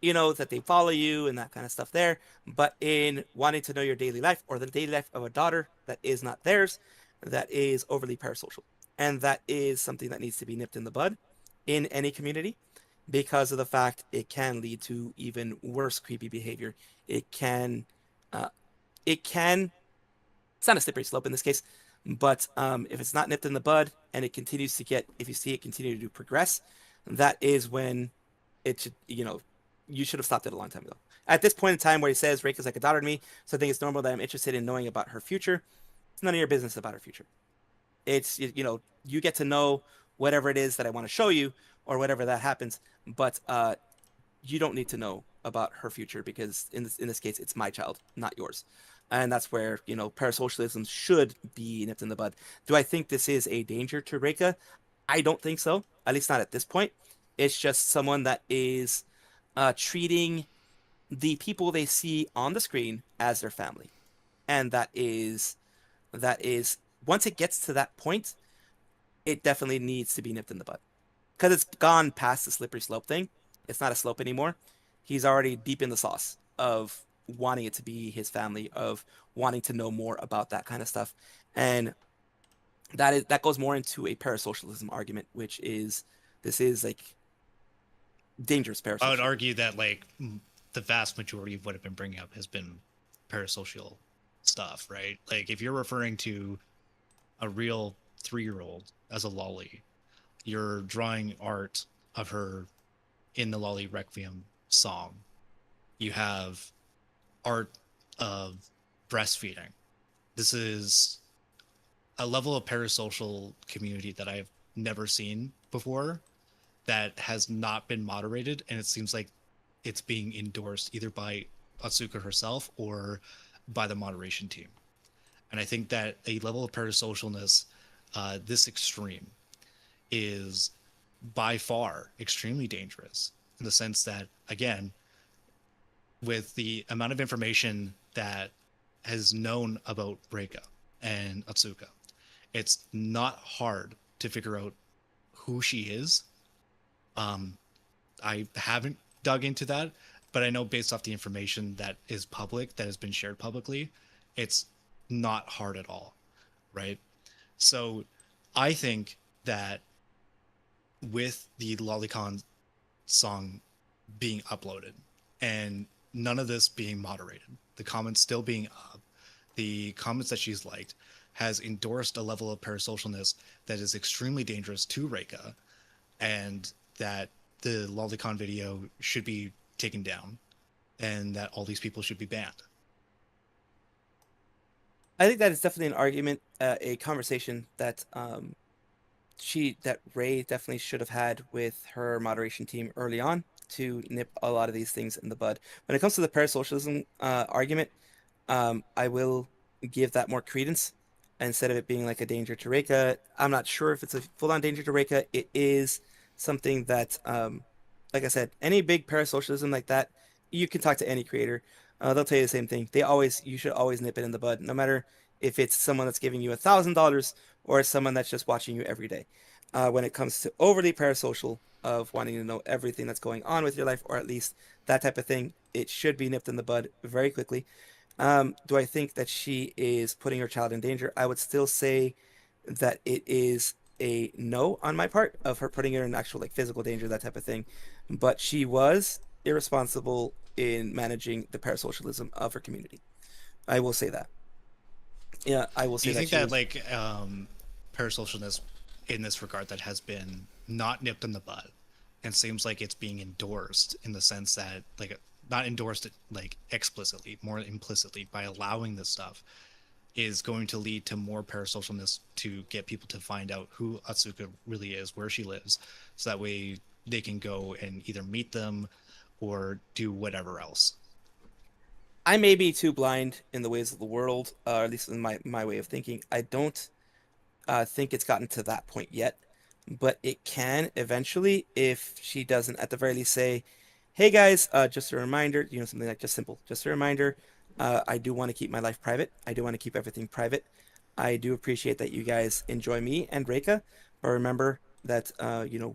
that they follow you and that kind of stuff there. But in wanting to know your daily life or the daily life of a daughter that is not theirs, that is overly parasocial. And that is something that needs to be nipped in the bud in any community because of the fact it can lead to even worse creepy behavior. It can, uh, it can, it's not a slippery slope in this case, but if it's not nipped in the bud and it continues to if you see it continue to progress, that is when it should, you should have stopped it a long time ago. At this point in time where he says Reika's like a daughter to me, so I think it's normal that I'm interested in knowing about her future. It's none of your business about her future. It's, you get to know whatever it is that I want to show you or whatever that happens, but you don't need to know about her future because in this case it's my child, not yours. And that's where, parasocialism should be nipped in the bud. Do I think this is a danger to Reika? I don't think so, at least not at this point. It's just someone that is treating the people they see on the screen as their family, and that is once it gets to that point, it definitely needs to be nipped in the bud because it's gone past the slippery slope thing. It's not a slope anymore. He's already deep in the sauce of wanting it to be his family, of wanting to know more about that kind of stuff, and that goes more into a parasocialism argument, which is this is like dangerous I would parasocialism. argue that the vast majority of what I've been bringing up has been parasocial stuff, right? Like if you're referring to a real 3-year-old as a lolly, you're drawing art of her in the Lolly Requiem song. You have art of breastfeeding. This is a level of parasocial community that I've never seen before that has not been moderated, and it seems like it's being endorsed either by Otsuka herself or by the moderation team. And I think that a level of parasocialness this extreme is by far extremely dangerous in the sense that, again, with the amount of information that has known about Reika and Otsuka, it's not hard to figure out who she is. I haven't dug into that, but I know based off the information that is public, that has been shared publicly, it's not hard at all, right? So I think that with the Lolicon song being uploaded and none of this being moderated, the comments still being up, the comments that she's liked, has endorsed a level of parasocialness that is extremely dangerous to Reika, and that the Lolicon video should be taken down and that all these people should be banned. I think that is definitely an argument, a conversation that that Ray definitely should have had with her moderation team early on to nip a lot of these things in the bud. When it comes to the parasocialism argument, I will give that more credence instead of it being like a danger to Reika. I'm not sure if it's a full-on danger to Reika. It is something that, like I said, any big parasocialism like that, you can talk to any creator. They'll tell you the same thing. You should always nip it in the bud, no matter if it's someone that's giving you $1,000 or someone that's just watching you every day. When it comes to overly parasocial of wanting to know everything that's going on with your life, or at least that type of thing, it should be nipped in the bud very quickly. Do I think that she is putting her child in danger? I would still say that it is a no on my part of her putting her in actual like physical danger, that type of thing. But she was irresponsible in managing the parasocialism of her community. I will say that. Yeah, I will Do say you that think she that was. like parasocialness in this regard that has been not nipped in the bud and seems like it's being endorsed in the sense that like not endorsed like explicitly, more implicitly by allowing this stuff is going to lead to more parasocialness to get people to find out who Atsuka really is, where she lives, so that way they can go and either meet them or do whatever else. I may be too blind in the ways of the world, or at least in my way of thinking. I don't think it's gotten to that point yet, but it can eventually if she doesn't, at the very least, say, "Hey guys, just a reminder," something like just simple, just a reminder. I do want to keep my life private. I do want to keep everything private. I do appreciate that you guys enjoy me and Reika, but remember that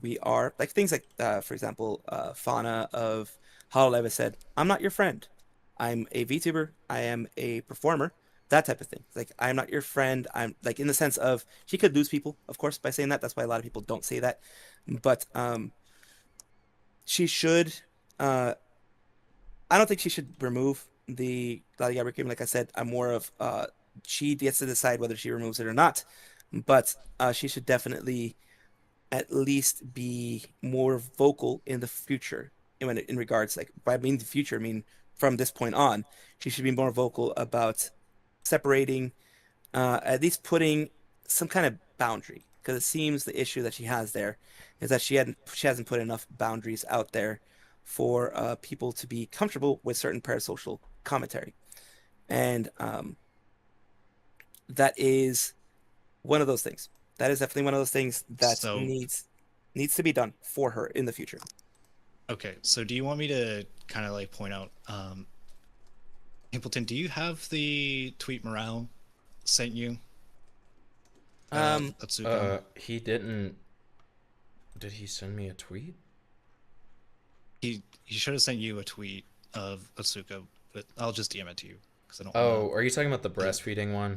we are like things like, for example, Fauna of Hololive has said, "I'm not your friend. I'm a VTuber. I am a performer." That type of thing. Like, I'm not your friend. I'm like in the sense of she could lose people, of course, by saying that. That's why a lot of people don't say that. But she should. Uh, I don't think she should remove the Gladiator game. Like I said, I'm more of she gets to decide whether she removes it or not. But she should definitely at least be more vocal in the future in regards, like, by I mean the future, I mean from this point on, she should be more vocal about separating, at least putting some kind of boundary, because it seems the issue that she has there is that she hasn't put enough boundaries out there for people to be comfortable with certain parasocial commentary, and that is one of those things. That is definitely one of those things that So, needs to be done for her in the future. okay, so do you want me to kind of like point out, Himpleton, do you have the tweet Morale sent you? Otsuka? He didn't. Did he send me a tweet? He should have sent you a tweet of Otsuka, but I'll just DM it to you because I don't Oh, want are you talking about the breastfeeding one?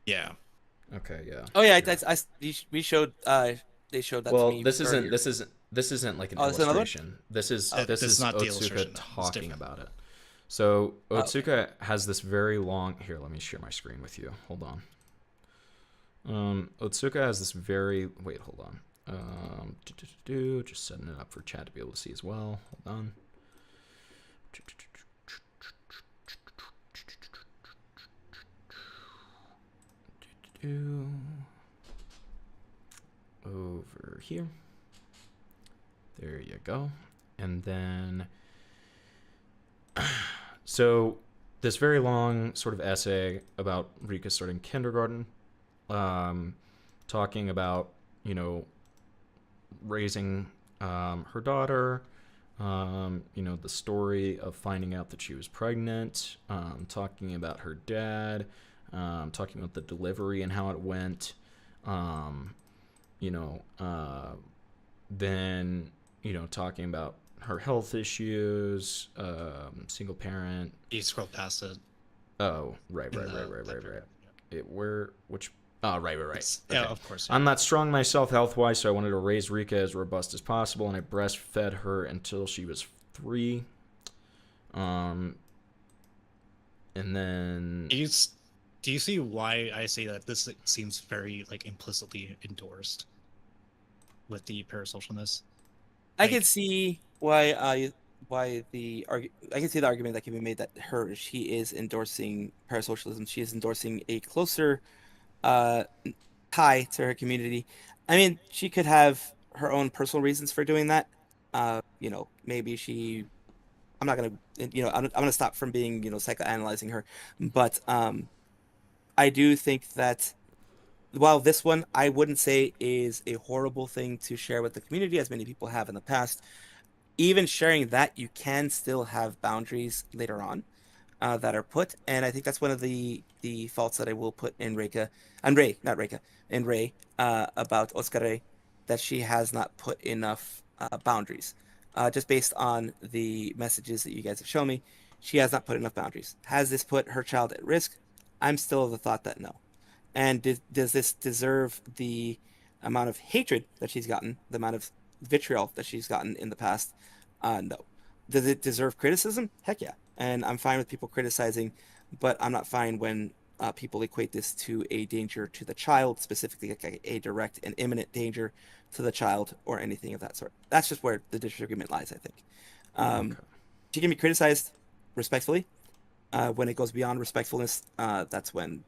to. Yeah. Okay, yeah. Oh yeah, Sure. we showed they showed that to Well, me this isn't earlier. this isn't like an Oh, is there another one? illustration. This is Okay. this This is is not the Otsuka illustration, though. It's talking different. about it. So Oh, okay. Otsuka has this very long. Here, let me share my screen with you. Hold on. Otsuka has this very. Wait, hold on. Just setting it up for chat to be able to see as well. Hold on. Over here. There you go. And then, so this very long sort of essay about Rika starting kindergarten, talking about, raising her daughter, the story of finding out that she was pregnant, talking about her dad, talking about the delivery and how it went, you know, uh, then, talking about her health issues, single parent. You scroll past it. Oh, right. In the Right. Which, oh, right. Yeah, Okay. of course. I'm not strong myself health wise, so I wanted to raise Rika as robust as possible, and I breastfed her until she was 3. And then, Do you see why I say that this seems very like implicitly endorsed with the parasocialness? I can Like, see why I can see the argument that can be made that she is endorsing parasocialism. She is endorsing a closer uh tie to her community. I mean, she could have her own personal reasons for doing that. Maybe I'm not gonna, I'm gonna stop from being, psychoanalyzing her, but I do think that while this one I wouldn't say is a horrible thing to share with the community, as many people have in the past, even sharing that, you can still have boundaries later on that are put, and I think that's one of the faults that I will put in Reika, and Ray, not Reika, in Ray, about Otsuka Rae, that she has not put enough boundaries. Just based on the messages that you guys have shown me, she has not put enough boundaries. Has this put her child at risk? I'm still of the thought that no. And does this deserve the amount of hatred that she's gotten, the amount of vitriol that she's gotten in the past? No. Does it deserve criticism? Heck yeah. And I'm fine with people criticizing, but I'm not fine when people equate this to a danger to the child, specifically like a direct and imminent danger to the child or anything of that sort. That's just where the disagreement lies, I think. Um, Okay. she can be criticized respectfully. When it goes beyond respectfulness, that's when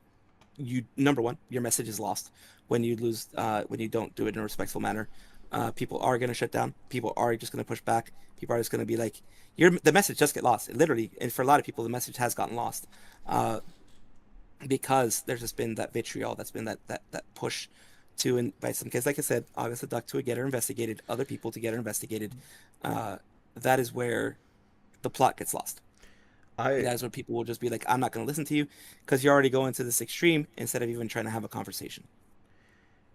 number one, your message is lost. When you lose, when you don't do it in a respectful manner, people are going to shut down. People are just going to push back. People are just going to be like, the message just get lost. It literally, and for a lot of people, the message has gotten lost, uh, because there's just been that vitriol. That's been that push to invite some kids. Like I said, August the Duck to get her investigated, other people to get her investigated. Uh, that is where the plot gets lost. I That is where people will just be like, I'm not going to listen to you because you're already going to this extreme instead of even trying to have a conversation.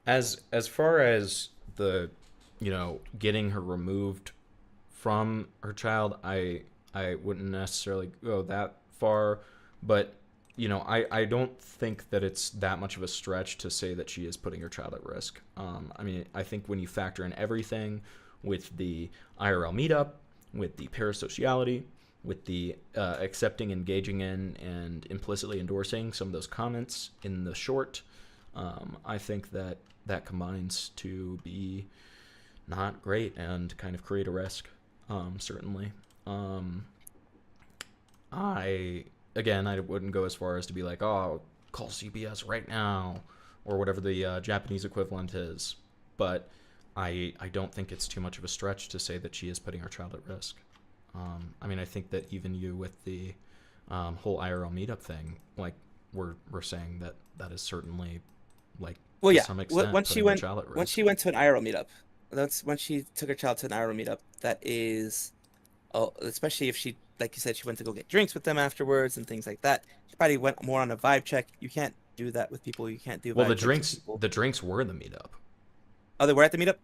as far as the getting her removed from her child, I wouldn't necessarily go that far, but I don't think that it's that much of a stretch to say that she is putting her child at risk. I mean, I think when you factor in everything with the IRL meetup, with the parasociality, with the accepting, engaging in, and implicitly endorsing some of those comments in the short, I think that that combines to be not great and kind of create a risk, certainly. Um, I wouldn't go as far as to be like, oh, call CBS right now, or whatever the Japanese equivalent is. But I don't think it's too much of a stretch to say that she is putting her child at risk. I mean, I think that even you with the whole IRL meetup thing, like we're saying that that is certainly like Well, to yeah. some extent Once she putting her went, child at once risk. she went to an IRL meetup, that's when she took her child to an IRL meetup. That is, oh, especially if she, like you said, she went to go get drinks with them afterwards and things like that. She probably went more on a vibe check. You can't do that with people. You can't do Well, vibe checks with people. the drinks were the meetup. Oh, they were at the meetup.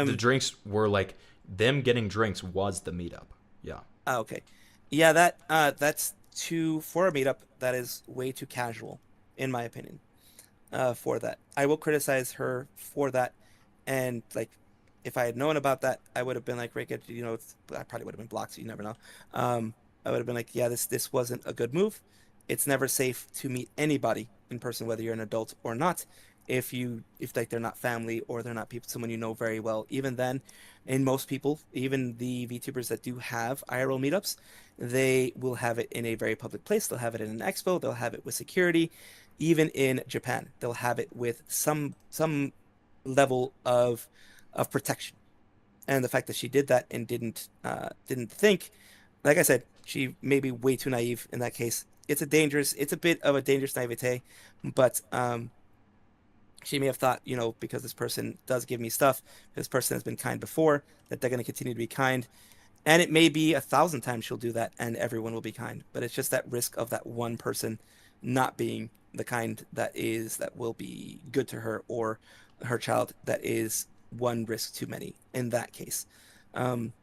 The Um. drinks were like them getting drinks was the meetup. Yeah. Okay. Yeah. That's too for a meetup. That is way too casual, in my opinion. For that. I will criticize her for that. And like, if I had known about that, I would have been like, Rika, I probably would have been blocked. So you never know. I would have been like, yeah, this wasn't a good move. It's never safe to meet anybody in person, whether you're an adult or not. If like they're not family or they're not people, someone you know very well. Even then, in most people, even the VTubers that do have IRL meetups, they will have it in a very public place. They'll have it in an expo. They'll have it with security. Even in Japan, they'll have it with some level of protection. And the fact that she did that and didn't think, like I said, she may be way too naive in that case. It's a bit of a dangerous naivete, but she may have thought, because this person does give me stuff, this person has been kind before, that they're going to continue to be kind. And it may be 1,000 times she'll do that and everyone will be kind. But it's just that risk of that one person not being the kind that will be good to her or her child, that is one risk too many in that case. Um,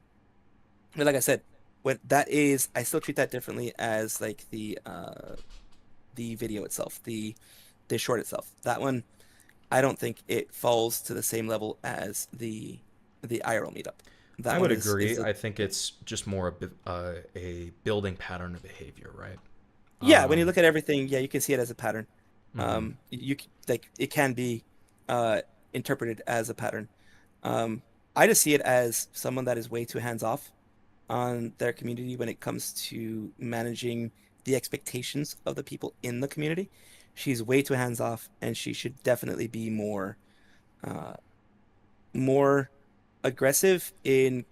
but like I said, what that is, I still treat that differently as like the video itself, the short itself. That one, I don't think it falls to the same level as the IRL meetup. I That one would is agree. I think it's just more a building pattern of behavior, right? yeah. When you Um, look at everything, yeah, you can see it as a pattern. mhm. Like it can be uh interpreted as a pattern. Um, I just see it as someone that is way too hands off on their community when it comes to managing the expectations of the people in the community. She's way too hands off, and she should definitely be more. uh, more aggressive in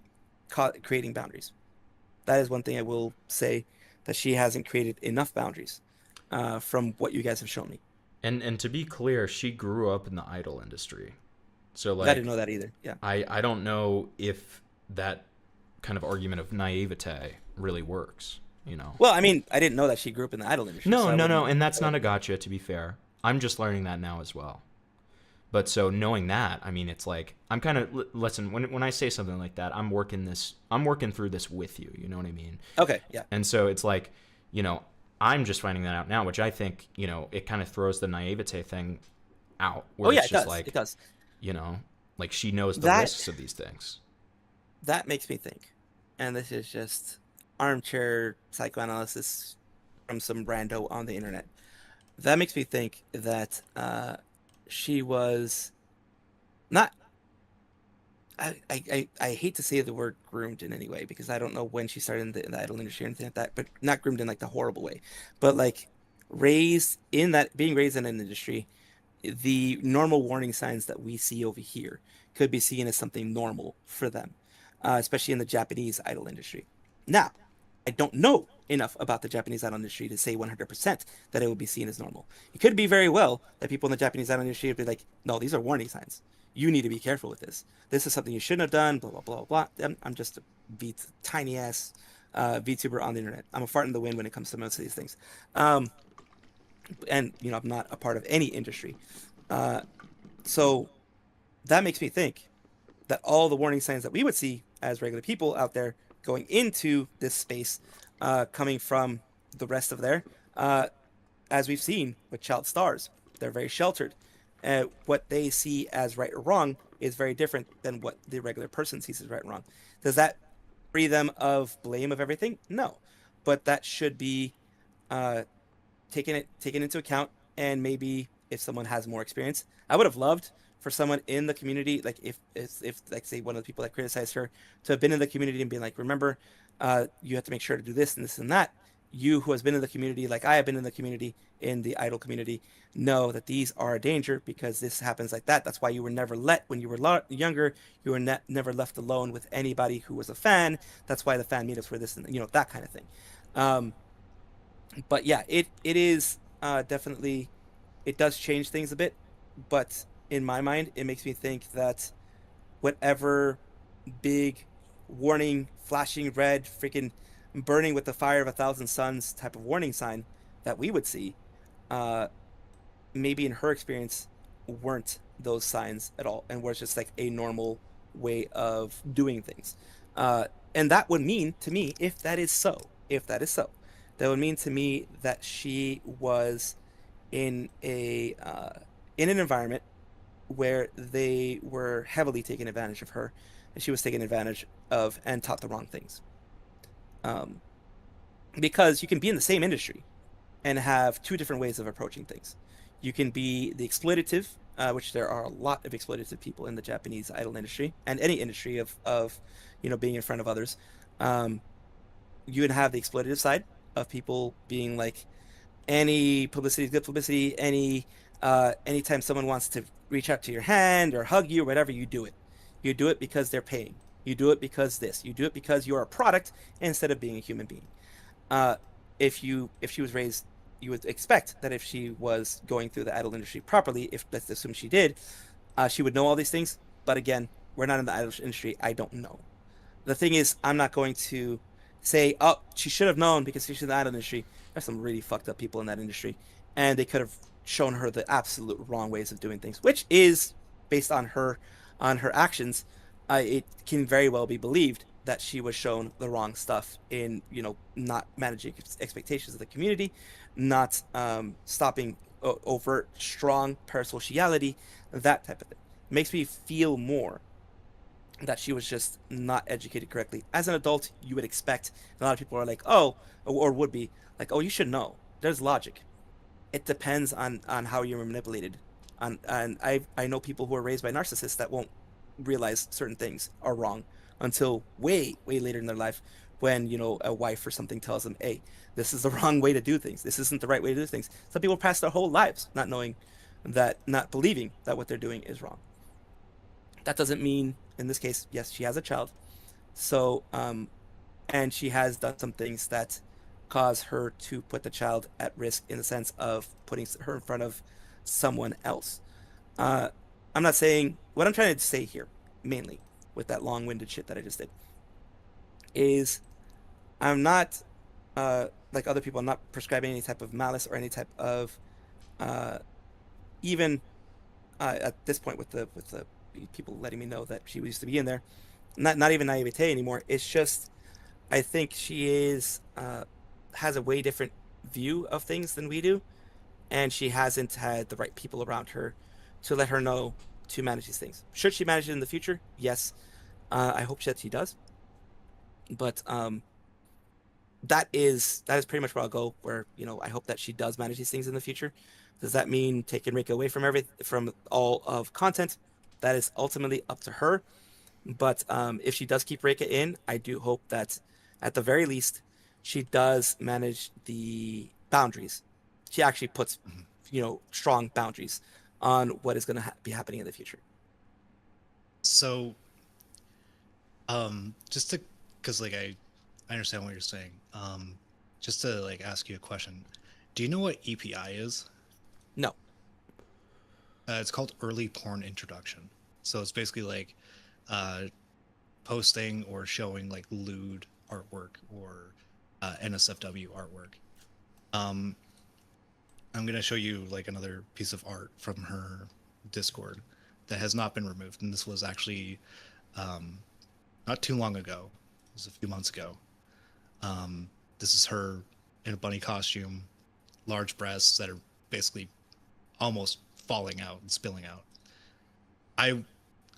creating boundaries. That is one thing I will say, that she hasn't created enough boundaries from what you guys have shown me. And to be clear, she grew up in the idol industry. So I didn't like know that either. Yeah. I don't know if that kind of argument of naivete really works, you know. Well, I mean, I didn't know that she grew up in the idol industry, so No, I no, no, wouldn't. and that's I not a wouldn't. gotcha, to be fair. I'm just learning that now as well. But so knowing that, I mean, it's like I'm kind of listen, when I say something like that, I'm working through this with you, you know what I mean? Okay. Yeah. And so it's like, you know, I'm just finding that out now, which I think, you know, it kind of throws the naivete thing out Oh where yeah, it's it just does. It like, does. you know, like she knows the That risks of these things. that makes me think, and this is just armchair psychoanalysis from some rando on the internet. That makes me think that she was not. I hate to say the word groomed in any way, because I don't know when she started in the idol industry or anything like that, but not groomed in like the horrible way, but like raised in that, being raised in an industry, the normal warning signs that we see over here could be seen as something normal for them, especially in the Japanese idol industry. Now, I don't know enough about the Japanese idol industry to say 100% that it would be seen as normal. It could be very well that people in the Japanese idol industry would be like, no, these are warning signs. You need to be careful with this. This is something you shouldn't have done, blah, blah, blah, blah. I'm just a tiny ass VTuber on the internet. I'm a fart in the wind when it comes to most of these things. Um, and, I'm not a part of any industry. Uh, so that makes me think that all the warning signs that we would see as regular people out there going into this space, coming from the rest of there, uh, as we've seen with child stars, they're very sheltered. What they see as right or wrong is very different than what the regular person sees as right and wrong. Does that free them of blame of everything? No, but that should be uh, taken into account. And maybe if someone has more experience, I would have loved for someone in the community, like if like say one of the people that criticized her, to have been in the community and being like, remember, you have to make sure to do this and this and that. You who has been in the community, like I have been in the community, in the idol community, know that these are a danger because this happens like that. That's why you were never let, when you were younger, you were never left alone with anybody who was a fan. That's why the fan meetups were this, and that kind of thing. Um, but yeah, it is definitely, it does change things a bit, but in my mind, it makes me think that whatever big warning, flashing red, freaking burning with the fire of a thousand suns type of warning sign that we would see, uh, maybe in her experience, weren't those signs at all, and was just like a normal way of doing things. Uh, and that would mean to me, if that is so, that would mean to me that she was in a in an environment where they were heavily taking advantage of her, and she was taken advantage of and taught the wrong things. Um, because you can be in the same industry and have two different ways of approaching things. You can be the exploitative, which there are a lot of exploitative people in the Japanese idol industry and any industry of being in front of others. Um, you can have the exploitative side of people being like, any publicity is good publicity. Anytime someone wants to reach out to your hand or hug you or whatever, you do it. You do it because they're paying. You do it because this. You do it because you're a product instead of being a human being. Uh, if she was raised, you would expect that if she was going through the idol industry properly, if let's assume she did, she would know all these things. But again, we're not in the idol industry. I don't know. The thing is, I'm not going to say, oh, she should have known because she's in the idol industry. There's some really fucked up people in that industry, and they could have shown her the absolute wrong ways of doing things, which is based on her actions. It can very well be believed that she was shown the wrong stuff in not managing expectations of the community, not stopping overt strong parasociality, that type of thing. It makes me feel more that she was just not educated correctly. As an adult, you would expect. A lot of people are like, oh, or would be like, oh, you should know. There's logic. It depends on how you're manipulated. And I know people who are raised by narcissists that won't realize certain things are wrong until way later in their life, when a wife or something tells them, hey, this is the wrong way to do things. This isn't the right way to do things. Some people pass their whole lives not knowing that, not believing that what they're doing is wrong. That doesn't mean, in this case, yes, she has a child. So, and she has done some things that cause her to put the child at risk in the sense of putting her in front of someone else. Uh, I'm not saying what I'm trying to say here, mainly with that long-winded shit that I just did, is I'm not like other people. I'm not prescribing any type of malice or any type of uh, even at this point with the people letting me know that she used to be in there. Not even naivete anymore. It's just I think she is has a way different view of things than we do, and she hasn't had the right people around her to let her know to manage these things. Should she manage it in the future? Yes, I hope that she does. But that is pretty much where I'll go. Where I hope that she does manage these things in the future. Does that mean taking Rika away from all of content? That is ultimately up to her. But if she does keep Rika in, I do hope that at the very least she does manage the boundaries. She actually puts Mhm. strong boundaries on what is going to be happening in the future. So, just to, because like I understand what you're saying. Just to like ask you a question. Do you know what EPI is? No. It's called early porn introduction. So it's basically like uh, posting or showing like lewd artwork or NSFW artwork. Um, I'm gonna show you like another piece of art from her Discord that has not been removed, and this was actually um, not too long ago. It was a few months ago. This is her in a bunny costume, large breasts that are basically almost falling out and spilling out. I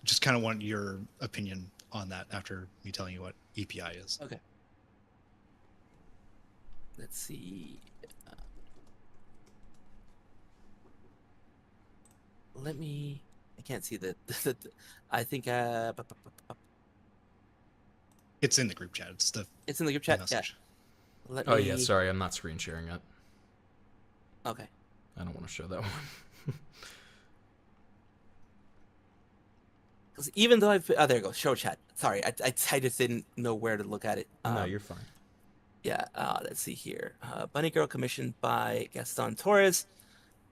just kind of want your opinion on that after me telling you what EPI is. Okay. Let's see. Uh, Let me. I can't see I think. It's in the group chat. It's It's in the group the chat. Yeah. message. Let Oh yeah, me. sorry, I'm not screen sharing it. Okay. I don't want to show that one. Because even though I've. Oh, there you go. Show chat. Sorry, I just didn't know where to look at it. No, you're fine. Yeah. Let's see here. Bunny Girl commissioned by Gaston Torres.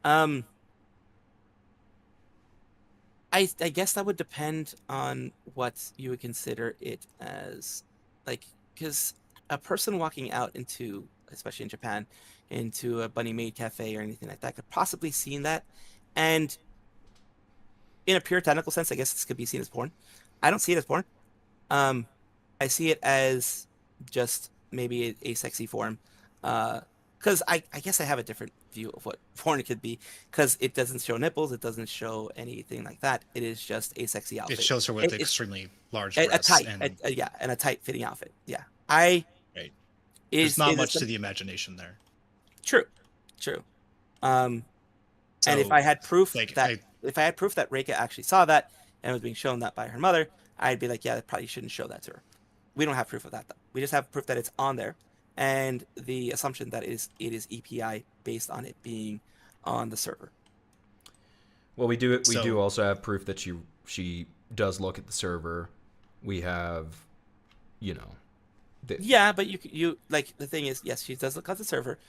Um. I guess that would depend on what you would consider it as, like, because a person walking out into, especially in Japan, into a bunny maid cafe or anything like that could possibly see that, and in a pure technical sense, I guess this could be seen as porn. I don't see it as porn. Um, I see it as just maybe a sexy form. Because I guess I have a different view of what porn could be. Because it doesn't show nipples, it doesn't show anything like that. It is just a sexy It outfit. shows her with It's extremely large a breasts tight, and yeah, and a tight fitting outfit. Yeah, I right. There's is not it is much to the imagination there. true, true. Um, and So like I if I had proof that Reika actually saw that and was being shown that by her mother, I'd be like, yeah, that probably shouldn't show that to her. We don't have proof of that though. We just have proof that it's on there, and the assumption that it is EPI based on it being on the server. Well, we do so also have proof that she does look at the server. We have, you know, the, Yeah, but you like the thing is, yes, she does look at the server.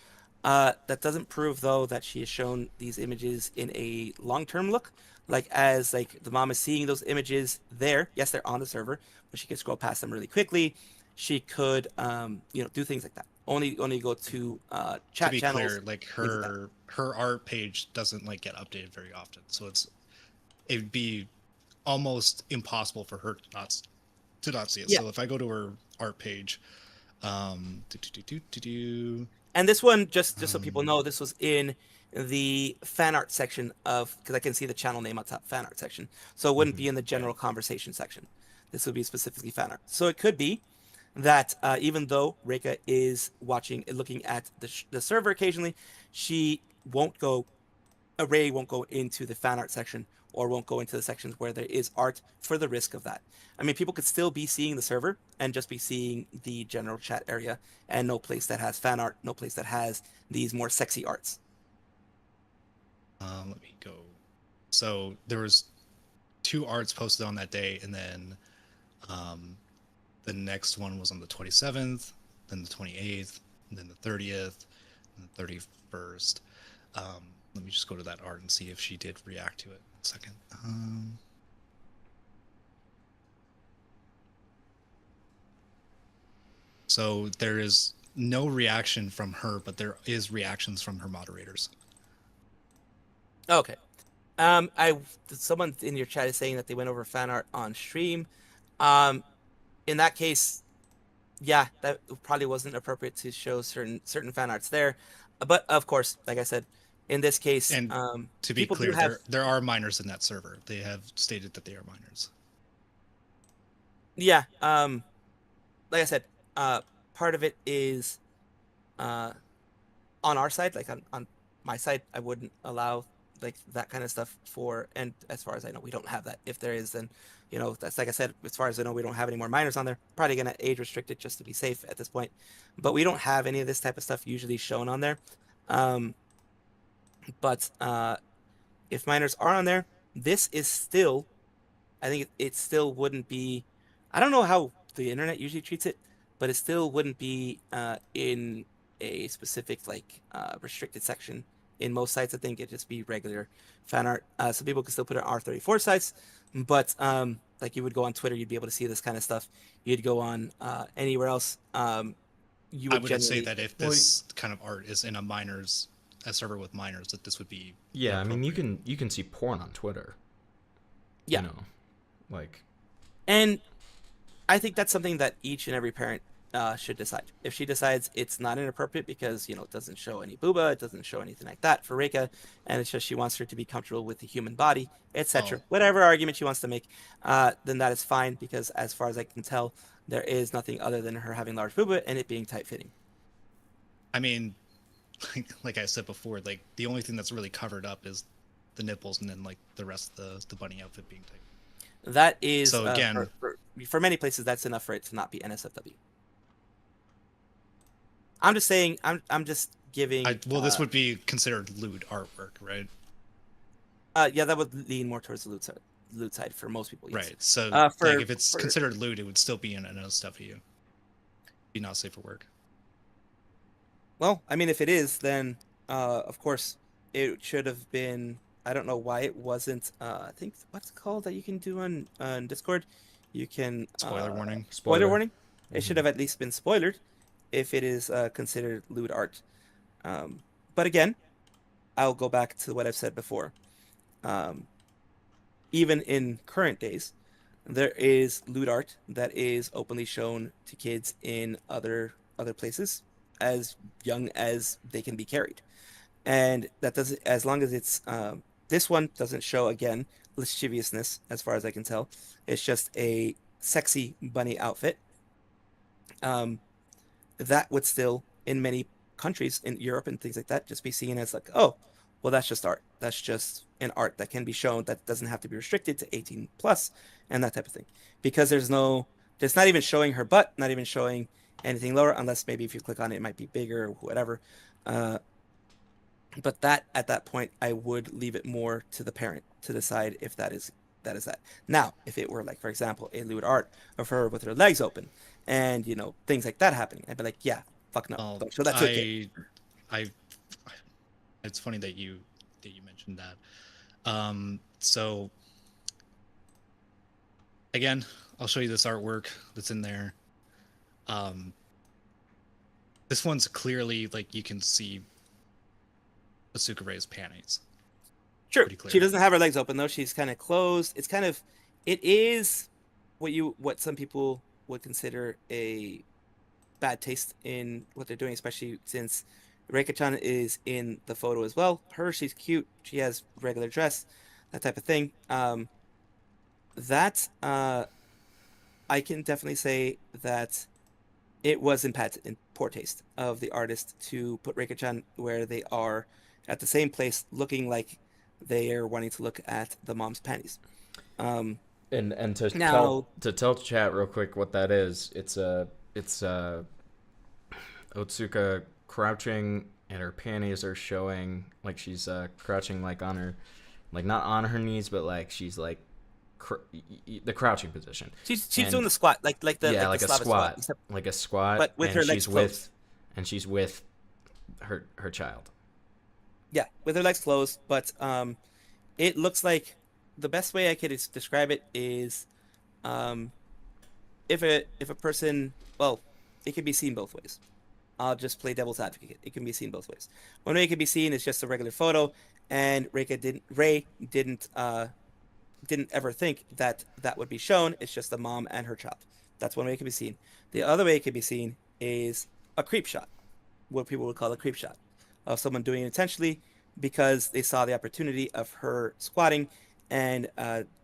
That doesn't prove though that she has shown these images in a long-term look. Like as like the mom is seeing those images there. Yes, they're on the server, but she could scroll past them really quickly. She could do things like that. Only go to to chat be clear, channels, like things like that. her art page doesn't like get updated very often. So it'd be almost impossible for her to not see it. Yeah. So if I go to her art page, do, do, do, do, do, do, And this one, just so people um, know, this was in the fan art section of, because I can see the channel name on top, fan art section. So it wouldn't be in the okay. general conversation section. This would be specifically fan art. So it could be that even though Reika is looking at the server occasionally, she won't go, Ray won't go into the fan art section or won't go into the sections where there is art for the risk of that. I mean, people could still be seeing the server and just be seeing the general chat area and no place that has fan art, no place that has these more sexy arts. Let me go. So there was 2 arts posted on that day, and then the next one was on the 27th, then the 28th, and then the 30th, and the 31st. Let me just go to that art and see if she did react to it. 1 second. So there is no reaction from her, but there is reactions from her moderators. Okay. Someone in your chat is saying that they went over fan art on stream. In that case, yeah, that probably wasn't appropriate to show certain fan arts there. But of course, like I said, in this case, And to be clear, there are minors in that server. They have stated that they are minors. Yeah. Like I said, part of it is on our side, like on my side, I wouldn't allow like that kind of stuff and as far as I know, we don't have that. If there is, then that's like I said, as far as I know, we don't have any more minors on there. Probably gonna age restrict it just to be safe at this point. But we don't have any of this type of stuff usually shown on there. But if minors are on there, this is still, I think it still wouldn't be, I don't know how the internet usually treats it, but it still wouldn't be in a specific restricted section. In most sites, I think it'd just be regular fan art. Some people can still put it on R34 sites, but like you would go on Twitter, you'd be able to see this kind of stuff. You'd go on anywhere else. You would I would say that if this kind of art is in a server with minors, that this would be I mean you can see porn on Twitter. Yeah. And I think that's something that each and every parent should decide. If she decides it's not inappropriate because it doesn't show any booba, it doesn't show anything like that for Reika, and it's just she wants her to be comfortable with the human body, etc. Whatever argument she wants to make, then that is fine, because as far as I can tell, there is nothing other than her having large booba and it being tight fitting. I mean, like I said before, like the only thing that's really covered up is the nipples, and then like the rest of the bunny outfit being tight. That is so again for many places that's enough for it to not be NSFW. I'm just saying, I'm just giving. This would be considered lewd artwork, right? Yeah, that would lean more towards the lewd side for most people. Yes. Right. So if it's considered lewd, it would still be an NSFW. Be not safe for work. Well, I mean, if it is, then of course it should have been. I don't know why it wasn't. I think what's it called that you can do on Discord? You can spoiler warning. Spoiler warning. Mm-hmm. It should have at least been spoilered if it is considered lewd art. But again, I'll go back to what I've said before. Even in current days, there is lewd art that is openly shown to kids in other places as young as they can be carried. And that doesn't, as long as it's, this one doesn't show, again, lasciviousness, as far as I can tell. It's just a sexy bunny outfit. That would still, in many countries in Europe and things like that, just be seen as like, oh, well, that's just art. That's just an art that can be shown, that doesn't have to be restricted to 18 plus and that type of thing. Because there's not even showing her butt, not even showing anything lower, unless maybe if you click on it, it might be bigger or whatever. But that, at that point, I would leave it more to the parent to decide if that is that. Now, if it were like, for example, a lewd art of her with her legs open and things like that happening, I'd be like, yeah, fuck no, don't show that to a kid. It's funny that you mentioned that. So again, I'll show you this artwork that's in there. This one's clearly, like, you can see Otsuka Rae's panties. Sure. She doesn't have her legs open though. She's kind of closed. It is what some people would consider a bad taste in what they're doing, especially since Reika-chan is in the photo as well. She's cute. She has regular dress, that type of thing. I can definitely say that it was in poor taste of the artist to put Reika-chan where they are at the same place, looking like they are wanting to look at the mom's panties. And to tell chat real quick what that is, it's Otsuka crouching and her panties are showing, like she's crouching like on her, like not on her knees, but like she's like the crouching position. She's And doing the squat, like the yeah, like the like a Slavic squat, except, like a squat, but with and her legs closed. she's with her child. Yeah, with her legs closed, but it looks like the best way I could describe it is, um, if a person, well, it can be seen both ways. I'll just play devil's advocate. It can be seen both ways. One way it can be seen is just a regular photo, and Ray didn't ever think that that would be shown. It's just the mom and her child. That's one way it can be seen. The other way it can be seen is a creep shot, what people would call a creep shot, of someone doing it intentionally because they saw the opportunity of her squatting and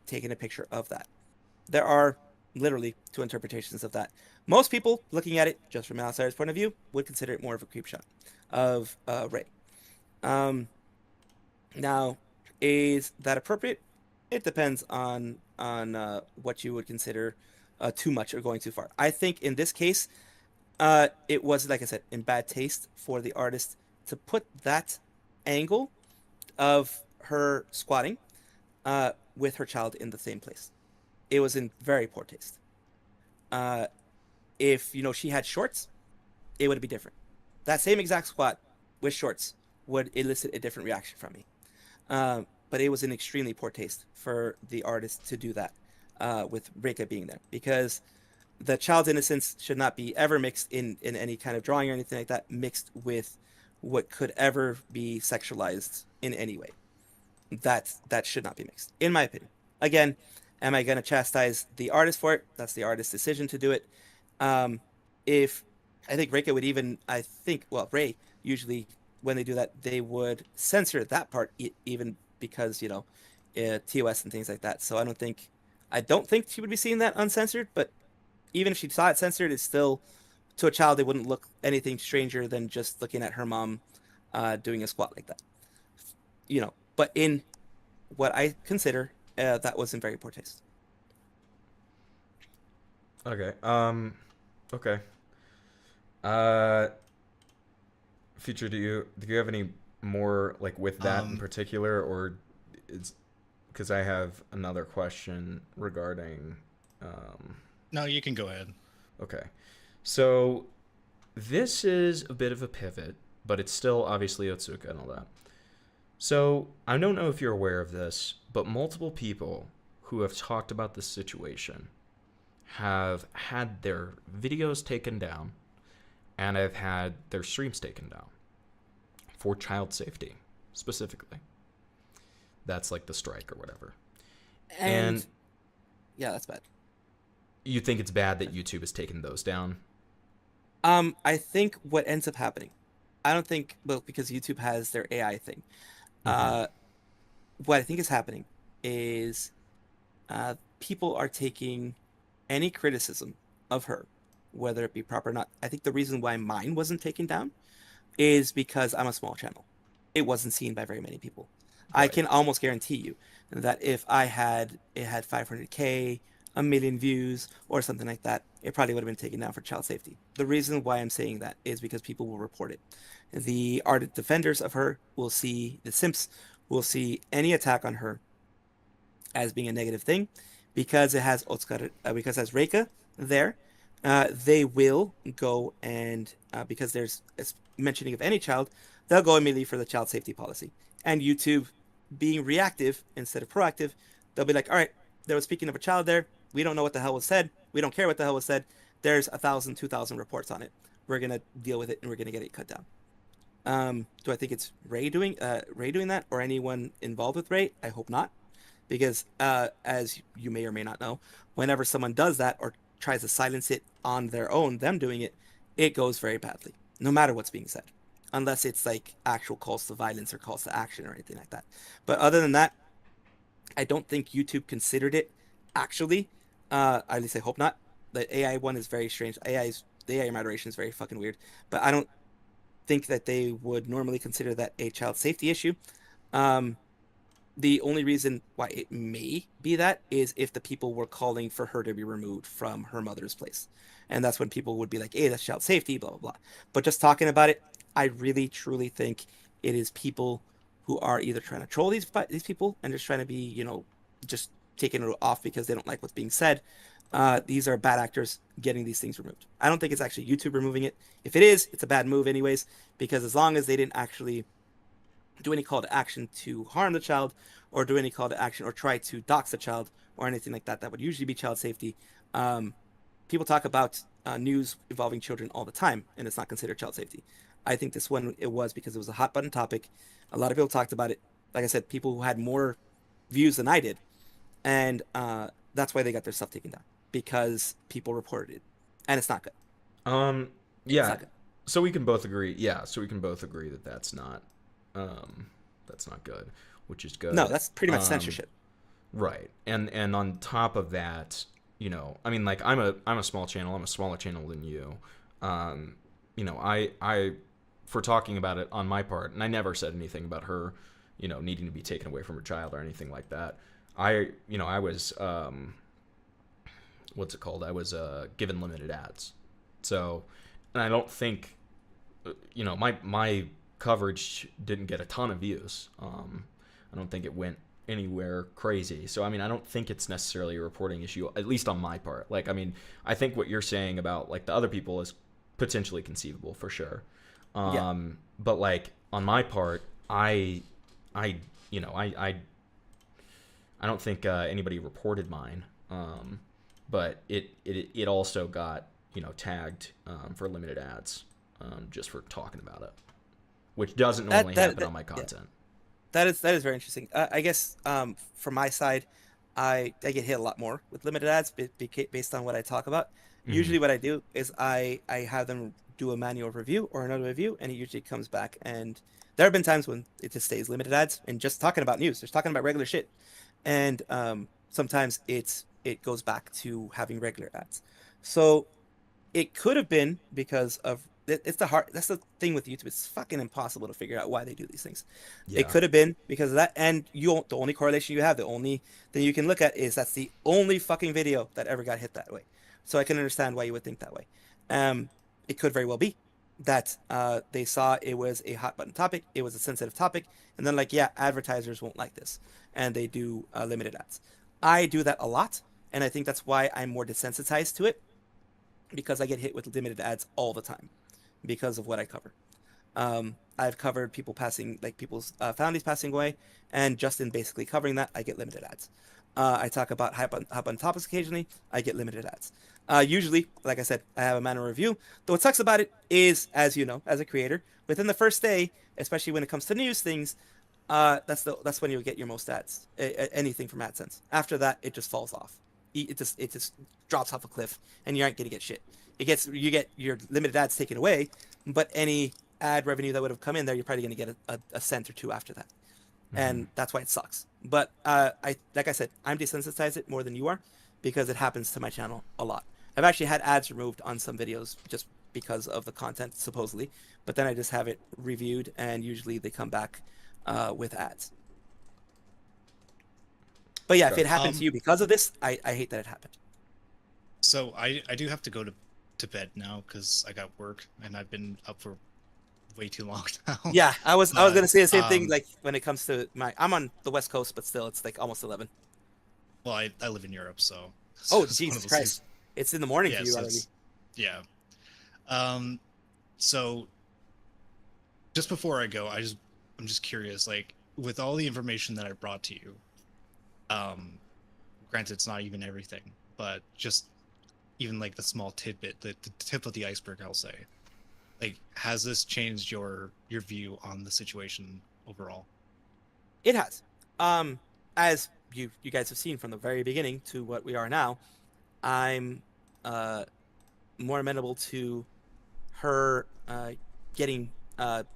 taking a picture of that. There are literally two interpretations of that. Most people looking at it just from an outsider's point of view would consider it more of a creep shot of Ray. Um, Now, is that appropriate? It depends on what you would consider too much or going too far. I think in this case, it was, like I said, in bad taste for the artist to put that angle of her squatting with her child in the same place. It was in very poor taste. Uh, if she had shorts, it would be different. That same exact squat with shorts would elicit a different reaction from me. But it was in extremely poor taste for the artist to do that with Reika being there, because the child's innocence should not be ever mixed in any kind of drawing or anything like that, mixed with what could ever be sexualized in any way. That should not be mixed, in my opinion. Again, am I going to chastise the artist for it? That's the artist's decision to do it. If I think Reika would even, well, Ray usually when they do that, they would censor that part even because TOS and things like that. So I don't think she would be seeing that uncensored. But even if she saw it censored, it's still, to a child, it wouldn't look anything stranger than just looking at her mom doing a squat like that. But in what I consider, that was in very poor taste. Okay. Okay. Uh, Future, do you have any more like with that in particular, or it's because I have another question regarding. No, you can go ahead. Okay, so this is a bit of a pivot, but it's still obviously Otsuka and all that. So I don't know if you're aware of this, but multiple people who have talked about this situation have had their videos taken down and have had their streams taken down for child safety specifically. That's like the strike or whatever. And yeah, that's bad. You think it's bad that YouTube has taken those down? I think what ends up happening, I don't think, well, because YouTube has their AI thing. What I think is happening is people are taking any criticism of her, whether it be proper or not. I think the reason why mine wasn't taken down is because I'm a small channel. It wasn't seen by very many people. Right. I can almost guarantee you that if it had 500K, a million views, or something like that, it probably would have been taken down for child safety. The reason why I'm saying that is because people will report it. The ardent defenders of her will see, the simps will see any attack on her as being a negative thing, because it has Otsuka, because it has Reika there. They will go and, because there's mentioning of any child, they'll go immediately for the child safety policy. And YouTube, being reactive instead of proactive, they'll be like, all right, there was speaking of a child there. We don't know what the hell was said. We don't care what the hell was said. There's 1,000, 2,000 reports on it. We're going to deal with it, and we're going to get it cut down. Do I think it's Ray doing that, or anyone involved with Ray? I hope not. Because as you may or may not know, whenever someone does that or tries to silence it on their own, them doing it, it goes very badly, no matter what's being said. Unless it's like actual calls to violence or calls to action or anything like that. But other than that, I don't think YouTube considered it actually. At least I hope not. The AI one is very strange. The AI moderation is very fucking weird. But I don't think that they would normally consider that a child safety issue. The only reason why it may be that is if the people were calling for her to be removed from her mother's place. And that's when people would be like, hey, that's child safety, blah, blah, blah. But just talking about it, I really, truly think it is people who are either trying to troll these people and just trying to be, just taken it off because they don't like what's being said. These are bad actors getting these things removed. I don't think it's actually YouTube removing it. If it is, it's a bad move anyways, because as long as they didn't actually do any call to action to harm the child or do any call to action or try to dox the child or anything like that, that would usually be child safety. People talk about news involving children all the time, and it's not considered child safety. I think this one, it was because it was a hot button topic. A lot of people talked about it. Like I said, people who had more views than I did, and that's why they got their stuff taken down, because people reported it, and it's not good. Um, It's yeah. not good. So we can both agree. Yeah. So we can both agree that that's not good, which is No, good. that's pretty much Um, censorship. right. And on top of that, I mean, like I'm a small channel. I'm a smaller channel than you. Um, I for talking about it on my part, and I never said anything about her, needing to be taken away from her child or anything like that. I was what's it called? I was given limited ads. So, and I don't think, my coverage didn't get a ton of views. I don't think it went anywhere crazy. So, I mean, I don't think it's necessarily a reporting issue, at least on my part. Like, I mean, I think what you're saying about like the other people is potentially conceivable for sure. Yeah. But like on my part, I, you know, I don't think anybody reported mine. But it also got tagged for limited ads just for talking about it, which doesn't That normally that, happen that on my yeah. content. That is very interesting. I guess from my side, I get hit a lot more with limited ads based on what I talk about. Hmm. Usually, what I do is I have them do a manual review or another review, and it usually comes back. And there have been times when it just stays limited ads and just talking about news, just talking about regular shit. And sometimes it goes back to having regular ads. So it could have been because of it's the hard that's the thing with YouTube. It's fucking impossible to figure out why they do these things. It Yeah. could have been because of that, and the only correlation you have, the only thing you can look at is that's the only fucking video that ever got hit that way. So I can understand why you would think that way. Um, it could very well be that they saw it was a hot button topic, it was a sensitive topic, and then like, yeah, advertisers won't like this, and they do limited ads. I do that a lot, and I think that's why I'm more desensitized to it because I get hit with limited ads all the time because of what I cover. I've covered people passing, like people's families passing away, and just in basically covering that, I get limited ads. I talk about hop on topics occasionally. I get limited ads. Usually, like I said, I have a manual review. Though what sucks about it is, as you know, as a creator, within the first day, especially when it comes to news things, that's when you get your most ads. Anything from AdSense. After that, it just falls off. It just drops off a cliff, and you aren't gonna get shit. You get your limited ads taken away, but any ad revenue that would have come in there, you're probably gonna get a cent or two after that, Hmm. and that's why it sucks. But I like I said, I'm desensitized it more than you are because it happens to my channel a lot. I've actually had ads removed on some videos just because of the content supposedly, but then I just have it reviewed, and usually they come back with ads. But yeah, if it Gotcha. happened to you because of this, I hate that it happened. So I do have to go to bed now because I got work and I've been up for way too long now. Yeah, I was But gonna say the same thing. Like when it comes to I'm on the West Coast, but still, it's like almost 11. well, I live in Europe, so Oh, it's one of Jesus those things. Christ! It's in the morning for Yeah, you so already. it's yeah. Um, so just before I go, I'm just curious, like with all the information that I brought to you, um, granted it's not even everything, but just even like the small tidbit, the tip of the iceberg, I'll say. Like, has this changed your view on the situation overall? It has. Um, as you guys have seen from the very beginning to what we are now, I'm uh more amenable to her getting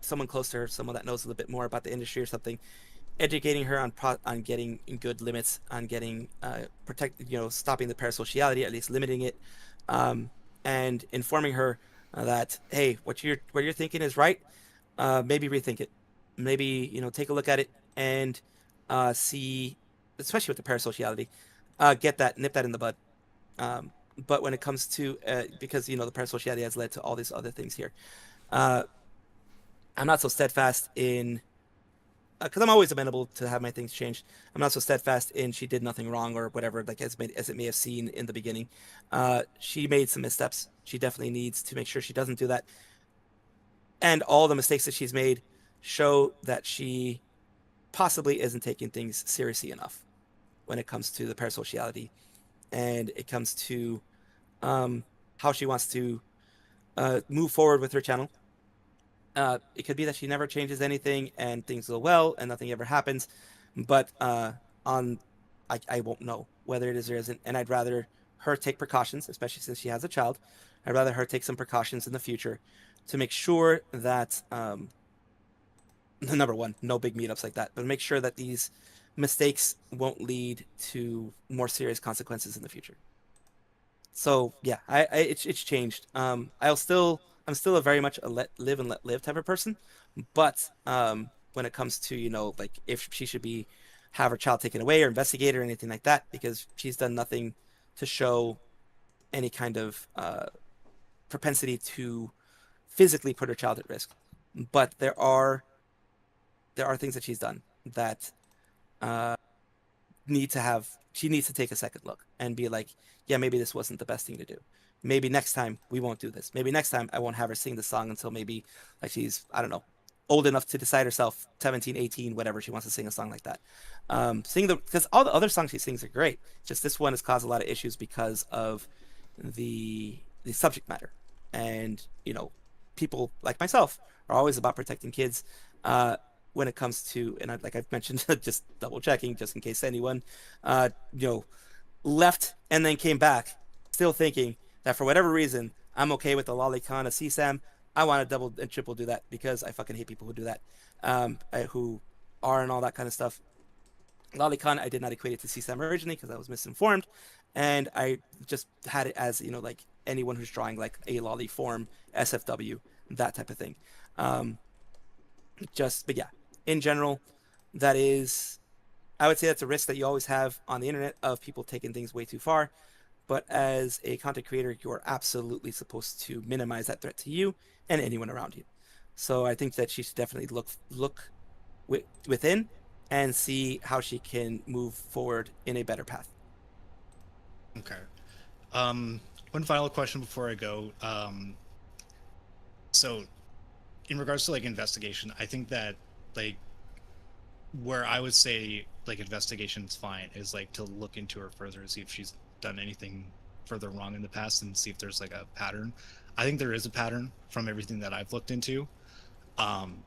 someone close to her, someone that knows a little bit more about the industry or something, educating her on getting good limits, on getting stopping the parasociality, at least limiting it, um, and informing her that hey, what you're thinking is right. Maybe rethink it. Maybe take a look at it and see, especially with the parasociality, get that nip that in the bud. Um, but when it comes to because the parasociality has led to all these other things here, uh, I'm not so steadfast in because I'm always amenable to have my things changed. I'm not so steadfast in she did nothing wrong or whatever, like as it may have seemed in the beginning. She made some missteps. She definitely needs to make sure she doesn't do that. And all the mistakes that she's made show that she possibly isn't taking things seriously enough when it comes to the parasociality and it comes to how she wants to move forward with her channel. It could be that she never changes anything and things go well and nothing ever happens, but on I won't know whether it is or isn't, and I'd rather her take precautions, especially since she has a child. I'd rather her take some precautions in the future to make sure that number one, no big meetups like that, but make sure that these mistakes won't lead to more serious consequences in the future. So yeah, it's changed. I'm still a very much a let live and let live type of person, but when it comes to like if she should be have her child taken away or investigated or anything like that, because she's done nothing to show any kind of propensity to physically put her child at risk, but there are things that she's done that uh, she needs to take a second look and be like, yeah, maybe this wasn't the best thing to do. Maybe next time we won't do this. Maybe next time I won't have her sing the song until maybe like she's, I don't know, old enough to decide herself, 17, 18, whatever she wants to sing a song like that. Because all the other songs she sings are great. Just this one has caused a lot of issues because of the subject matter. And, people like myself are always about protecting kids. When it comes to, and like I've mentioned, just double checking, just in case anyone, uh, you know, left and then came back, still thinking that for whatever reason I'm okay with the lolicon of CSAM. I want to double and triple do that because I fucking hate people who do that, who are and all that kind of stuff. Lolicon, I did not equate it to CSAM originally because I was misinformed, and I just had it as like anyone who's drawing like a lolly form, SFW, that type of thing. Um, but yeah, in general, that is, I would say that's a risk that you always have on the internet of people taking things way too far. But as a content creator, you're absolutely supposed to minimize that threat to you and anyone around you. So I think that she should definitely look within and see how she can move forward in a better path. Okay. One final question before I go. So in regards to like investigation, I think that like where I would say like investigation's fine is like to look into her further to see if she's done anything further wrong in the past and see if there's like a pattern. I think there is a pattern from everything that I've looked into. Um,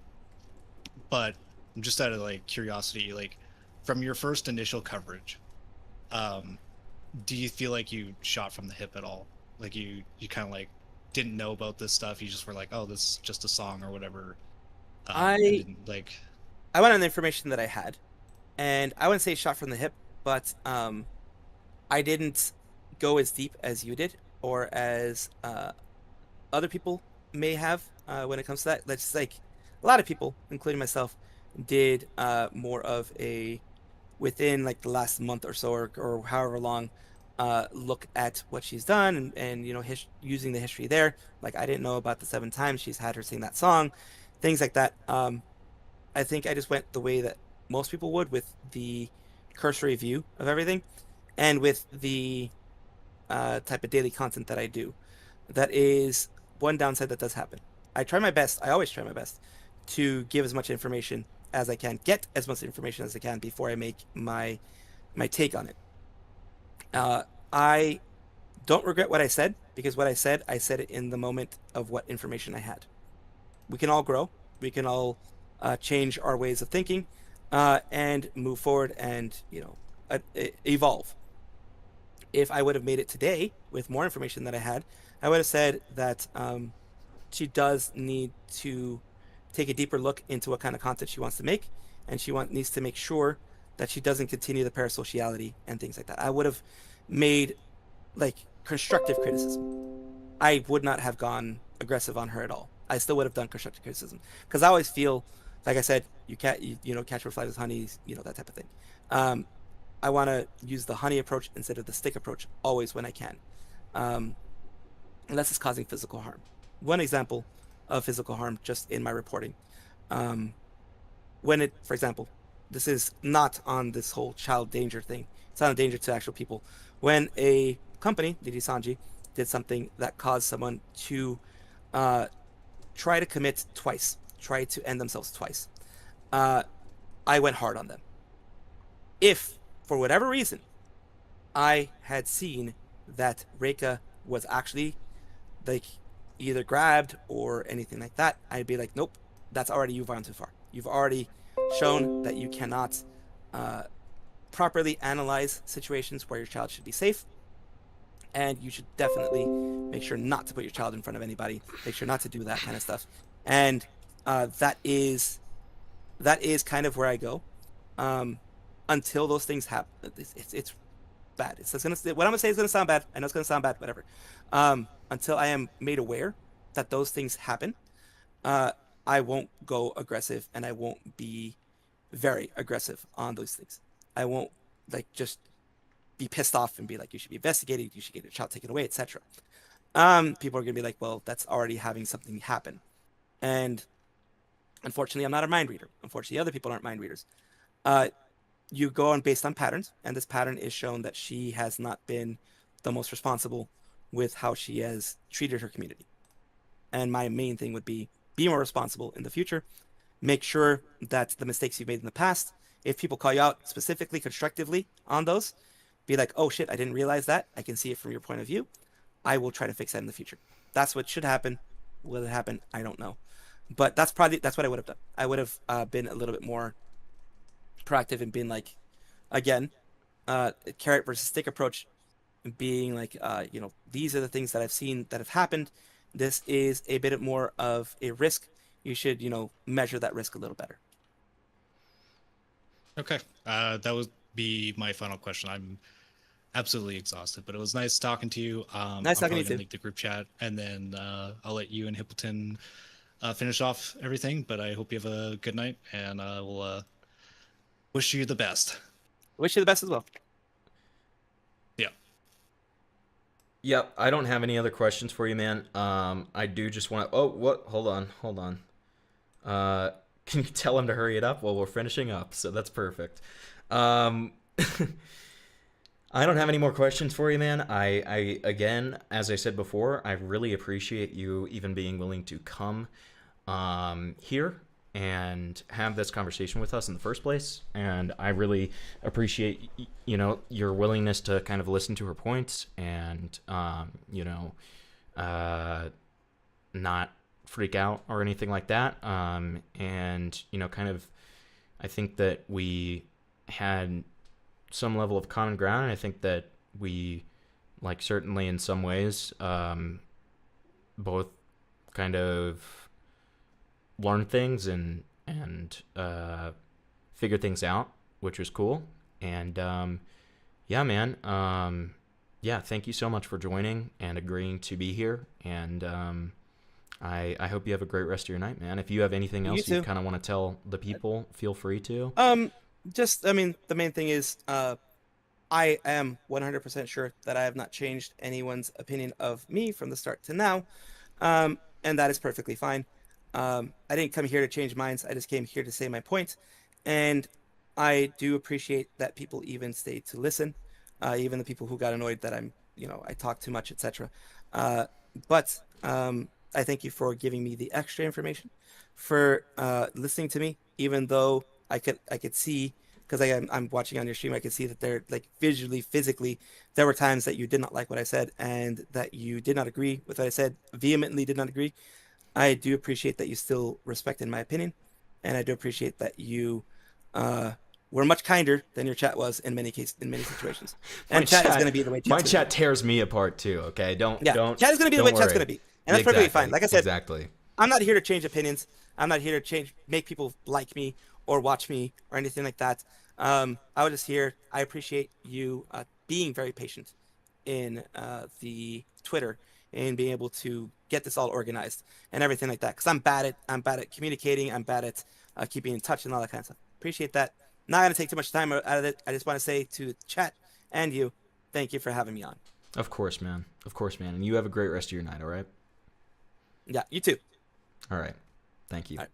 but just out of like curiosity, like from your first initial coverage, um, do you feel like you shot from the hip at all? Like you kind of like didn't know about this stuff. You just were like, oh, this is just a song or whatever. And I didn't like. I went on the information that I had, and I wouldn't say shot from the hip, but I didn't go as deep as you did or as other people may have when it comes to that. That's like a lot of people, including myself, did more of a within like the last month or so or however long look at what she's done and using the history there. Like I didn't know about the 7 times she's had her sing that song, things like that. I think I just went the way that most people would with the cursory view of everything and with the type of daily content that I do. That is one downside that does happen. I try my best, I always try my best to give as much information as I can, get as much information as I can before I make my take on it. I don't regret what I said because what I said it in the moment of what information I had. We can all grow. We can all change our ways of thinking and move forward and evolve. If I would have made it today with more information that I had, I would have said that she does need to take a deeper look into what kind of content she wants to make, and needs to make sure that she doesn't continue the parasociality and things like that. I would have made like constructive criticism. I would not have gone aggressive on her at all. I still would have done constructive criticism because I always feel, like I said, you can't catch what flies with honey, that type of thing. Um, I want to use the honey approach instead of the stick approach always when I can, um, unless it's causing physical harm. One example of physical harm just in my reporting. Um, when it, for example, this is not on this whole child danger thing. It's not a danger to actual people. When a company, Didi Sanji, did something that caused someone to uh, try to commit twice, try to end themselves twice, uh, I went hard on them. If, for whatever reason, I had seen that Reika was actually like either grabbed or anything like that, I'd be like, nope, that's already, you've gone too far. You've already shown that you cannot uh, properly analyze situations where your child should be safe, and you should definitely make sure not to put your child in front of anybody. Make sure not to do that kind of stuff. And that is kind of where I go um, until those things happen. It's bad. It's gonna what I'm gonna say is gonna sound bad. I know it's gonna sound bad. Whatever. Until I am made aware that those things happen, uh, I won't go aggressive, and I won't be very aggressive on those things. I won't like just be pissed off and be like, you should be investigated, you should get your child taken away, etc. People are gonna be like, well, that's already having something happen, and unfortunately, I'm not a mind reader. Unfortunately, other people aren't mind readers. Uh, you go on based on patterns, and this pattern is shown that she has not been the most responsible with how she has treated her community. And my main thing would be more responsible in the future. Make sure that the mistakes you've made in the past, if people call you out specifically, constructively on those, be like, oh shit, I didn't realize that. I can see it from your point of view. I will try to fix that in the future. That's what should happen. Will it happen? I don't know. But that's what I would have done. I would have been a little bit more proactive and been like, again, carrot versus stick approach, being like, these are the things that I've seen that have happened. This is a bit more of a risk. You should, measure that risk a little better. Okay. That would be my final question. I'm absolutely exhausted, but it was nice talking to you. Nice talking to you I'm probably gonna too. link the group chat, and then I'll let you and Hippleton finish off everything. But I hope you have a good night, and we'll wish you the best. Wish you the best as well. Yeah. Yep, I don't have any other questions for you, man. I do just want to. Oh, what? Hold on. Can you tell him to hurry it up? Well, we're finishing up, so that's perfect. I don't have any more questions for you, man. I again, as I said before, I really appreciate you even being willing to come here and have this conversation with us in the first place. And I really appreciate, your willingness to kind of listen to her points and, not freak out or anything like that. And, kind of, I think that we had some level of common ground. And I think that we, certainly in some ways, both kind of learn things and figure things out, which was cool. And yeah, man. Thank you so much for joining and agreeing to be here. And I hope you have a great rest of your night, man. If you have anything else you kind of want to tell the people, feel free to. The main thing is, I am 100% sure that I have not changed anyone's opinion of me from the start to now. And that is perfectly fine. I didn't come here to change minds. I just came here to say my point. And I do appreciate that people even stayed to listen, even the people who got annoyed that I talk too much, etc. But I thank you for giving me the extra information, for listening to me, even though I could see, because I'm watching on your stream, I could see that there, visually, physically, there were times that you did not like what I said and that you did not agree with what I said, vehemently did not agree. I do appreciate that you still respected my opinion, and I do appreciate that you were much kinder than your chat was in many situations. And chat is going to be the way my chat tears me apart too. Okay, don't. Chat is going to be the way chat's going to be, and that's perfectly fine. Like I said, exactly. I'm not here to change opinions. I'm not here to make people like me or watch me or anything like that. I was just here. I appreciate you being very patient in the Twitter and being able to get this all organized and everything like that. Because I'm bad at communicating. I'm bad at keeping in touch and all that kind of stuff. Appreciate that. Not going to take too much time out of it. I just want to say to the chat and you, thank you for having me on. Of course, man. And you have a great rest of your night, all right? Yeah, you too. All right. Thank you. All right.